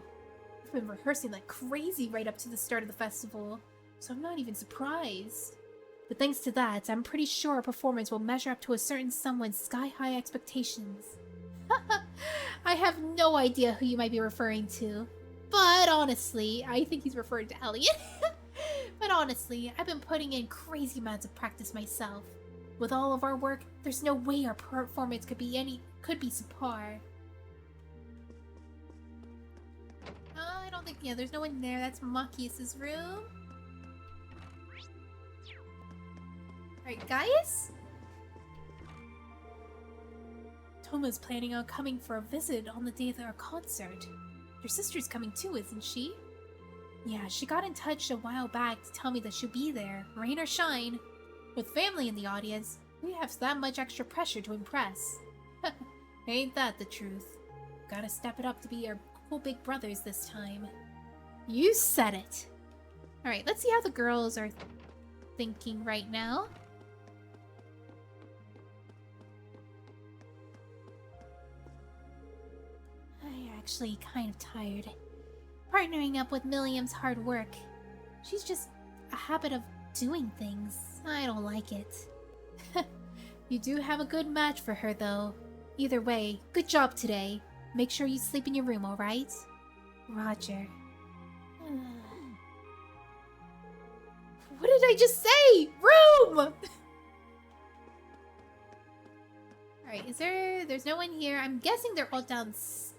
S1: We've been rehearsing like crazy right up to the start of the festival, so I'm not even surprised. But thanks to that, I'm pretty sure our performance will measure up to a certain someone's sky-high expectations. I have no idea who you might be referring to. But honestly, I think he's referring to Elliot. But honestly, I've been putting in crazy amounts of practice myself. With all of our work, there's no way our performance could be subpar. I don't think, yeah, there's no one there. That's Machias' room. Alright, Gaius? Toma's planning on coming for a visit on the day of our concert. Your sister's coming too, isn't she? Yeah, she got in touch a while back to tell me that she'll be there, rain or shine. With family in the audience, we have that much extra pressure to impress. Ain't that the truth? Gotta step it up to be our cool big brothers this time. You said it! Alright, let's see how the girls are thinking right now. I'm actually kind of tired. Partnering up with Milliam's hard work. She's just a habit of doing things. I don't like it. You do have a good match for her, though. Either way, good job today. Make sure you sleep in your room, alright? Roger. What did I just say? Room! Alright, there's no one here. I'm guessing they're all downstairs.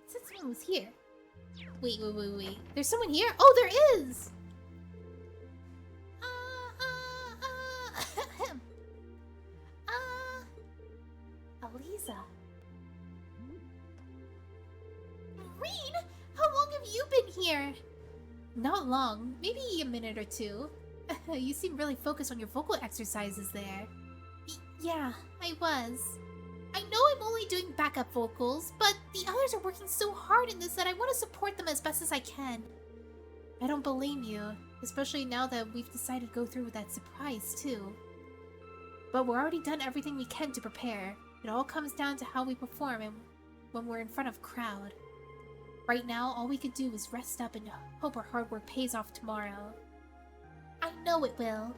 S1: It said someone was here. Wait. There's someone here? Oh, there is! Aliza. Reed, how long have you been here? Not long, maybe a minute or two. You seem really focused on your vocal exercises there. Yeah, I was. I know I'm only doing backup vocals, but the others are working so hard in this that I want to support them as best as I can. I don't blame you, especially now that we've decided to go through with that surprise too. But we're already done everything we can to prepare. It all comes down to how we perform and when we're in front of a crowd. Right now, all we can do is rest up and hope our hard work pays off tomorrow. I know it will.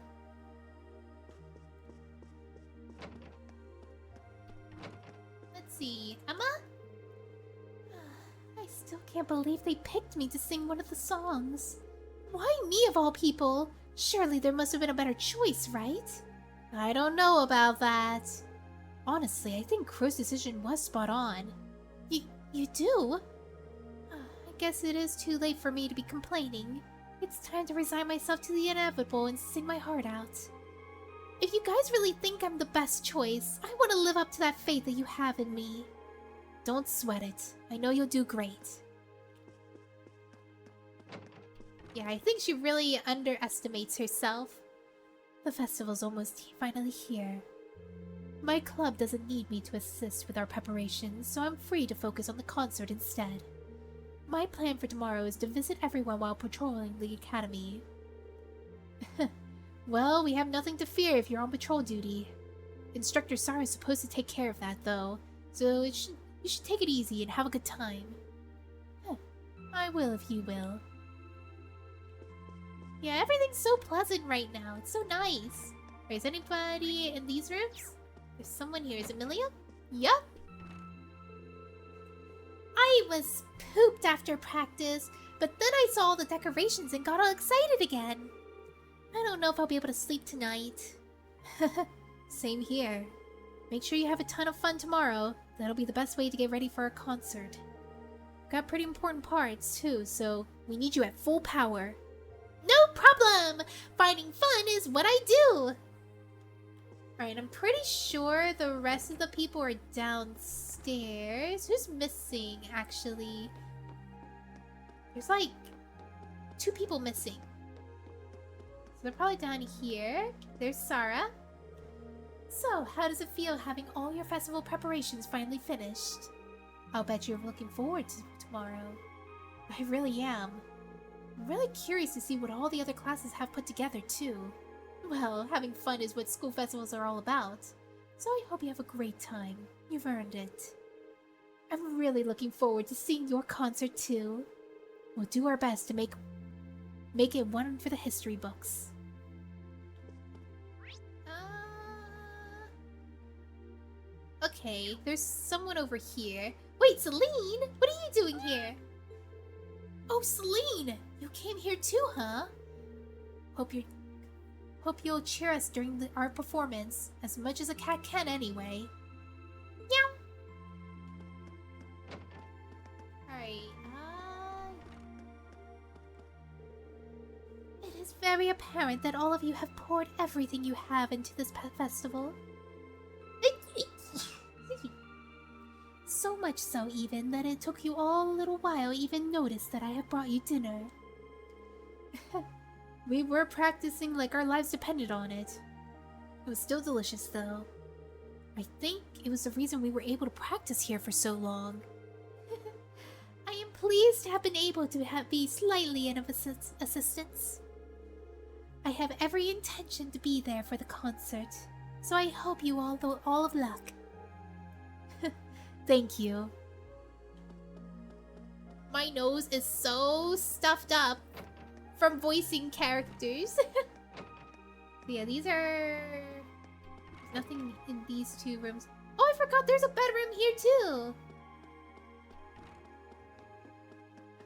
S1: Let's see, Emma? I still can't believe they picked me to sing one of the songs. Why me of all people? Surely there must have been a better choice, right? I don't know about that. Honestly, I think Crow's decision was spot on. You do? I guess it is too late for me to be complaining. It's time to resign myself to the inevitable and sing my heart out. If you guys really think I'm the best choice, I want to live up to that faith that you have in me. Don't sweat it. I know you'll do great. Yeah, I think she really underestimates herself. The festival's almost finally here. My club doesn't need me to assist with our preparations, so I'm free to focus on the concert instead. My plan for tomorrow is to visit everyone while patrolling the academy. Well, we have nothing to fear if you're on patrol duty. Instructor Sara is supposed to take care of that, though, so you should take it easy and have a good time. I will if you will. Yeah, everything's so pleasant right now. It's so nice. Is anybody in these rooms? There's someone here. Is it Milia? Yup. I was pooped after practice, but then I saw all the decorations and got all excited again. I don't know if I'll be able to sleep tonight. Same here. Make sure you have a ton of fun tomorrow. That'll be the best way to get ready for our concert. Got pretty important parts too, so we need you at full power. No problem! Finding fun is what I do! Alright, I'm pretty sure the rest of the people are downstairs. Who's missing, actually? There's like 2 people missing. So they're probably down here. There's Sara. So, how does it feel having all your festival preparations finally finished? I'll bet you're looking forward to tomorrow. I really am. I'm really curious to see what all the other classes have put together, too. Well, having fun is what school festivals are all about. So I hope you have a great time. You've earned it. I'm really looking forward to seeing your concert, too. We'll do our best to make it one for the history books. Okay, there's someone over here. Wait, Celine? What are you doing here? Oh, Celine! You came here too, huh? Hope you'll cheer us during our performance, as much as a cat can anyway. Meow! Alright, It is very apparent that all of you have poured everything you have into this festival. So much so even that it took you all a little while to even notice that I have brought you dinner. We were practicing like our lives depended on it. It was still delicious though. I think it was the reason we were able to practice here for so long. I am pleased to have been able to be slightly of assistance. I have every intention to be there for the concert, so I hope you all of luck. Thank you. My nose is so stuffed up from voicing characters. Yeah, these are... nothing in these two rooms. Oh, I forgot there's a bedroom here too!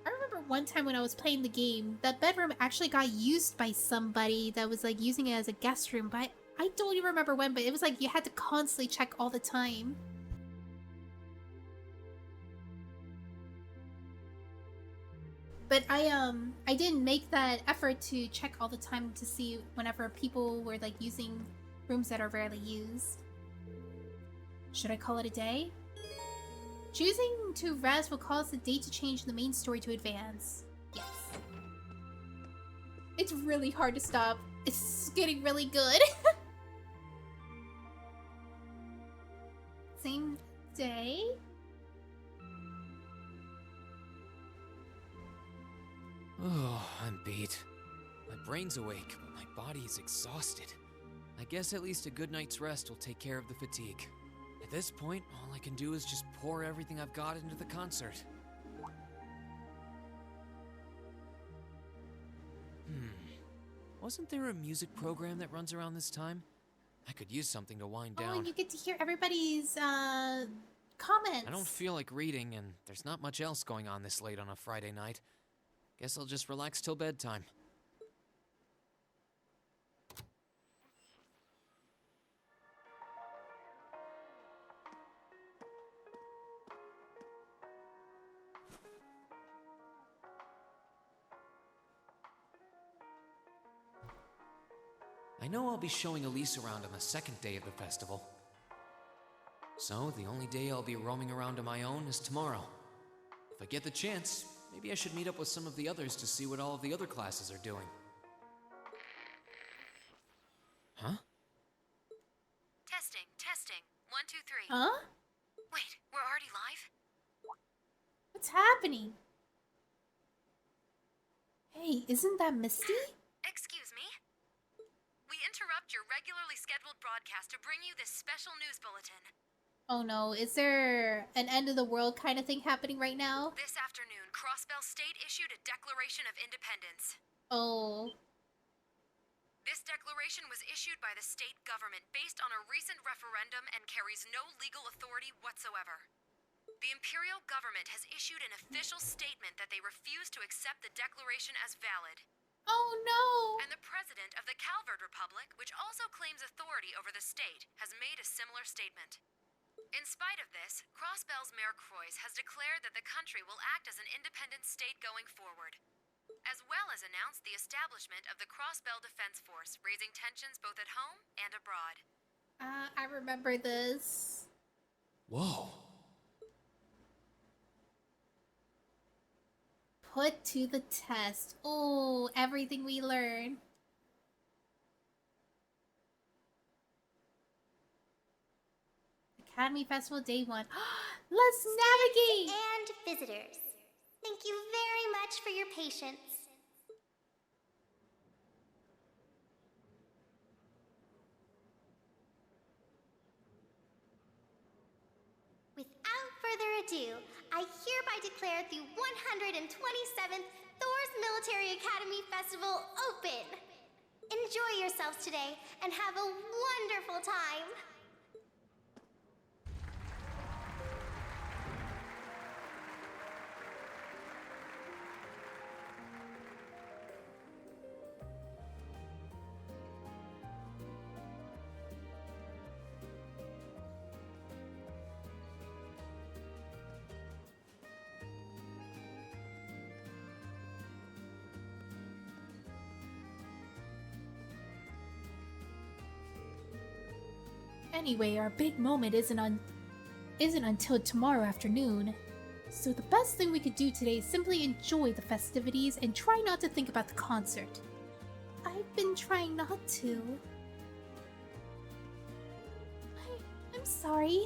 S1: I remember one time when I was playing the game, that bedroom actually got used by somebody that was like using it as a guest room, but I don't even remember when, but it was like you had to constantly check all the time. But I didn't make that effort to check all the time to see whenever people were like using rooms that are rarely used. Should I call it a day? Choosing to rest will cause the day to change and the main story to advance. Yes. It's really hard to stop. It's getting really good. Same day?
S2: Oh, I'm beat. My brain's awake, but my body is exhausted. I guess at least a good night's rest will take care of the fatigue. At this point, all I can do is just pour everything I've got into the concert. Wasn't there a music program that runs around this time? I could use something to wind down.
S1: Oh, and you get to hear everybody's, comments.
S2: I don't feel like reading, and there's not much else going on this late on a Friday night. Guess I'll just relax till bedtime. I know I'll be showing Elise around on the second day of the festival. So, the only day I'll be roaming around on my own is tomorrow. If I get the chance, maybe I should meet up with some of the others to see what all of the other classes are doing. Huh?
S8: Testing, testing. 1, 2, 3.
S1: Huh?
S8: Wait, we're already live?
S1: What's happening? Hey, isn't that Misty?
S8: Excuse me? We interrupt your regularly scheduled broadcast to bring you this special news bulletin.
S1: Oh no, is there an end of the world kind of thing happening right now?
S8: This afternoon, Crossbell State issued a Declaration of Independence.
S1: Oh.
S8: This declaration was issued by the state government based on a recent referendum and carries no legal authority whatsoever. The Imperial government has issued an official statement that they refuse to accept the declaration as valid.
S1: Oh no!
S8: And the president of the Calvard Republic, which also claims authority over the state, has made a similar statement. In spite of this, Crossbell's Mayor Croix has declared that the country will act as an independent state going forward, as well as announced the establishment of the Crossbell Defense Force, raising tensions both at home and abroad.
S1: I remember this.
S2: Whoa.
S1: Put to the test. Oh, everything we learn. Academy Festival Day 1. Let's navigate!
S3: And visitors, thank you very much for your patience. Without further ado, I hereby declare the 127th Thor's Military Academy Festival open! Enjoy yourselves today and have a wonderful time!
S1: Anyway, our big moment isn't until tomorrow afternoon. So the best thing we could do today is simply enjoy the festivities and try not to think about the concert. I've been trying not to. I'm sorry.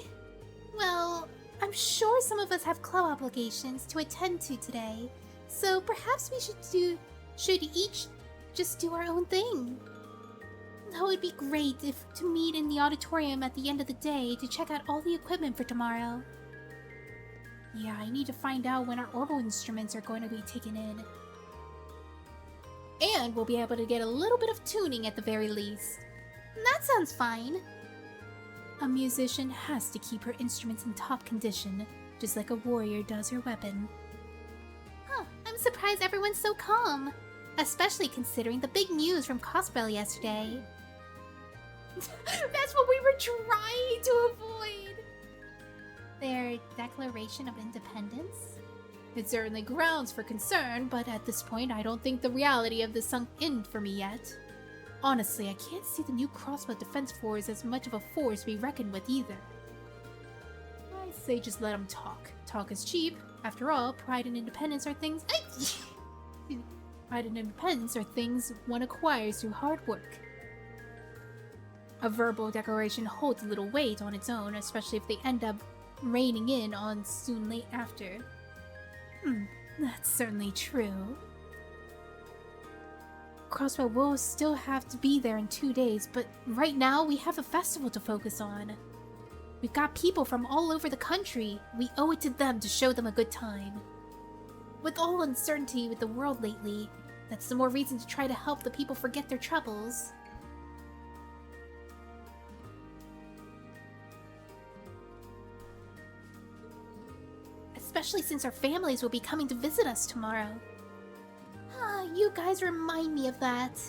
S1: Well, I'm sure some of us have club obligations to attend to today, so perhaps we should each just do our own thing. That would be great to meet in the auditorium at the end of the day to check out all the equipment for tomorrow. Yeah, I need to find out when our orbital instruments are going to be taken in. And we'll be able to get a little bit of tuning at the very least. That sounds fine. A musician has to keep her instruments in top condition, just like a warrior does her weapon. Huh, I'm surprised everyone's so calm. Especially considering the big news from Crossbell yesterday. That's what we were trying to avoid! Their Declaration of Independence? It's certainly grounds for concern, but at this point I don't think the reality of this sunk in for me yet. Honestly, I can't see the new Crossbell Defense Force as much of a force to be reckoned with either. I say just let them talk. Talk is cheap. After all, pride and independence are things... Pride and independence are things one acquires through hard work. A verbal declaration holds little weight on its own, especially if they end up reining in on soon late after. That's certainly true. Crossbell will still have to be there in 2 days, but right now we have a festival to focus on. We've got people from all over the country. We owe it to them to show them a good time. With all uncertainty with the world lately, that's the more reason to try to help the people forget their troubles. Especially since our families will be coming to visit us tomorrow. You guys remind me of that.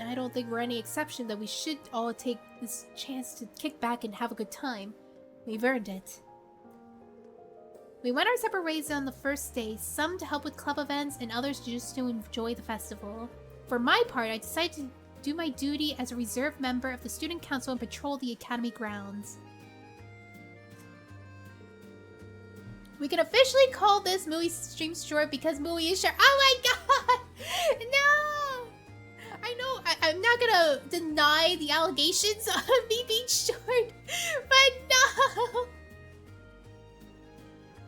S1: I don't think we're any exception that we should all take this chance to kick back and have a good time. We've earned it. We went our separate ways on the first day, some to help with club events and others just to enjoy the festival. For my part, I decided to do my duty as a reserve member of the student council and patrol the academy grounds. We can officially call this Mui stream short because Mui is short. Oh my god! No! I know I'm not gonna deny the allegations of me being short, but no!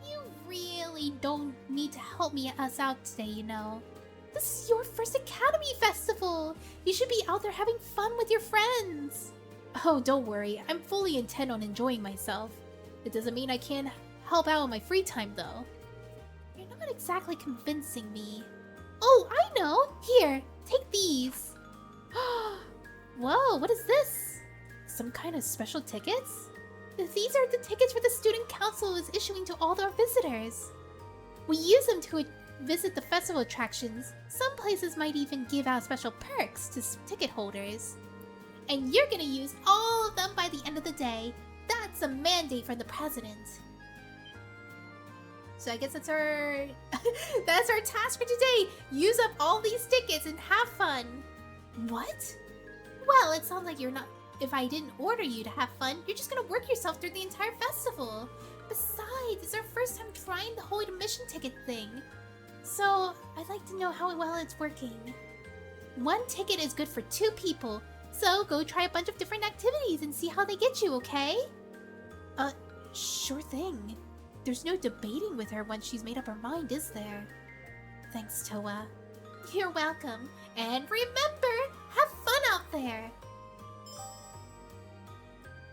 S1: You really don't need to help us out today, you know. This is your first Academy Festival! You should be out there having fun with your friends! Oh, don't worry. I'm fully intent on enjoying myself. It doesn't mean I can't help out in my free time, though. You're not exactly convincing me. Oh, I know! Here, take these. Whoa, what is this? Some kind of special tickets? These are the tickets for the student council is issuing to all their visitors. We use them to visit the festival attractions. Some places might even give out special perks to ticket holders. And you're gonna use all of them by the end of the day. That's a mandate from the president. So I guess that's our that's our task for today. Use up all these tickets and have fun. What? Well, it sounds like you're not. If I didn't order you to have fun, you're just gonna work yourself through the entire festival. Besides, it's our first time trying the whole admission ticket thing. So I'd like to know how well it's working. 1 ticket is good for 2 people. So go try a bunch of different activities and see how they get you, okay? Sure thing. There's no debating with her once she's made up her mind, is there? Thanks, Toa. You're welcome. And remember, have fun out there!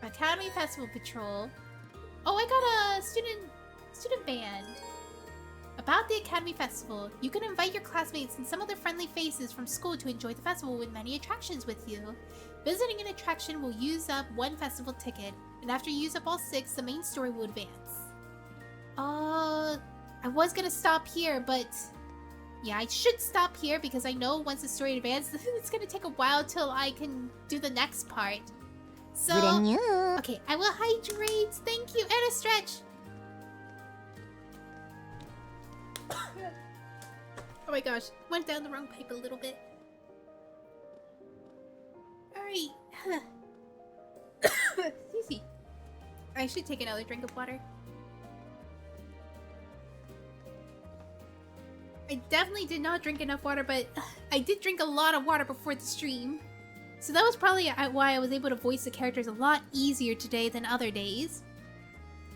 S1: Academy Festival Patrol. Oh, I got a student band. About the Academy Festival, you can invite your classmates and some other friendly faces from school to enjoy the festival with many attractions with you. Visiting an attraction will use up 1 festival ticket, and after you use up all 6, the main story will advance. I was gonna stop here, but yeah, I should stop here because I know once the story advances, it's gonna take a while till I can do the next part. So, okay, I will hydrate. Thank you, and a stretch. Oh my gosh, went down the wrong pipe a little bit. Alright. Excuse me. I should take another drink of water. I definitely did not drink enough water, but I did drink a lot of water before the stream. So that was probably why I was able to voice the characters a lot easier today than other days.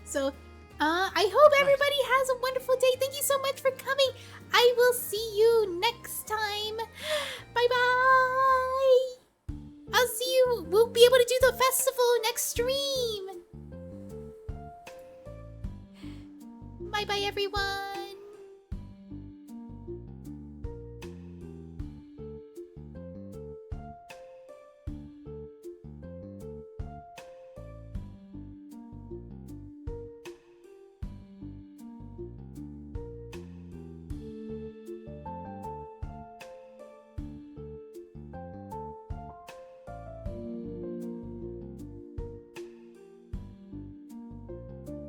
S1: So, I hope everybody has a wonderful day. Thank you so much for coming. I will see you next time. Bye-bye. I'll see you. We'll be able to do the festival next stream. bye, everyone.